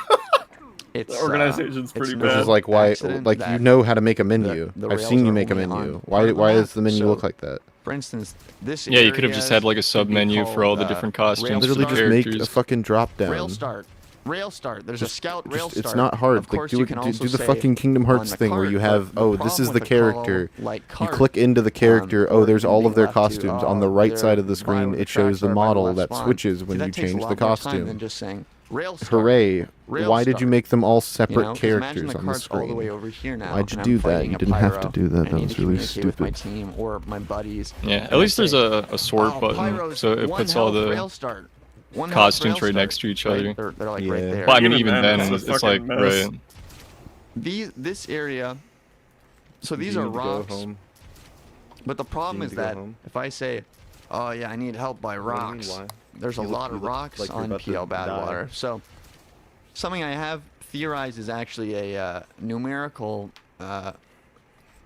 The organization's pretty bad. Which is like why, like you know how to make a menu. I've seen you make a menu. Why does the menu look like that? For instance, this. Yeah, you could have just had like a sub menu for all the different costumes. Literally for just characters. make a fucking drop down. Rail start. There's a scout rail start. It's not hard. Like do the fucking Kingdom Hearts thing where you have this is the character. You click into the character. There's all of their costumes on the right side of the screen. It shows the model that switches when you change the costume. Hooray! Why did you make them all separate characters on the screen? Why'd you do that? You didn't have to do that. That was really stupid. My team or my buddies. Yeah, at least there's a sort button, so it puts all the costumes right next to each other. They're like right there. Well, I mean, even then, it's like right. This area. So these are rocks. But the problem is that if I say, "Oh yeah, I need help by rocks," there's a lot of rocks on PL Badwater. So something I have theorized is actually a numerical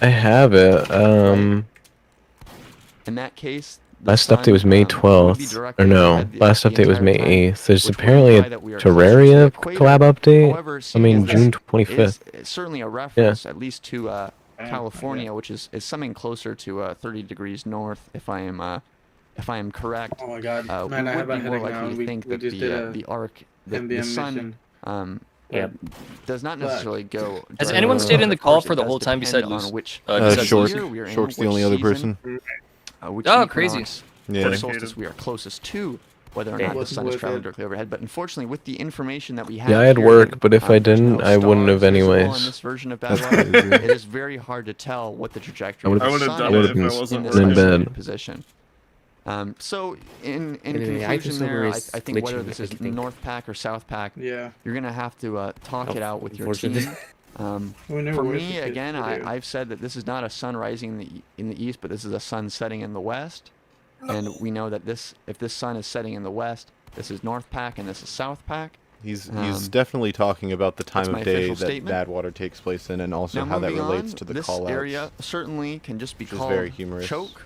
I have it. In that case, Last update was May 12th, or no, last update was May 8th. There's apparently a Terraria collab update. I mean, June 25th. It's certainly a reference, at least to California, which is something closer to 30 degrees north, if I am correct. Oh my god, we would be more likely to think that the arc, the sun, does not necessarily go. Has anyone stayed in the call for the whole time besides Lucid? Shork. Shork's the only other person. Oh, crazy. Yeah. For solstice, we are closest to whether or not the sun is traveling directly overhead. But unfortunately, with the information that we have, Yeah, I had here, work, but if I didn't, I wouldn't have anyways. On this version of Bad Weather, it is very hard to tell what the trajectory of the sun is in this isolated position. So in conclusion there, I think whether this is North Pack or South Pack, you're gonna have to talk it out with your team. For me, again, I've said that this is not a sun rising in the east, but this is a sun setting in the west. And we know that if this sun is setting in the west, this is North Pack and this is South Pack. He's definitely talking about the time of day that bad water takes place in, and also how that relates to the call-outs. This area certainly can just be called very humorous. choke.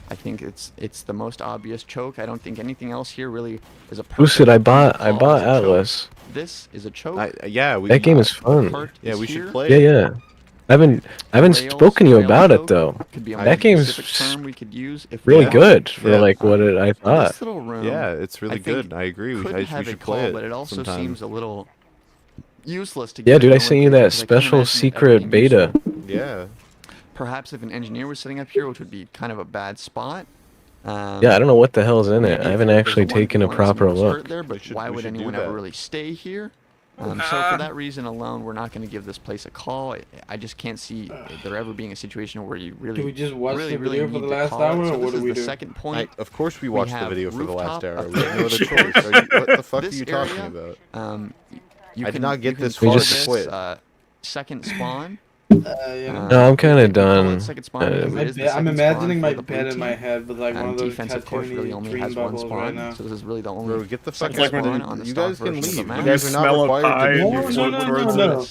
I think it's the most obvious choke. I don't think anything else here really is a. Lucid, I bought Atlas. This is a choke. That game is fun. Yeah, we should play it. Yeah. I haven't spoken to you about it though. That game's really good for like what I thought. Yeah, it's really good. I agree. We should play it. But it also seems a little useless to. Yeah, dude, I sent you that special secret beta. Yeah. Perhaps if an engineer was sitting up here, which would be kind of a bad spot. Yeah, I don't know what the hell's in it. I haven't actually taken a proper look. There, but why would anyone ever really stay here? So for that reason alone, we're not going to give this place a call. I just can't see there ever being a situation where you really, do we just watch the video for the need last to call hour, it. So or what this do is we the do? second point. Of course we watched the video for the last hour. We have rooftop no other choice. What the fuck are you talking about? I did not get this far to quit. Second spawn. No, I'm kind of done. I'm imagining my bed in my head with like one of those defense, of course, really only has one spawn, right now. so this is really the only. Bro, get the fuck second out spawn on the You stock guys can version of the leave. map. You guys are not required to No.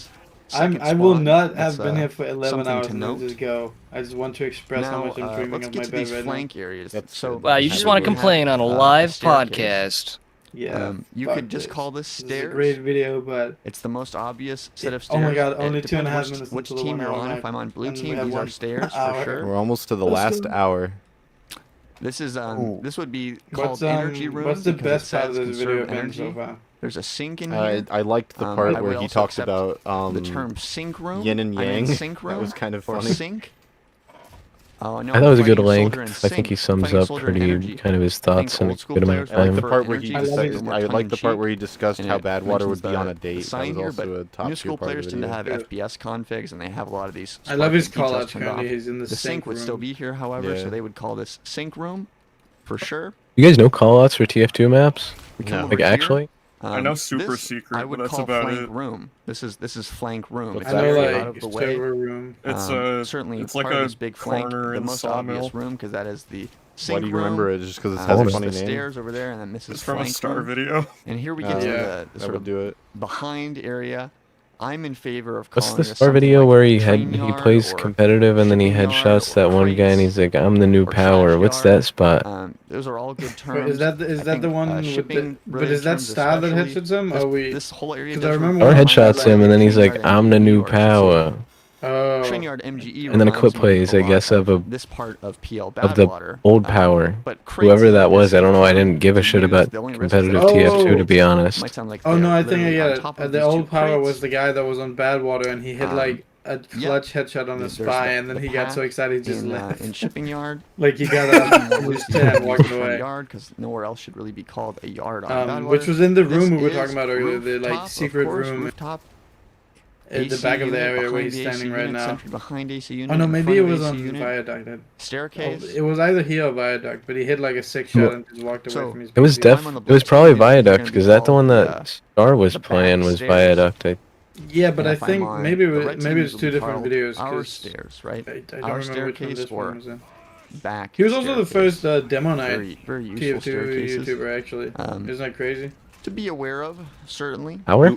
I will not have been here for 11 hours and then just go. I just want to express how much I'm dreaming of my bed right flank areas. So, wow, you just want to complain on a live podcast. Yeah. You could just call this stairs. It's a great video, but it's the most obvious set of stairs. Oh my god, only 2.5 minutes. Which team you're on? If I'm on blue team, these are stairs for sure. We're almost to the last hour. This is this would be called energy room. What's the best part of this video been so far? There's a sink in here. I liked the part where he talks about the term sink room. Yin and yang. Sink room. That was kind of or funny. Sink. Oh, no, I thought it was a good length. I think he sums up pretty kind of his thoughts in a good amount of I like time. the part where he discussed how bad water would be on a date. That was also a top new school tier part of players the tend to video. have FPS configs, and they have a lot of these. I love his callouts currently. He's in the sink would room. still be here, however, so they would call this sink room, for sure. You guys know callouts for TF2 maps? No. Like actually? I know super secret, I would but that's call about flank it. room. This is flank room. It's I know, actually like, out of the way. room. It's certainly it's part like of a this big flank, corner the in most Sawmill. obvious room, because that is the sink Why do you room. remember it? Just because it has a funny the name? stairs over there, and then this is It's from a flank Star room. video. And here we get to the sort of do it. behind area. I'm in favor of What's calling the this Star something video like where a he train yard plays or competitive and then he shipping headshots yard that or one guy and he's like, I'm the new or power. trash What's yard. that spot? Those are all good Wait, terms. is that the one with the? shipping But is that Star that headshots him? Or we? This whole area. Because I does remember Or one headshots him and then he's like, I'm the new power. Oh. Train yard MGE And then a reminds clip me plays, a I lot guess, of a this part of PL of the Badwater, old power. but Whoever that was, I don't know. I crazy didn't give a shit use about the only risk is competitive that- TF2 to be honest. Might sound like Oh no, they're I think I literally get on top of it. The these two old power crates. was the guy that was on Badwater and he hit like a clutch headshot on the There's spy the- and then the he got so path excited he just in, left. in shipping yard. Like he got up and was and walked away. Yard, because nowhere else should really be called a yard on Badwater. Which was in the room This we were is talking about earlier, the like rooftop, secret of course, room rooftop. at the AC back of the unit area where behind he's the AC standing right unit, now. sentry behind AC unit, Oh no, in maybe front it of was AC on unit, Viaduct. staircase. It was either here or Viaduct, but he hit like a 6-shot and just walked away So, from his. It was PC. it was probably Viaduct because that's the one that Star was playing was Viaduct. Yeah, but And I if I'm think on maybe the red maybe team, it's it two will be different called videos. Our 'cause stairs, right? I don't Our remember which one staircase this one or was in. back. He was also the staircase. first demo night Very, very useful TF2 staircases. YouTuber actually. Isn't that crazy? To be aware of, certainly. Power?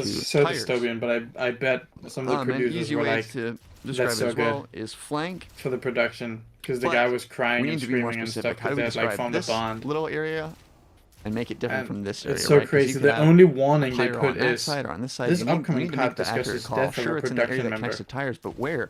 to so tires. dystopian, but I bet some of the An producers easy were way like, to describe that's it so as well good is flank. for the production, because the But guy was we crying need and to be more screaming and specific. stuff How do we because they had like describe formed a this bond. little area and make it different And from this area? it's so right? 'Cause crazy. you could The have only warning they pyro put on that is side or on this side. this You need upcoming to cop make the accurate discusses call. death of Sure, a it's in the area production that member. connects to tires, but where?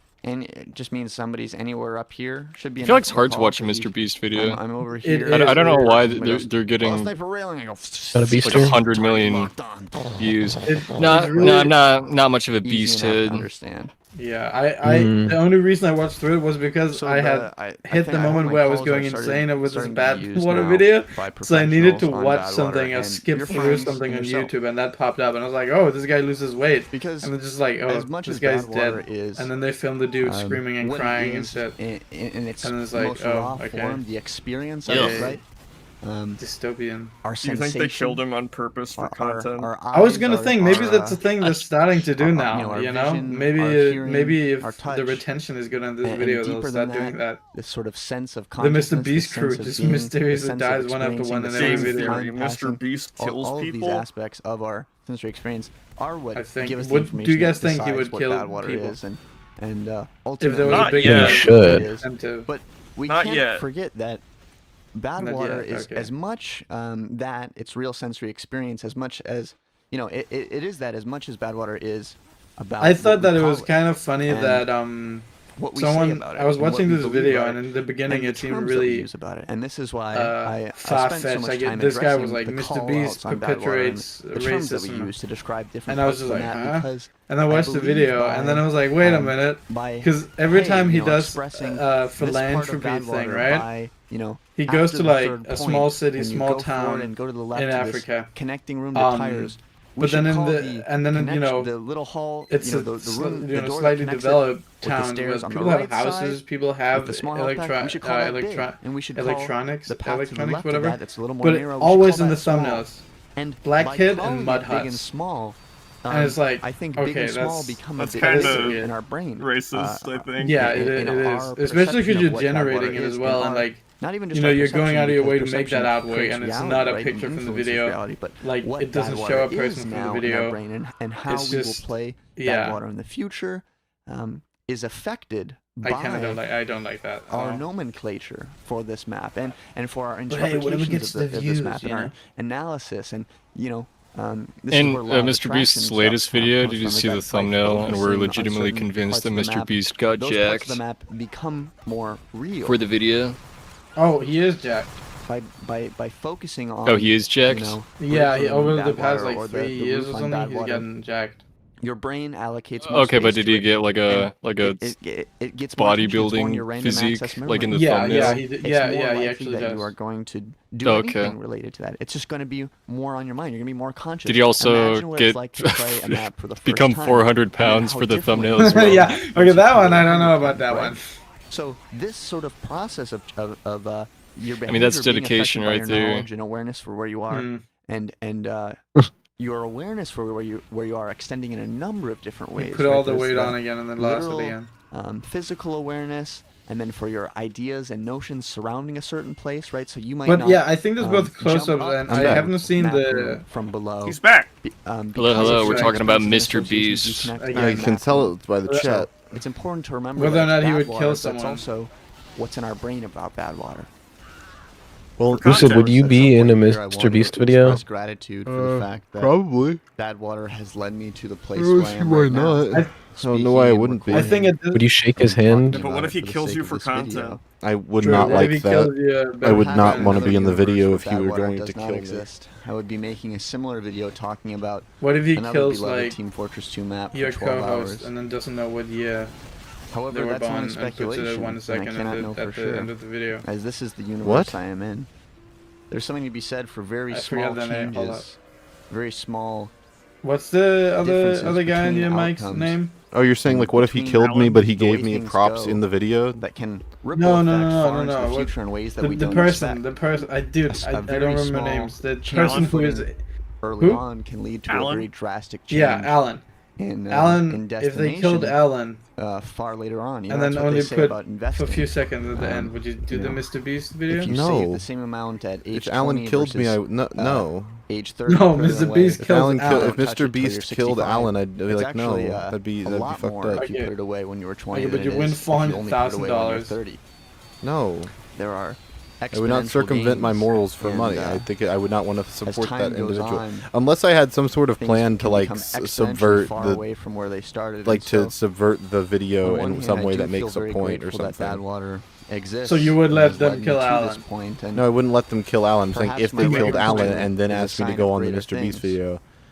and it just means somebody's anywhere up here. Should be. I feel like it's hard to watch a Mr. Beast video. I'm over here. I don't know why they're getting like 100 million views. Not much of a beast head. Understand. Yeah, the only reason I watched through it was because I had hit the moment where I was going insane over this bad water video, so I needed to watch something or skip through something on YouTube, and that popped up, and I was like, oh, this guy loses weight, and it's just like, oh, this guy's dead, and then they filmed the dude screaming and crying and shit, and it's like, oh, okay, the experience of it, right? Dystopian. Do you think they killed him on purpose for content? I was gonna think maybe that's a thing they're starting to do now. You know, maybe if the retention is good on this video, they'll start doing that. This sort of sense of the Mr. Beast crew just mysteriously dies one after one in every video. Mr. Beast kills all people. All these aspects of our sensory experience are what give us the Would information. Do you guys think he would what kill bad water people? Is and if there was a big he should. But we Not can't yet. forget that bad water is as much that it's real sensory experience as much as it is that as much as bad water is about. I thought that it was kind of funny that what we say about it. I was watching this video and in the beginning it seemed really use about it, and this is why I far-fetched. spent so much time this guy was like, the Mr. Beast perpetuates the terms that we racism, use to describe different. and I was just like, huh? And I watched the video, and then I was like, wait a minute, because every time he does philanthropy thing, right? He goes to like a small city, small town and go to the left in Africa, connecting room to tires. But then the little hall, it's the room, slightly developed town where people people have houses, people have electronics, whatever. But always in the thumbnails, black kid and mud huts. And it's like, I think okay, big and small become that's a bit kind of in our brain. Racist, I think. Yeah, it is, especially because you're generating it as well, and like, not even just you're going out of your way to make that outway, and it's not a picture from the video. Reality, but like, it doesn't show a person from the video. And how we will play bad water in the future is affected by I don't like that. Our nomenclature for this map and for our interpretations of this map and our analysis and in Mr. Beast's latest video, did you see the thumbnail and we're legitimately convinced that Mr. Beast got jacked the map become more real for the video? Oh, he is jacked. By focusing on. Oh, he is jacked? Yeah, over the past like 3 years or something, he's gotten jacked. Your brain allocates. Okay, but did he get like a it gets bodybuilding physique like in the thumbnail? Yeah, he actually does. You are going to do anything related to that. It's just going to be more on your mind. You're going to be more conscious. Did he also get become 400 pounds for the thumbnail as well? Yeah. Okay, that one I don't know about that one. So this sort of process of your behavior, I mean, that's dedication right there. Knowledge and awareness for where you are, and your awareness for where you are extending in a number of different ways. You put all the weight on again and then lost it again. Physical awareness, and then for your ideas and notions surrounding a certain place, right? So you might. But yeah, I think there's both close-ups, and I haven't seen the from below. He's back. Hello. We're talking about Mr. Beast. Yeah, you can tell it by the chat. It's important to remember whether or not he would water, kill someone. That's also what's in our brain about bad water. Well, Lucid, would you be in a Mr. Beast video? Gratitude for the fact that probably bad water has led me to the place where I am right not. now. I don't know why I wouldn't be. I think would you shake his hand? But what if he kills you for content? I would not like that. I would not want to be in the video if he were going to kill me. I would be making a similar video talking about. What if he kills like Team Fortress 2 map your for 12 co-host hours. and then doesn't know what year? However, that's only speculation. 1 second I cannot know for sure. End of the video. As this is the universe I am in. There's something to be said for very small changes. Very small. What's the other guy in your mic's name? Oh, you're saying like, what if he killed me, but he gave me props in the video? That can no. The future in ways that we don't expect. The person. I don't remember names. The person who is early on can lead to a very drastic change. Yeah, Alan. In if they killed Alan, far later on, and then only put for a few seconds at the end, would you do the Mr. Beast video? If you save the same amount at age 20 if Alan killed me, no. Age 30. No, Mr. Beast killed Alan. If Mr. Beast killed Alan, I'd be like, no, that'd be fucked up. If you put it away when you were 20, but you win $400,000. No. There are. I would not circumvent my morals for money. I think I would not want to support that individual unless I had some sort of plan to like subvert subvert the video in some way that makes a point or something. So you would let them kill Alan? No, I wouldn't let them kill Alan. I'm saying if they killed Alan and then asked me to go on the Mr. Beast video.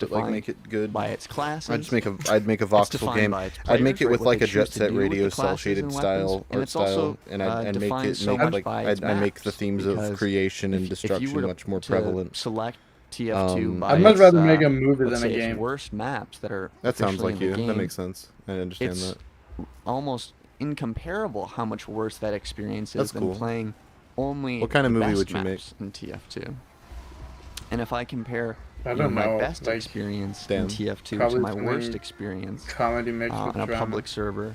but like make it good. By its classes. I'd make a voxel game. I'd make it with like a Jet Set Radio cell shaded style art style, and I'd make the themes of creation and destruction much more prevalent. Select TF2 by I'd much rather make a movie than a its game. worst maps that are That sounds like you. Game, that makes sense. I understand that. Almost incomparable how much worse that experience is than playing only what kind of movie would you make in TF2. And if I compare I don't know, my best experience in TF2 to my worst experience comedy mix on a public server,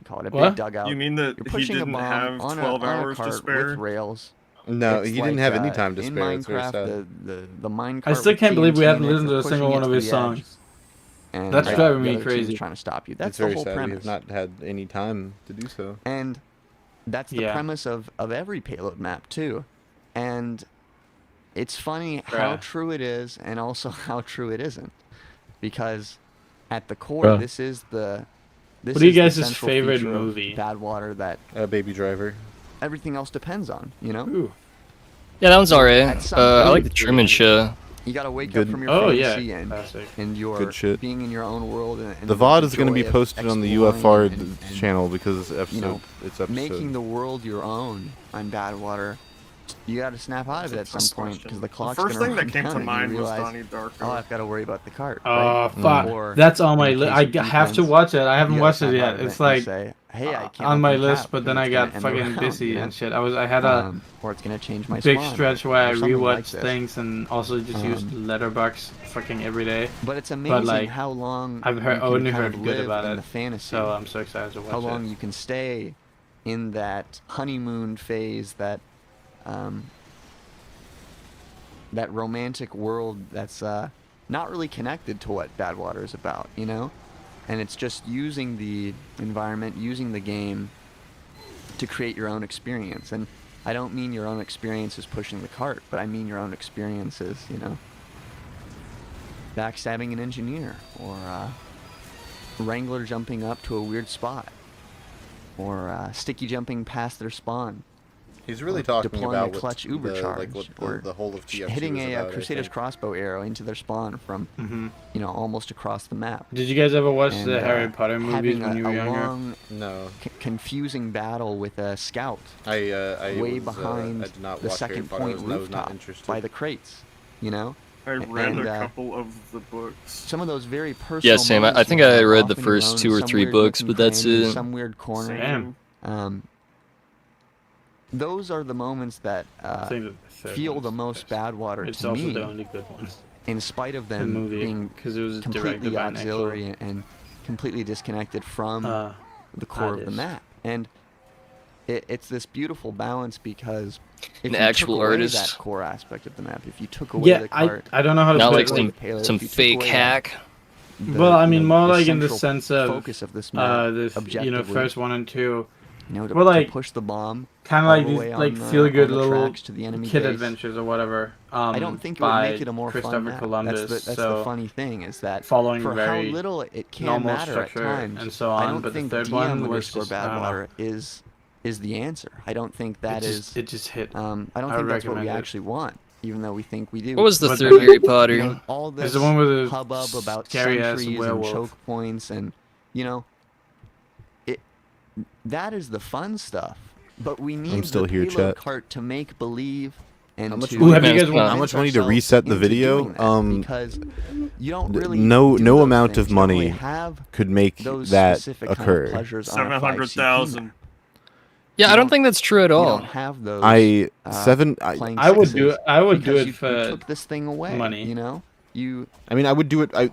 should call it, a What? big dugout. You mean that You're he pushing a didn't bomb have on 12 a hours to cart spare? with rails. No, It's he didn't like, have any time to in spare. It's very Minecraft, sad. the minecart I still with can't believe we TNT haven't in it, listened to you're a single pushing one it of to his the songs. edge, and That's the driving me other team's crazy. trying to stop you. That's It's the very whole sad. We premise. have not had any time to do so. And that's the Yeah. premise of every payload map too. And it's funny how Right. true it is and also how true it isn't. Because at the core, this is the. This what are you is guys' favorite movie? Badwater that Baby Driver. everything else depends on, you know? Ooh. Yeah, that one's alright. I like the Truman Show. You gotta wake up from your fantasy and your shit. being in your own world. And the VOD is gonna be posted on the UFR channel because it's episode. Making the world your own on Badwater. You gotta snap out of it at some point because the clock's The first gonna thing run that came down to and mind you was realize, Donnie Darko. oh, I've got to worry about the cart. Oh right? fuck! That's on my list. I have to watch it. I haven't watched it yet. It's like say, hey, I can't on my open list, tab but then because I it's got gonna end the fucking round, busy you know? and shit. I had a or it's gonna change my big spawn, stretch where I or something like rewatched this. things and also just used Letterboxd fucking every day. But it's amazing like, how long I've heard you can only kind heard of good live about in it, the fantasy. so I'm so excited to watch how long it. you can stay in that honeymoon phase, that that romantic world that's not really connected to what Badwater is about, you know? And it's just using the environment, using the game to create your own experience. And I don't mean your own experience is pushing the cart, but I mean your own experiences, you know? Backstabbing an engineer, or Wrangler jumping up to a weird spot, or sticky jumping past their spawn. He's really talking deploying about a clutch uber charge, or the whole of TF2 hitting is a about, Crusader's crossbow arrow into their spawn from, you know, almost across the map. Did you guys ever watch And, the Harry Potter movies having when you were a younger? long, No. confusing battle with a scout I way was, behind I did not the watch second Harry Potter. point I was not rooftop interested. by the crates, you know? I read And, a couple of the books. Some of those very personal Yeah, same. I moments think you I have read the off in your first own, 2 or some 3 weird books, nookie but that's cranny, it. some weird corner. Damn. Those are the moments that I think that the third feel one's the most Badwater It's to also me, the only good one. in spite of The them movie, being because it was completely directed by an auxiliary and completely disconnected from the core of the map. And it's this beautiful balance, because if An you actual took away artist. that core aspect of the map, if you took away the cart, I don't know how to Not put like it. away the payload, some if you took fake away hack. Well, I mean, more the like in the central sense of focus of this map, this, objectively, first 1 and 2, you know, to, well, like, to push the bomb, kind of all like the these way like on the- feel good on the little tracks to the enemy kid base. adventures or whatever. I don't think it would by make it a more Christopher fun map. Columbus. That's so the funny thing, is that following for very how little it can normal matter at structure times, and so I on, don't but the think third DM one was underscore just, I don't know. Badwater is the answer. I don't think that it just hit. I don't I think that's what we recommend it. actually want, even though we think we do. What was the But third then- Harry Potter? You know, all It's this the one with the hubbub about scary-ass sentries and werewolf. choke points, and you know, that is the fun stuff. But we need still the here, payload chat. cart to make believe and How much to money- have you guys convince how much money to ourselves reset the into video? doing that, because you don't really no do those amount things. of You don't really money have could make those that specific kind of occur. pleasures on a 700,000. 5CP. Yeah, I don't think that's true at You all. don't have those. I playing I would sixes do it. I would do because it you for took this thing away. money. You know, you. I mean, I would do it. I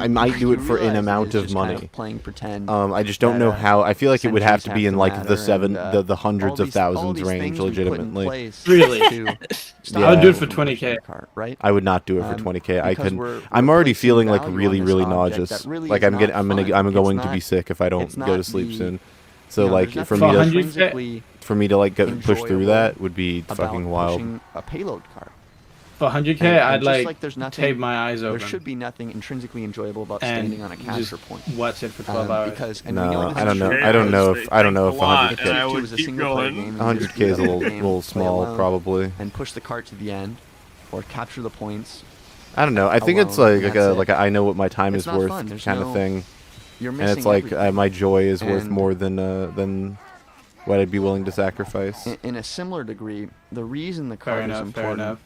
might do you it for an realize amount it's of just kind money. of playing pretend. I just don't that, know how. I feel like it would have to sentries be in have like to the matter, seven, and, the hundreds of all thousands these range, things we put in legitimately. place Really? to stop I would do it for people from 20K. pushing the cart, right? I would not do it for 20K. I because couldn't. we're I'm already placing feeling like value really, on this really object nauseous. that really Like is I'm getting. not I'm gonna. fun. I'm It's going to not- be sick if I don't it's go not to sleep the- soon. So you know, like there's for nothing me to 100K intrinsically like push through enjoyable that would be about fucking wild. pushing a payload cart. For 100K, And I'd just like, there's nothing, tape my eyes open. There should be nothing intrinsically enjoyable about and standing on a capture just point. watch it for 12 hours. Because and we No, know this I don't is know. true. I don't know if. I don't know if A lot, 100K. and I TF2 would is a keep single player going. game, and you 100K just is a beat up the little game, play small, alone, probably. and push the cart to the end, or capture the points. I don't know. I think it's alone, like and that's a it. I know what my time It's is not worth fun. There's kind of no- thing, You're and missing it's like everything. my joy is worth And- more than what I'd be willing to sacrifice. In a similar degree, the reason the Fair cart is enough. Fair important enough.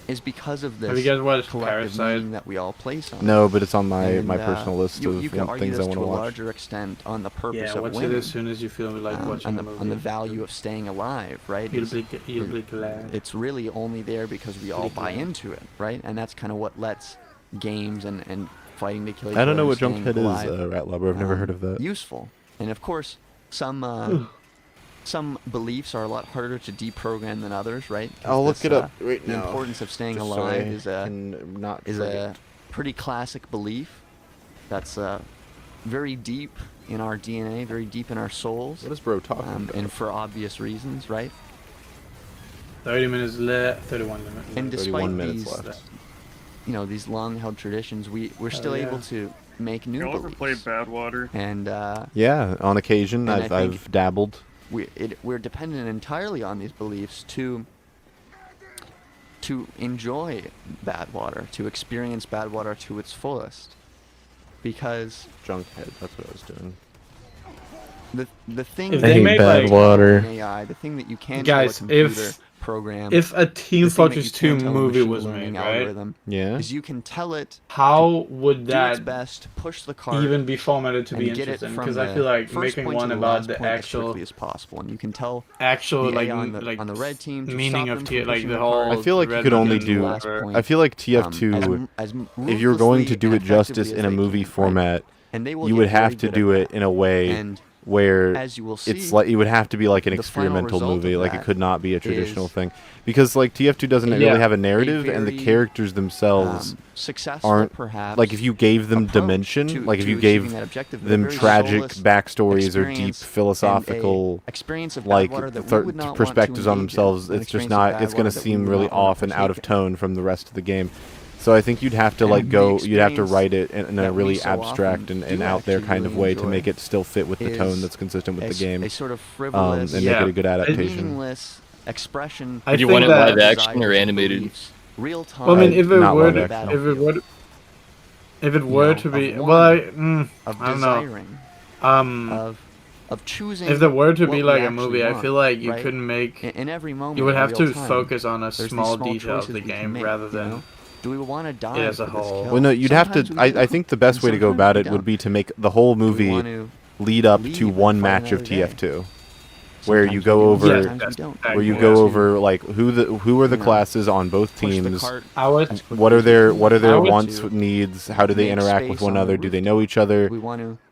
is because of this Have you guys watched collective Parasite? meaning that we all place on it. No, but it's on my And, personal list you, of you can argue things I this want to to a watch. larger extent on the purpose Yeah, of watch winning, it as soon as you feel like watching on a the, movie. on the value of staying alive, right? You'll be glad. It's really only there because we all Really buy glad. into it, right? And that's kind of what lets games and fighting to kill each I don't other know what and staying Junkokitty is, alive, Ratlobber. I've never heard of that. useful. And of course, some beliefs are a lot harder to deprogram than others, right? 'Cause I'll look this, it up right the now. importance of staying just so alive I is a can not is forget. a pretty classic belief that's very deep in our DNA, very deep in our souls, What is bro talking about? and for obvious reasons, right? 30 minutes left. 31 minutes. And 31 despite minutes these, left. these long-held traditions, we're still able to make new Y'all ever beliefs. played Badwater? And yeah, on occasion I've dabbled. We're dependent entirely on these beliefs to enjoy Badwater, to experience Badwater to its fullest, because Junkhead, that's what I was doing. The thing if that they made Badwater, AI, the thing that you can't guys, if a Team Fortress 2 movie was made, right? Yeah. Is you can tell it how would do that its best, push the cart, even be formatted to be interesting? Because I feel like making one about the actual as possible, and you can tell like on the red team meaning of like the whole. I feel like you could only do. I feel like TF2, if you're going to do it justice in a movie format, you would have to do it in a way where it's like it would have to be like an experimental movie, like it could not be a traditional thing, because like TF2 doesn't really have a narrative, and the characters themselves aren't like, if you gave them dimension, like if you gave them tragic backstories or deep philosophical like perspectives on themselves, it's just not, it's going to seem really off and out of tone from the rest of the game. So I think you'd have to you'd have to write it in a really abstract and out there kind of way to make it still fit with the tone that's consistent with the game, a sort of frivolous, and make it a good adaptation. meaningless expression. Do you want it live action or animated? Real time. Well, I mean, if it were to be, well, I don't know. Of choosing. If there were to be like a movie, I feel like you couldn't make. In every moment, you would have to focus on a small detail of the game rather than. Do we want to die as a whole? Well, no, you'd have to. I think the best way to go about it would be to make the whole movie lead up to one match of TF2, where you go over like who are the classes on both teams, what are their wants, wants, how do they interact with one another, do they know each other?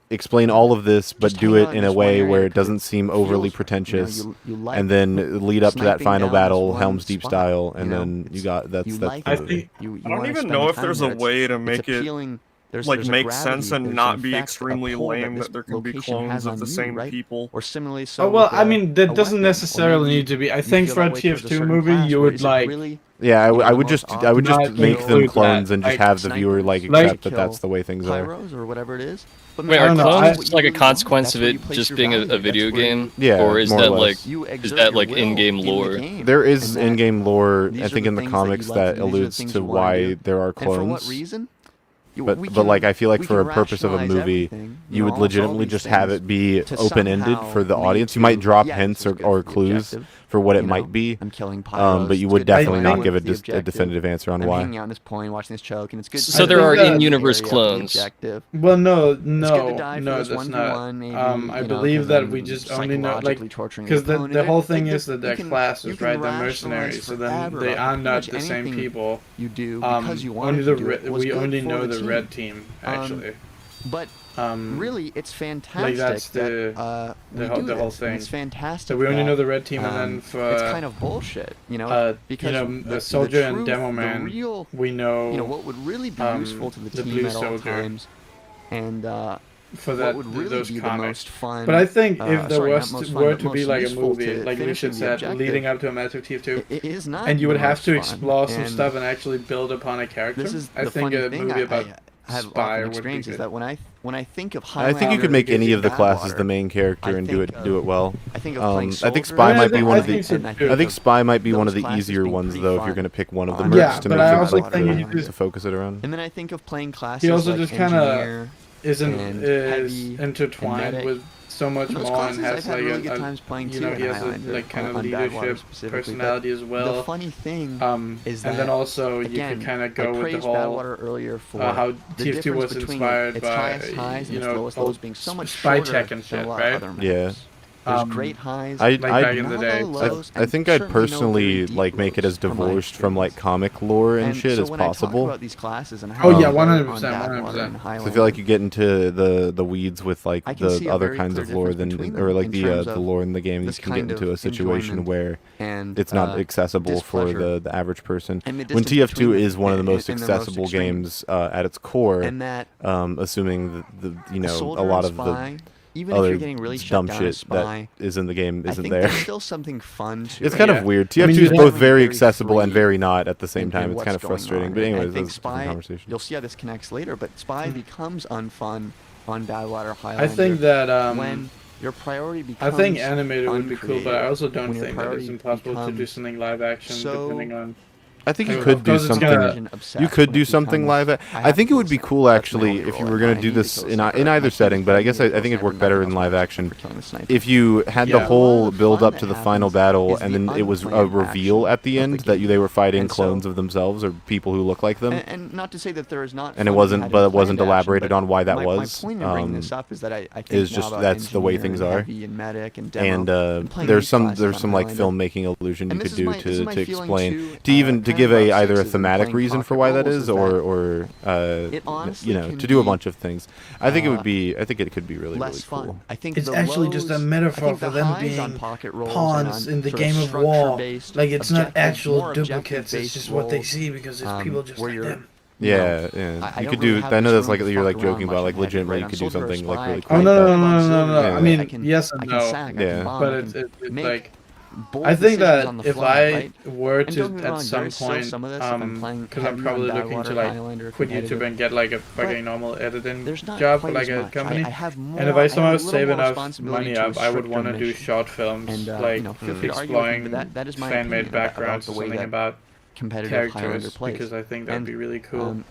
Explain all of this, but do it in a way where it doesn't seem overly pretentious, and then lead up to that final battle, Helm's Deep style, and then you got that's the movie. I don't even know if there's a way to make it like make sense and not be extremely lame, that there can be clones of the same people. Or similarly oh well, I mean that doesn't necessarily need to be. I think for a TF2 movie, you would like. Yeah, I would just make them clones and just have the viewer accept that that's the way things are. Or whatever it is. Wait, are clones like a consequence of it just being a video game? Yeah, or is that like will in-game lore? There is in-game lore, I think, in the comics that alludes to why there are clones. And for what reason? But like I feel like for a purpose of a movie, you would legitimately just have it be open-ended for the audience. You might drop hints or clues for what it might be, but you would definitely not give a definitive answer on why. So there are in-universe clones. Well, no, that's not. I believe that we just only know, like, because the whole thing is that they're classes, right? They're mercenaries, so then they are not the same people. You do because you want we only know the red team actually. But really, it's fantastic. Like that's the whole thing. It's fantastic. So we only know the red team, and then for it's kind of bullshit, because the soldier and demo man, we know. What would really be useful to the team at all times, and for that, what would really be the most fun. But I think if there were to be like a movie, like Lucid said, leading up to a match of TF2, it is not. And you would have to explore some stuff and actually build upon a character. This is I think a movie about Spy would be good. Is that when I think of I think you could make any of the classes the main character and do it well. I think of playing I think Spy might be one of the. I think Spy might be one of the easier ones though, if you're going to pick one of the mercs to make it to focus it around. And then I think of playing classes. He also just kind of is heavy intertwined with so much more and has like really good times playing he has a like kind of leadership personality as well. The funny thing is that, and then also you could kind of go with the whole earlier for how TF2 was inspired by being so much spy check and shit, right? Yeah. There's great highs. Back in the day. I think I'd personally make it as divorced from like comic lore and shit as possible. Oh yeah, 100%. So I feel like you get into the weeds with like the other kinds of lore or like the lore in the game. You can get into a situation where it's not accessible for the average person. When TF2 is one of the most accessible games at its core, assuming a lot of the even if you're getting really dumb shut down shit that is in the game isn't I think there. there's still something fun to It's it. kind of weird. TF2 is both very accessible and very not at the same time. It's kind of frustrating. But anyways, that's a different conversation. You'll see how this connects later, but Spy becomes unfun on Badwater Highlander. I think that when your priority becomes I think animated would be cool, but I also don't think that it's impossible to do becomes something live action depending on. I think you could do something. You could do something live. I think it would be cool actually if you were gonna do this in either setting. But I guess I think it'd work better in live action if you had the whole build up to the final battle and then it was a reveal at the end that they were fighting clones of themselves or people who look like them. And not to say that there is not. And it wasn't, but it wasn't elaborated on why that was. My point in bringing this up is that I think is just that's the way things are. And there's some like filmmaking illusion you could do to explain to give either a thematic reason for why that is or you know, to do a bunch of things. I think it could be really cool. I think it's actually just a metaphor for them being pawns in the game of war. Like it's not actual duplicates. It's just what they see because it's people just like them. Yeah. You could do. I know that's like you're like joking about. Like legitimately, you could do something like really cool. Oh no! I mean, yes and no. Yeah. But it's like. I think that if I were to at some point, because I'm probably looking to like quit YouTube and get like a fucking normal editing job for like a company, and if I somehow save enough money up, I would want to do short films like exploring fan-made backgrounds or something about characters, because I think that'd be really cool.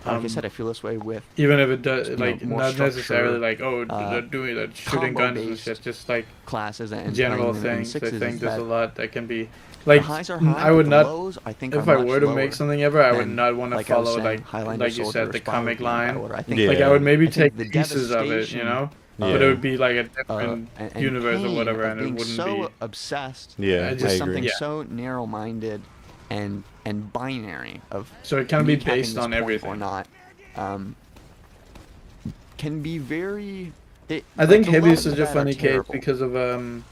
Like I said, I feel this way with even if it does like not necessarily like they're doing that shooting guns and shit, just like classes and general things. I think there's a lot that can be like I would not if I were to make something ever, I would not want to follow like you said the comic line. Like I would maybe take pieces of it, you know. But it would be like a different universe or whatever, and it wouldn't so be obsessed. Yeah, just something so narrow-minded and binary of so it can be based on everything or not can be very I think Heavy is such a funny case because of and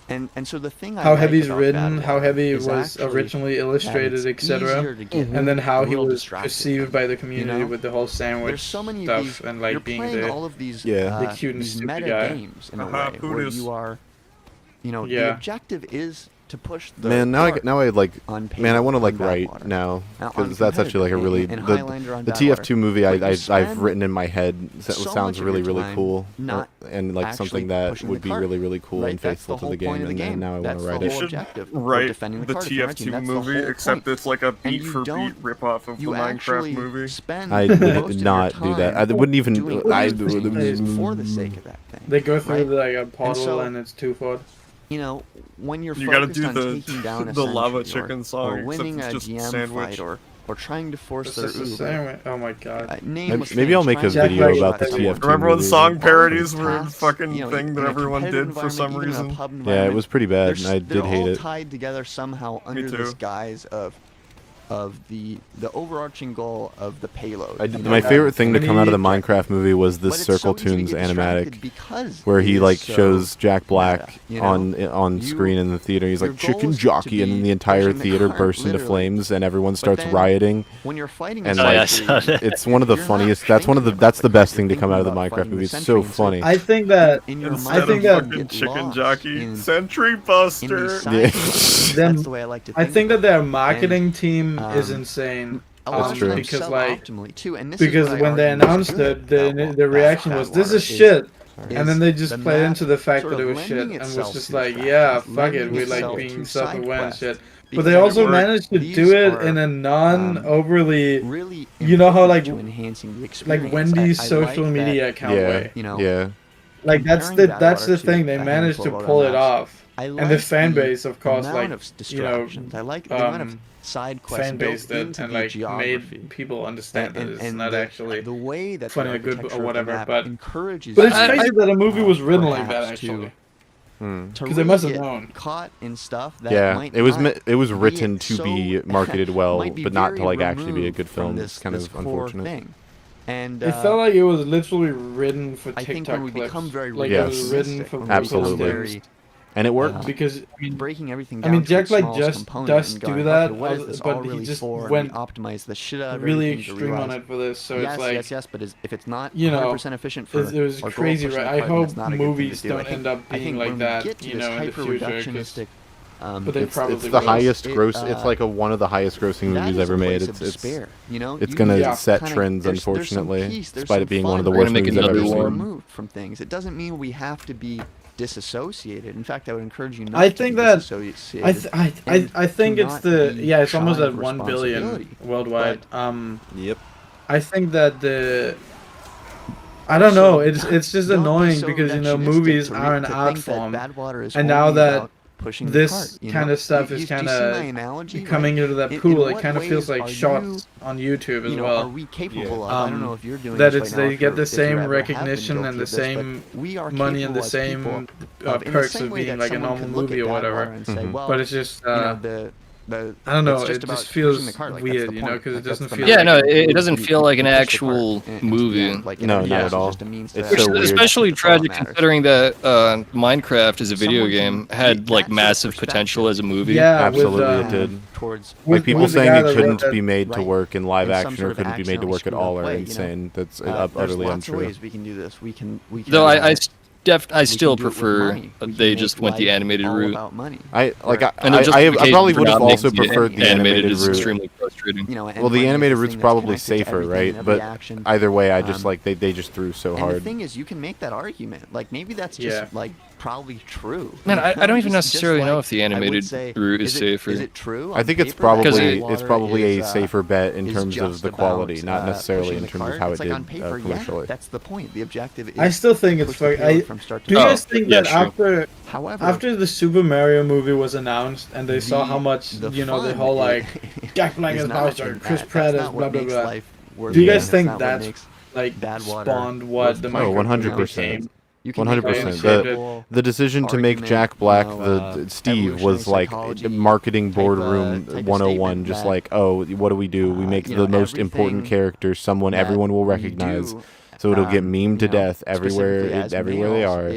so the thing how Heavy's written, how Heavy was originally illustrated, etc., and then how he was perceived by the community with the whole sandwich stuff and like being the cute and stupid guy. Games in a way where you are, the objective is to push the now I like I want to like write now because that's actually like a really the TF2 movie I've written in my head sounds really cool and like something that would be really cool and faithful to the game, and now I want to write it. You should write the TF2 movie, except it's like a beat for beat ripoff of the Minecraft movie. I would not do that. I wouldn't even. For the sake of that thing. They go through like a portal and it's 2-foot. When you're focused on taking down the lava chicken song, or winning a just GM sandwich. fight, or trying to force their Uber. Oh my god. Maybe I'll make a video about the TF2 Remember when movie. song parodies were a fucking thing that everyone did for some reason? Yeah, it was pretty bad, and I did hate it. They're all tied together somehow under this guise of the overarching goal of the payload. My favorite thing to come out of the Minecraft movie was this Circle Tunes animatic, where he like shows Jack Black on screen in the theater. He's like chicken jockey, and then the entire theater bursts into flames, and everyone starts rioting. When you're fighting, and like it's one of the funniest. That's the best thing to come out of the Minecraft movie. It's so funny. I think that chicken jockey, Sentry Buster. That's the way I like to think. I think that their marketing team is insane. That's true. Because when they announced it, the reaction was, "This is shit," and then they just played into the fact that it was shit and was just like, "Yeah, fuck it, we like being self-aware and shit." But they also managed to do it in a non-overly, you know how like Wendy's social media account way. Yeah. Like that's the thing. They managed to pull it off, and the fan base, of course, like I like the amount of side quests fan based it and like geography. Made people understand that it's not actually the way that funny or good or whatever. But encourages. But it's crazy that a movie was written like that actually. Because they must have known. Caught in stuff that it was written to be marketed well, but not to like actually be a good film. It's kind of unfortunate. And it felt like it was literally written for TikTok I think when we clips. become very like it was written for absolutely. And it worked. Because breaking everything down. Jack like just does do that, but really he just for? went optimize the shit out of really extreme on it for this. So yes, it's like yes, but if it's not 100% efficient for it was crazy, right? I hope movies don't end up being like that, in the future. But they probably it's the highest gross. It's like one of the highest grossing movies ever made. It's gonna set trends, unfortunately, despite it being one of the worst movies I've ever seen. Removed from things. It doesn't mean we have to be disassociated. In fact, I would encourage you not I think to be that disassociated. I think it's the it's almost at 1 billion worldwide. Yep. I think that I don't know. It's just annoying because movies are an art form, and now that this kind of stuff is kind of coming into that pool, it kind of feels like shots on YouTube as well. Are we capable of? I don't know if you're doing that this they get the same recognition and the same money and the same perks of being like a normal movie or whatever. But it's just I don't know. It just feels weird, because it doesn't feel. Yeah, no, it doesn't feel like an actual movie. No, not at all. It's so weird. Especially tragic considering that Minecraft as a video game had like massive potential as a movie. Yeah, absolutely it did. Like people saying it couldn't be made to work in live action or couldn't be made to work at all are insane. That's utterly untrue. There's ways we can do this. We can. Though I still prefer they just went the animated route. I probably would have also preferred the animated route. Extremely frustrating. Well, the animated route's probably safer, right? But either way, I just like they just threw so hard. And the thing is, you can make that argument. Like maybe that's just like probably true. Man, I don't even necessarily know if the animated route is safer. Is it true? I think it's probably a safer bet in terms of the quality, not necessarily in terms of how it did commercially. That's the point. The objective is. I still think it's do you guys think that after the Super Mario movie was announced and they saw how much the whole like Jack Black as Bowser, Chris Pratt as blah blah blah, do you guys think that's like spawned what the 100%. 100%. The decision to make Jack Black the Steve was like marketing boardroom 101. Just like, oh, what do? We make the most important character everyone will recognize. So it'll get memed to death everywhere they are,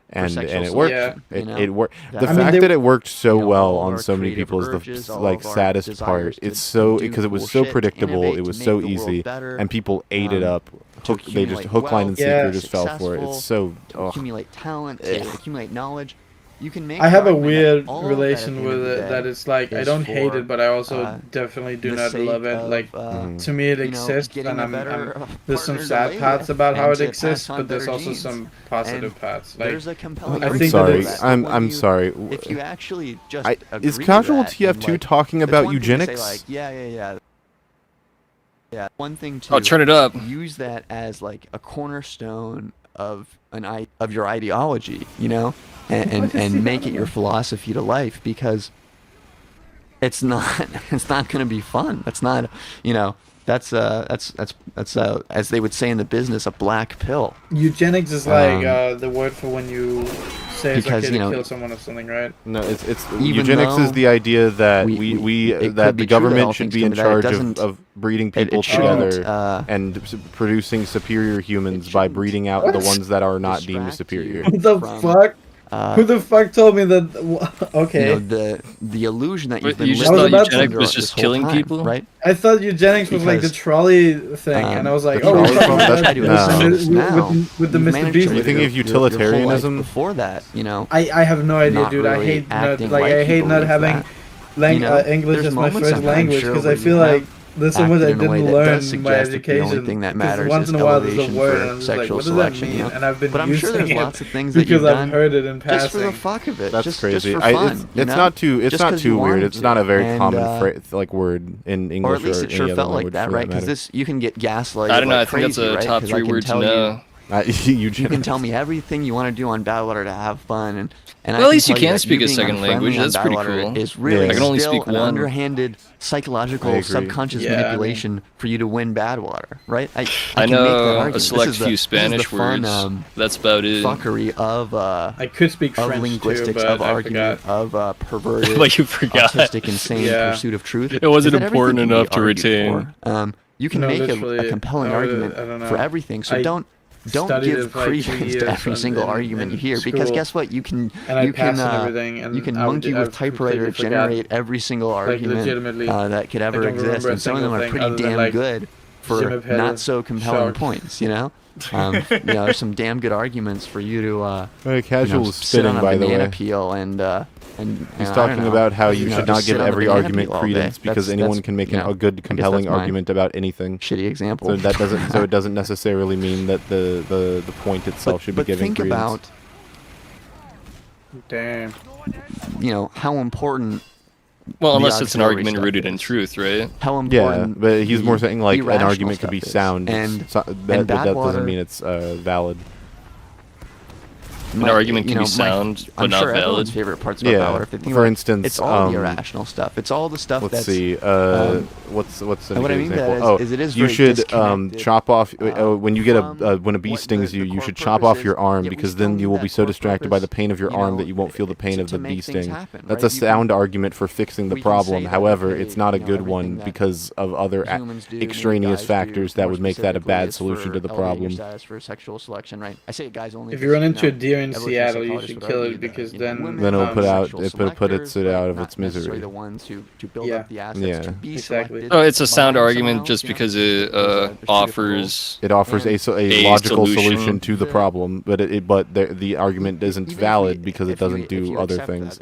and it worked. Yeah. It worked. The fact that it worked so well on so many people is the like saddest part. It's so because it was so predictable, it was so easy, and people ate it up. They just hook, line, and sinker just fell for it. It's so accumulate talent, accumulate knowledge. You can make. I have a weird relation with it that it's like I don't hate it, but I also definitely do not love it. Like to me, it exists, and there's some sad parts about how it exists, but there's also some positive parts. Like there's a compelling. I'm sorry. If you actually just is casual TF2 talking about eugenics? Yeah. One thing to turn it up. Use that as like a cornerstone of your ideology, and make it your philosophy to life, because it's not going to be fun. That's not, that's as they would say in the business, a black pill. Eugenics is like the word for when you say it's okay to kill someone or something, right? No, it's eugenics is the idea that that the government should be in charge of breeding people together and producing superior humans by breeding out the ones that are not deemed superior. What the fuck? Who the fuck told me that? Okay. The illusion that you've been you just thought eugenics was just killing people, right? I thought eugenics was like the trolley thing, and I was like, with the Mr. Beast. You think of utilitarianism before that, I have no idea, dude. I hate not having English as my first language because I feel like there's so much I didn't learn in my education. Once in a while there's a word and I'm just like, what does that mean? And I've been using it because I've heard it in passing. Just for the fuck of it. That's crazy. Just for fun, it's not too weird. It's not a very common word in English, or at least it sure felt like that, right? Because you can get gaslighted. I don't know. I think that's a top 3 word to know. You can tell me everything you want to do on Battlelore to have fun, and well, at least you can speak a second language. That's pretty cool. Is really I can only speak an one. underhanded psychological subconscious manipulation for you to win Badwater, right? I know a select few Spanish words. That's about it. Fuckery of I could speak French linguistics, too, of argument, of perverted, but you forgot. Autistic, insane pursuit of truth. It wasn't important enough to retain. You can make a compelling argument for everything. So don't don't give credence to every single argument you hear, because guess what? You can monkey with typewriter generate every single argument that could ever exist, and some of them are pretty damn good for not so compelling points. You know, there's some damn good arguments for you to very casual spinning, by the way. Peel and he's talking about how you should not give every argument credence because anyone can make a good, compelling argument about anything. Shitty example. So that doesn't. So it doesn't necessarily mean that the point itself should be given credence. Damn. How important. Well, unless it's an argument rooted in truth, right? How important. Yeah, but he's more saying like an argument could be sound, and that doesn't mean it's valid. An argument can be sound, but not valid. Everyone's favorite parts about Badwater. For instance, it's all the irrational stuff. It's all the stuff. Let's that's... see. What's an what I mean example? Is it is you very should chop off when you get when a bee stings you. You should chop off your arm because then you will be so distracted by the pain of your arm that you won't feel the pain of the bee sting. That's a sound argument for fixing the problem. However, it's not a good one because of other extraneous factors that would make that a bad solution to the problem. If you run into a deer in Seattle, you should kill it because then it'll put it out of its misery. Yeah, exactly. Oh, it's a sound argument just because it offers a logical solution to the problem, but the argument isn't valid because it doesn't do other things.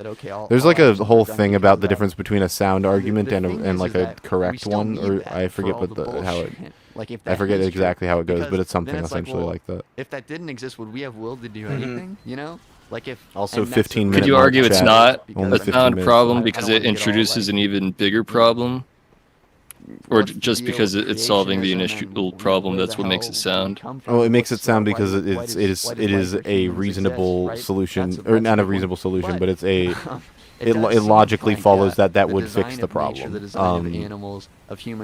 There's like a whole thing about the difference between a sound argument and like a correct one, or I forget I forget exactly how it goes, but it's something essentially like that. If that didn't exist, would we have will to do anything? Like if also 15 minutes. Could you argue it's not a sound problem because it introduces an even bigger problem, or just because it's solving the initial problem? That's what makes it sound. Oh, it makes it sound because it is a reasonable solution, or not a reasonable solution, but it's a. It logically follows that would fix the problem.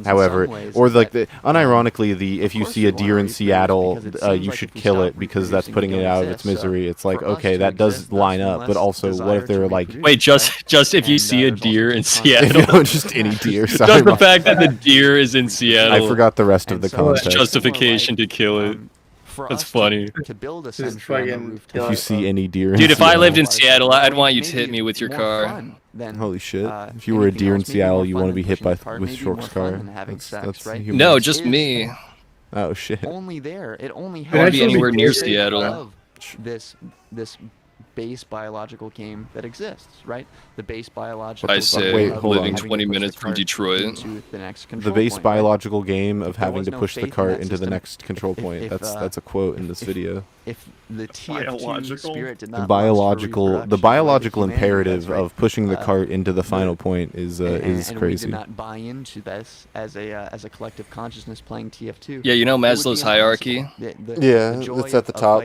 However, or like unironically, if you see a deer in Seattle, you should kill it because that's putting it out of its misery. It's like, okay, that does line up, but also what if they're like, wait, just if you see a deer in Seattle, just any deer. Sorry, just the fact that the deer is in Seattle. I forgot the rest of the context. Justification to kill it. That's funny. To build a sentry on the rooftop. If you see any deer in Dude, if Seattle, I lived in Seattle, I'd want you to hit me with your car. Holy shit. If you were a deer in Seattle, you want to be hit with Shork's car. No, just me. Oh shit. Only there. It only has to be anywhere near Seattle. This base biological game that exists, right? The base biological. I say living 20 minutes from Detroit. The base biological game of having to push the cart into the next control point. That's a quote in this video. If the TF2 spirit did not the biological imperative of pushing the cart into the final point is crazy. We did not buy into this as a collective consciousness playing TF2. Yeah, you know Maslow's hierarchy. Yeah, it's at the top.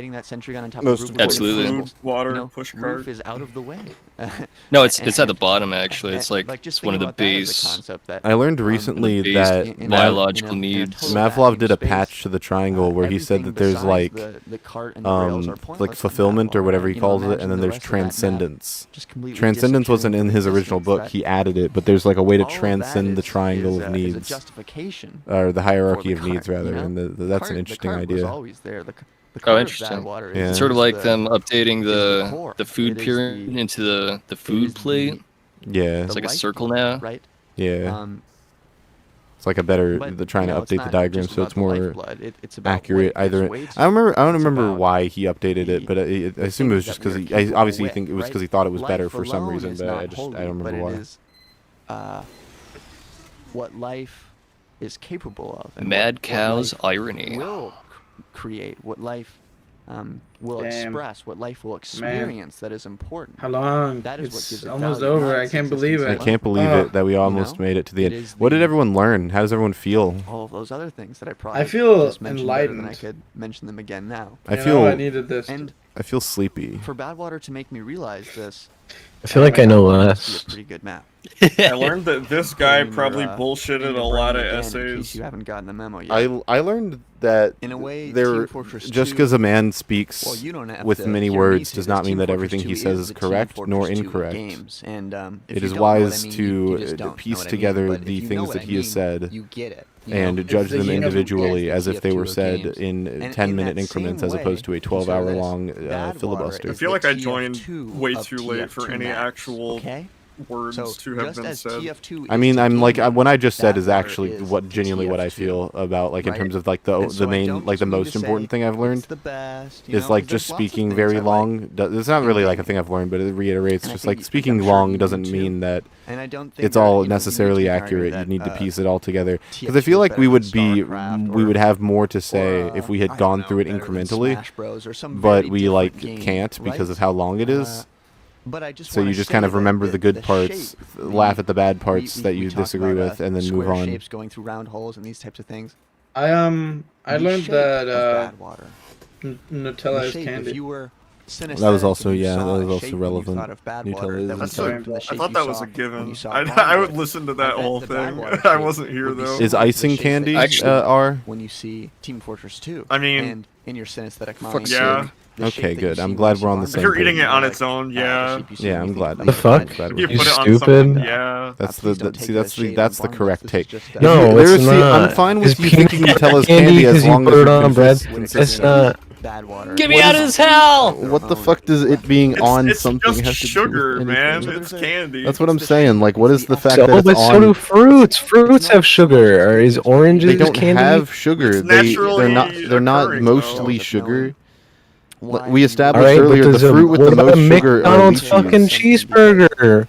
Absolutely. Water, push cart. Roof is out of the way. No, it's at the bottom actually. It's like it's one of the base. I learned recently that biological needs. Maslov did a patch to the triangle where he said that there's like fulfillment or whatever he calls it, and then there's transcendence. Transcendence wasn't in his original book. He added it, but there's like a way to transcend the triangle of needs, or the hierarchy of needs rather, and that's an interesting idea. Oh, interesting. Yeah. It's sort of like them updating the food pyramid into the food plate. Yeah. It's like a circle now. Right. Yeah. It's like they're trying to update the diagram so it's more accurate. I don't remember why he updated it, but I assume it was just because he obviously think it was because he thought it was better for some reason, but I don't remember why. What life is capable of. Mad cow's irony. Will create what life will express, what life will experience. That is important. How long? That is what gives it's it almost value. over. I can't believe it. I can't believe it that we almost made it to the end. What did everyone learn? How does everyone feel? All of those other things that I probably feel just mentioned enlightened. I could mention them again now. I needed this. And I feel sleepy. for Badwater to make me realize this, I feel like I know less. a pretty good map. I learned that this guy probably bullshitted a lot of essays. You haven't gotten the memo yet. I learned that in a way, there just because a man speaks with many words does not mean that everything he says is correct nor incorrect. It is wise to piece together the things that he has said. You get it. and judge them individually as if they were said in 10-minute increments as opposed to a 12-hour-long filibuster. I feel like I joined way too late for any actual words to have been said. I mean, I'm like what I just said is actually genuinely what I feel about like in terms of like the main like the most important thing I've learned is like just speaking very long. It's not really like a thing I've learned, but it reiterates just like speaking long doesn't mean that it's all necessarily accurate. You need to piece it all together because I feel like we would have more to say if we had gone through it incrementally, but we like can't because of how long it is. So you just kind of remember the good parts, laugh at the bad parts that you disagree with, and then move on. Shapes going through round holes and these types of things. I learned that Nutella is candy. That was also relevant. Nutella I thought that was a given. I would listen to that whole thing. I wasn't here though. Is icing candy? When you see Team Fortress 2. I mean, in your synesthetic mind. Yeah. Okay, good. I'm glad we're on the same If you're page. eating it on its own, yeah. Yeah, I'm glad. The fuck? You You put it on stupid? something, yeah. That's the correct take. No, it's not. I'm fine with It's you thinking peanut Nutella's candy candy as 'cause you long put as it you on can bread. consist- It's not. Bad water. Get me out of this hell! What the fuck does it being on It's something just have to sugar, do with man. anything? It's candy. That's what I'm saying. Like, what is the fact that So, it's but so do on? fruits. Fruits have sugar. Or is oranges They don't candy? have sugar. It's They're naturally not occurring, mostly though. sugar. Why We you- established Alright, but earlier the there's a fruit with what the about most a sugar are McDonald's lychees. fucking cheeseburger?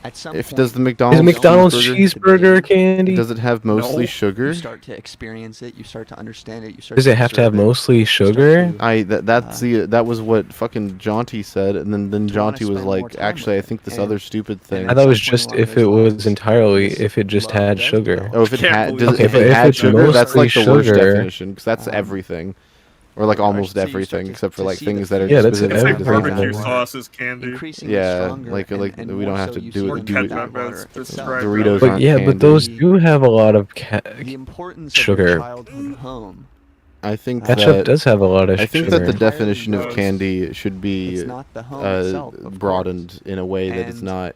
At some If point, does the Is McDonald's McDonald's cheeseburger candy? does it have mostly No. sugar? you start to experience it, you start to understand it, you start Does to it have to have observe it, mostly you start sugar? to- That was what fucking Jaunty said, and then wanna Jaunty was spend more like, time actually, I with it. think this And- other stupid thing. I thought it was Some point just along if those it was lines, entirely this if it just love had does sugar. well. Oh, if it Can't had, believe Okay, if but it if had it's sugar, that's like the mostly worst sugar- definition, because that's everything, or like almost so you start everything, to- except for to like see the things that are Yeah, that's specific It's like to everything. different barbecue things. sauce is candy. Increasingly Yeah, stronger like and we more don't have so to you do see it. them Do in Cat that Members water describe itself. Doritos But aren't yeah, but those candy. do have a lot of The importance of sugar. your childhood home. I think ketchup that does have a lot of I think sugar. that the definition of Does. candy should be It's not the home itself, of broadened in a way that is And- not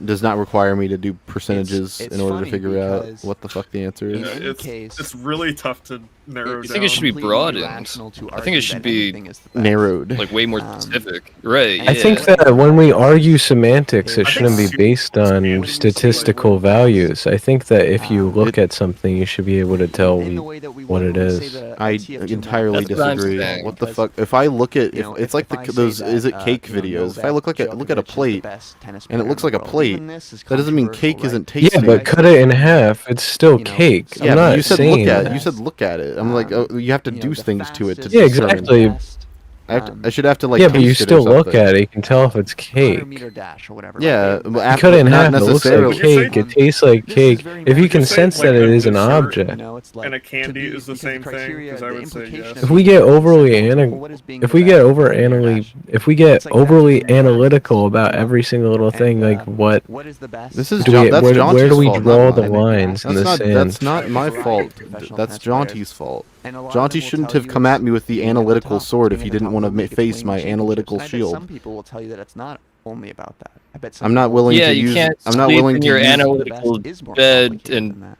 does not require me to do percentages it's in order to funny figure out because what the fuck the answer in is. any It's case, really tough to narrow I down. think it should be completely broadened. irrational to I think argue it should that be anything is the best. Narrowed. Like way more Um, specific. Right. I think yeah. that when we argue semantics, it I shouldn't be think based on semantics statistical values. I think that if you look It- at something, you should be able to tell in the way that we what would it when we say is. that a I TF2 entirely That's what I'm disagree. saying. What the because, fuck? If I look at, you if know, it's like if I say those, that, is it cake you know, videos? If I Novak look at a Djokovic is the plate, best tennis and it player looks in like the a world, plate, even this is that doesn't mean controversial, cake isn't right? tasty. Yeah, but cut it in half. It's still You know, cake. some Yeah, I'm but not you said saying look at. that. You said look at it. I'm like, oh, you have to you know, do the things to it to fastest, Yeah, discern. exactly. best, I should have to like. Yeah, but you taste it or still look something. at it. You can tell if it's cake. 100-meter dash or whatever. Yeah, like, but You after, cut it in not half. It looks necessarily. like cake. It tastes like This is cake. very If you much can the sense same, that like it a is an dessert object. You know, it's like And a candy to be- is the because same thing, criteria, 'cause I the would say implication yes. of If we get well, overly what is being if the we get best over 100-meter dash? if we get It's like that overly for many analytical athletes, about you know? every single little thing, And, like what what is the best? This is do John, we, that's where Jaunty's do we fault, draw not the mine. lines in That's the not sand? that's not my Variety fault. of professional That's tennis players. Jaunty's fault. And a lot of Jaunty them will shouldn't tell have you come it's at me with the being at the analytical top. sword Being if he at the didn't top want to will make it to face winning my championships. analytical And I bet shield. some people will tell you that it's not only about that. I bet some I'm not people willing Yeah, to you use. can't I'm not sleep willing in to your use. analytical bed and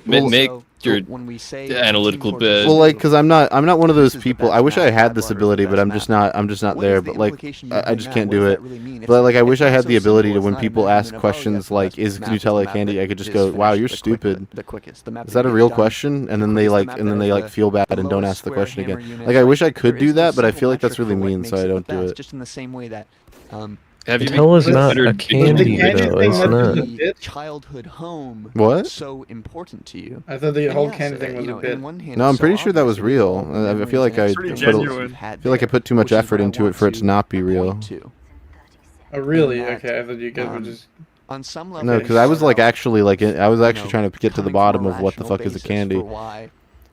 make your analytical bed. Well, like, cause I'm not one of those people. I wish I had this ability, but I'm just not there. But like, I just can't do it. But like, I wish I had the ability to, when people ask questions like, "Is Nutella candy?" I could just go, "Wow, you're stupid." Is that a real question? And then they feel bad and don't ask the question again. Like, I wish I could do that, but I feel like that's really mean, so I don't do it. Just in the same way that Have you Nutella's been not considered a candy, candy though. thing It's that not. is a bit? childhood home What? so important to you? I thought the And whole yes, candy thing was you a know, bit. in one hand, No, I'm it's so pretty sure that obvious was that we real. all I remember feel like the I Pretty put genuine. you've had feel like I there, put too much which is effort what I into it want for it to not be real. point to. Oh, really? And that, Okay, I thought you guys were just. On some level, No, we because I was start like out, actually like I was you actually know, trying to get to the coming from bottom a of what the rational fuck is a basis candy. for why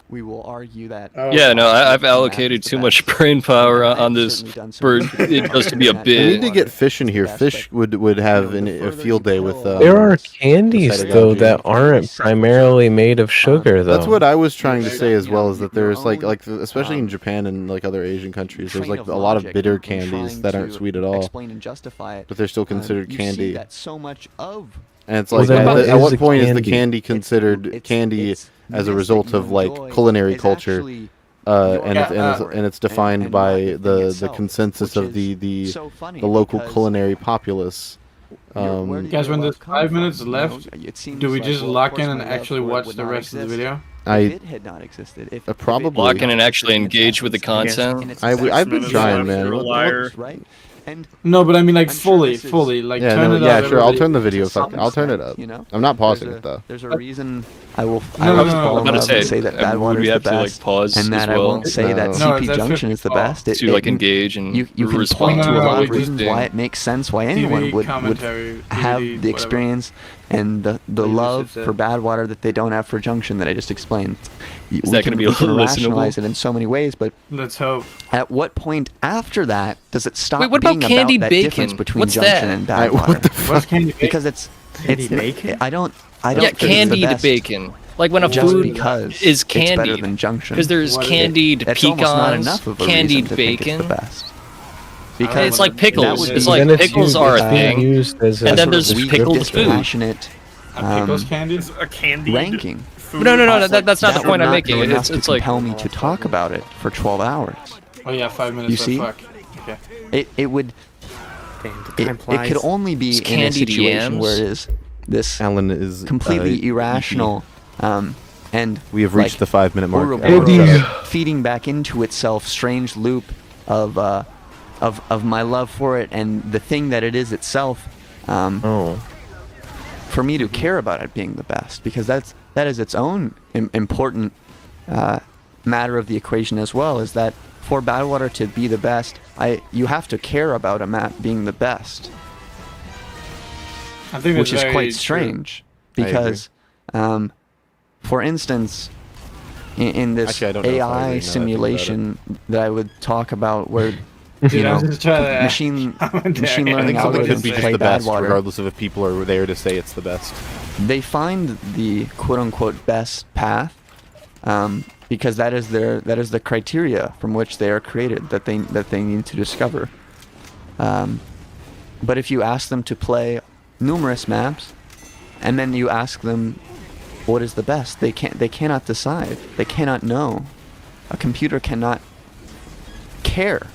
we will argue that. Oh. Yeah, no, I've Math allocated is the too much best. brain power I've on this certainly done some for research it just to be a on that. We need bit. to get Fish in here. Best, Fish but, would have you know, the a further field you day with. go, There are candies pedagogy. though that aren't primarily made of sugar, though. That's what I was trying to say as You well. know, Is that your there's like own, especially in Japan and like other Asian countries, there's train like of a lot of logic bitter in candies trying that aren't to sweet at all, explain and justify it. but they're still considered You see candy. that so much of And it's like, at what point is the candy considered candy as a result of like culinary culture? And it's defined by the consensus of the local culinary populace. Guys, when there's 5 minutes left, do we just lock in and actually watch the rest of the video? Had not existed. Probably lock in and actually engage with the content. I've been trying, man. Right? And no, but I mean like fully, like turn it up. Yeah, sure. I'll turn the video. I'll turn it up. You know, I'm not pausing it though. There's a reason I will. I'm gonna say that bad water is the best, like, pause and that I won't say that CP Junction is the best. To like engage and you can respond point to a lot of what reasons why it makes sense, why anyone would have the experience and the love for bad water that they don't have for Junction that I just explained. Is that going to be rationalize it in so many ways, but let's hope. At what point after that does it stop what about being candied about that bacon? difference between What's Junction that? and bad water? What's candied bacon? Because it's bacon. I don't yeah, candied bacon. Like when a food is candied, better than Junction. Because there's candied pecans, candied bacon. Because it's like pickles. It's like pickles are a thing, and then there's pickled food. Pickles candy? A candy ranking. No. That's not the point I'm making. It's like compel me to talk about it for 12 hours. Oh yeah, 5 minutes. You see? Fuck. Okay. It would. It could only be in a situation where it is this Alan is completely irrational, and we have reached the 5 minute mark. Feeding back into itself strange loop of my love for it and the thing that it is itself. For me to care about it being the best, because that is its own important matter of the equation as well. Is that for bad water to be the best, you have to care about a map being the best. I think which is quite strange, because, for instance, in this AI simulation that I would talk about, where machine learning algorithms play bad water, regardless of if people are there to say it's the best. They find the quote-unquote best path, because that is the criteria from which they are created, that they need to discover. But if you ask them to play numerous maps, and then you ask them what is the best, they cannot decide. They cannot know. A computer cannot care.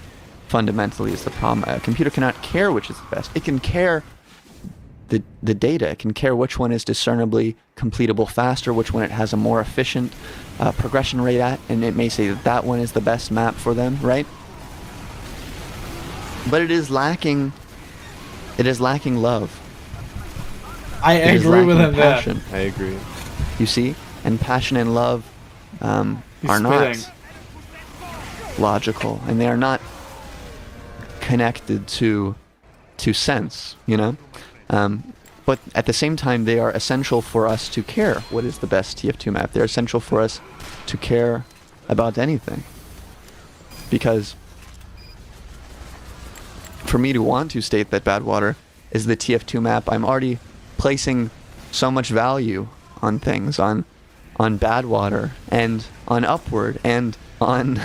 Fundamentally is the problem. A computer cannot care which is the best. It can care the data. It can care which one is discernibly completable faster, which one it has a more efficient progression rate at, and it may say that one is the best map for them, right? But it is lacking love. I agree with him there. I agree. You see? And passion and love are not logical, and they are not connected to sense, you know? But at the same time, they are essential for us to care what is the best TF2 map. They're essential for us to care about anything. Because for me to want to state that Badwater is the TF2 map, I'm already placing so much value on things, on Badwater, and on Upward, and on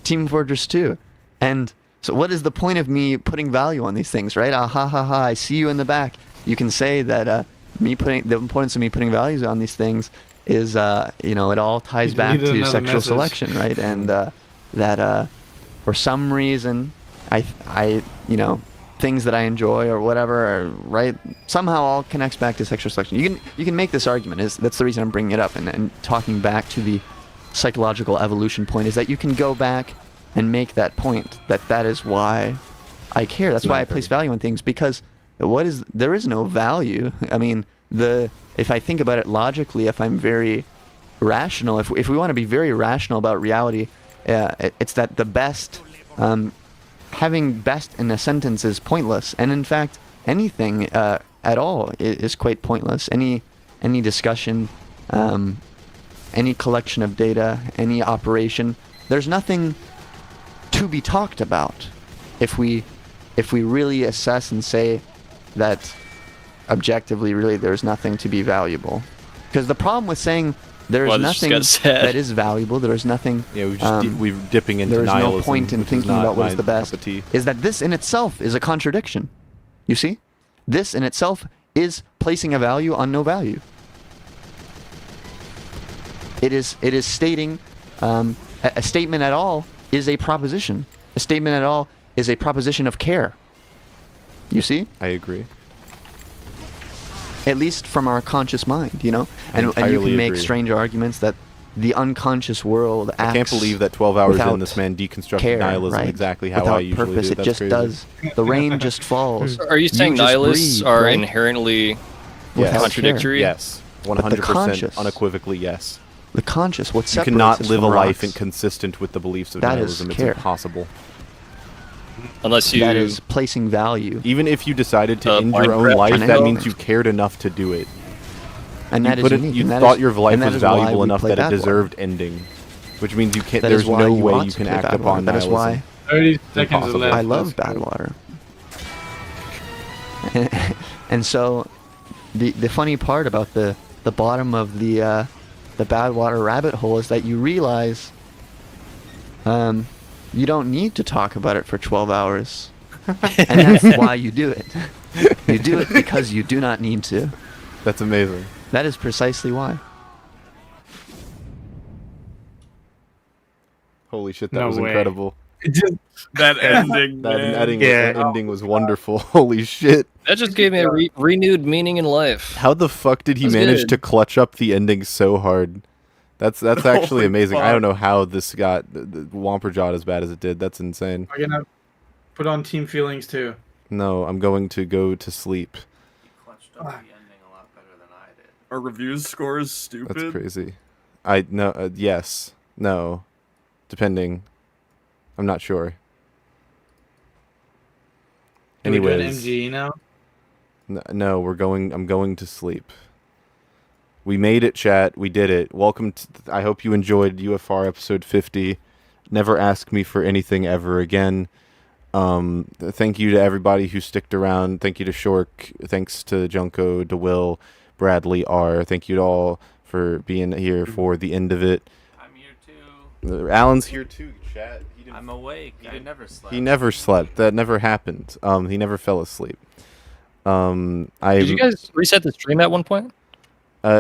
Team Fortress 2. And so what is the point of me putting value on these things, right? Ah, ha, ha, ha, I see you in the back. You can say that the importance of me putting values on these things is, it all ties back to sexual selection, right? And that for some reason, I things that I enjoy or whatever, right? Somehow all connects back to sexual selection. You can make this argument. That's the reason I'm bringing it up and talking back to the psychological evolution point, is that you can go back and make that point, that is why I care. That's why I place value on things, because there is no value. I mean, if I think about it logically, if I'm very rational, if we want to be very rational about reality, it's that the best, having best in a sentence is pointless. And in fact, anything at all is quite pointless. Any discussion, any collection of data, any operation, there's nothing to be talked about if we really assess and say that objectively really there's nothing to be valuable. Because the problem with saying there is nothing that is valuable, there is nothing, we're dipping into there is nihilism, no point in thinking about what is the best, is that this in itself is a contradiction. You see? This in itself is placing a value on no value. It is stating a statement at all is a proposition. A statement at all is a proposition of care. You see? I agree. At least from our conscious mind, you know? And you can make strange arguments that the unconscious world acts. I can't believe that 12 hours in, this man deconstructed nihilism exactly how I usually do. It just does. The rain just falls. Are you saying nihilists are inherently contradictory? Yes. 100% unequivocally yes. The conscious, what separates us from rocks. You cannot live a life inconsistent with the beliefs of nihilism. It's impossible. Unless you... That is placing value. Even if you decided to end your own life, that means you cared enough to do it. And that is unique. You thought your life was valuable enough that it deserved ending. Which means you can't... There's no way you can act upon nihilism. That is why... 30 seconds left. I love Badwater. And so, the funny part about the bottom of the Badwater rabbit hole is that you realize... you don't need to talk about it for 12 hours. And that's why you do it. You do it because you do not need to. That's amazing. That is precisely why. Holy shit, that was incredible. That ending, that ending was wonderful. Holy shit. That just gave me a renewed meaning in life. How the fuck did he manage to clutch up the ending so hard? That's actually amazing. I don't know how this got Womperjawed as bad as it did. That's insane. We're gonna put on team feelings too. No, I'm going to go to sleep. He clutched up the ending a lot better than I did. Our reviews score is stupid. That's crazy. Yes, no, depending. I'm not sure. Anyways, MG now. No, I'm going to sleep. We made it, chat. We did it. Welcome to... I hope you enjoyed UFR episode 50. Never ask me for anything ever again. Thank you to everybody who sticked around. Thank you to Shork. Thanks to Junko, DEWILL, Bradley, R. Thank you to all for being here for the end of it. I'm here too. Alan's here too, chat. I'm awake. I never slept. He never slept. That never happened. He never fell asleep. Did you guys reset the stream at one point?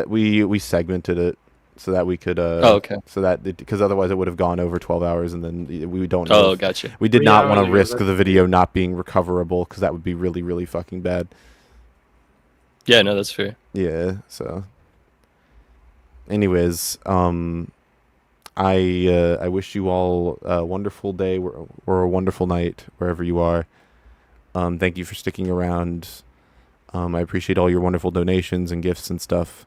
We segmented it so that we could okay. So that because otherwise it would have gone over 12 hours and then we don't know. Oh, gotcha. We did not want to risk the video not being recoverable because that would be really, really fucking bad. Yeah, no, that's fair. Yeah, so anyways, I wish you all a wonderful day or a wonderful night wherever you are. Thank you for sticking around. I appreciate all your wonderful donations and gifts and stuff.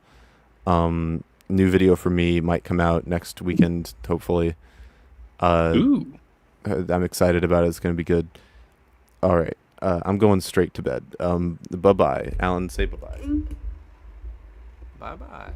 New video for me might come out next weekend, hopefully. Ooh. I'm excited about it. It's going to be good. All right. I'm going straight to bed. Bye-bye. Alan, say bye-bye. Bye-bye.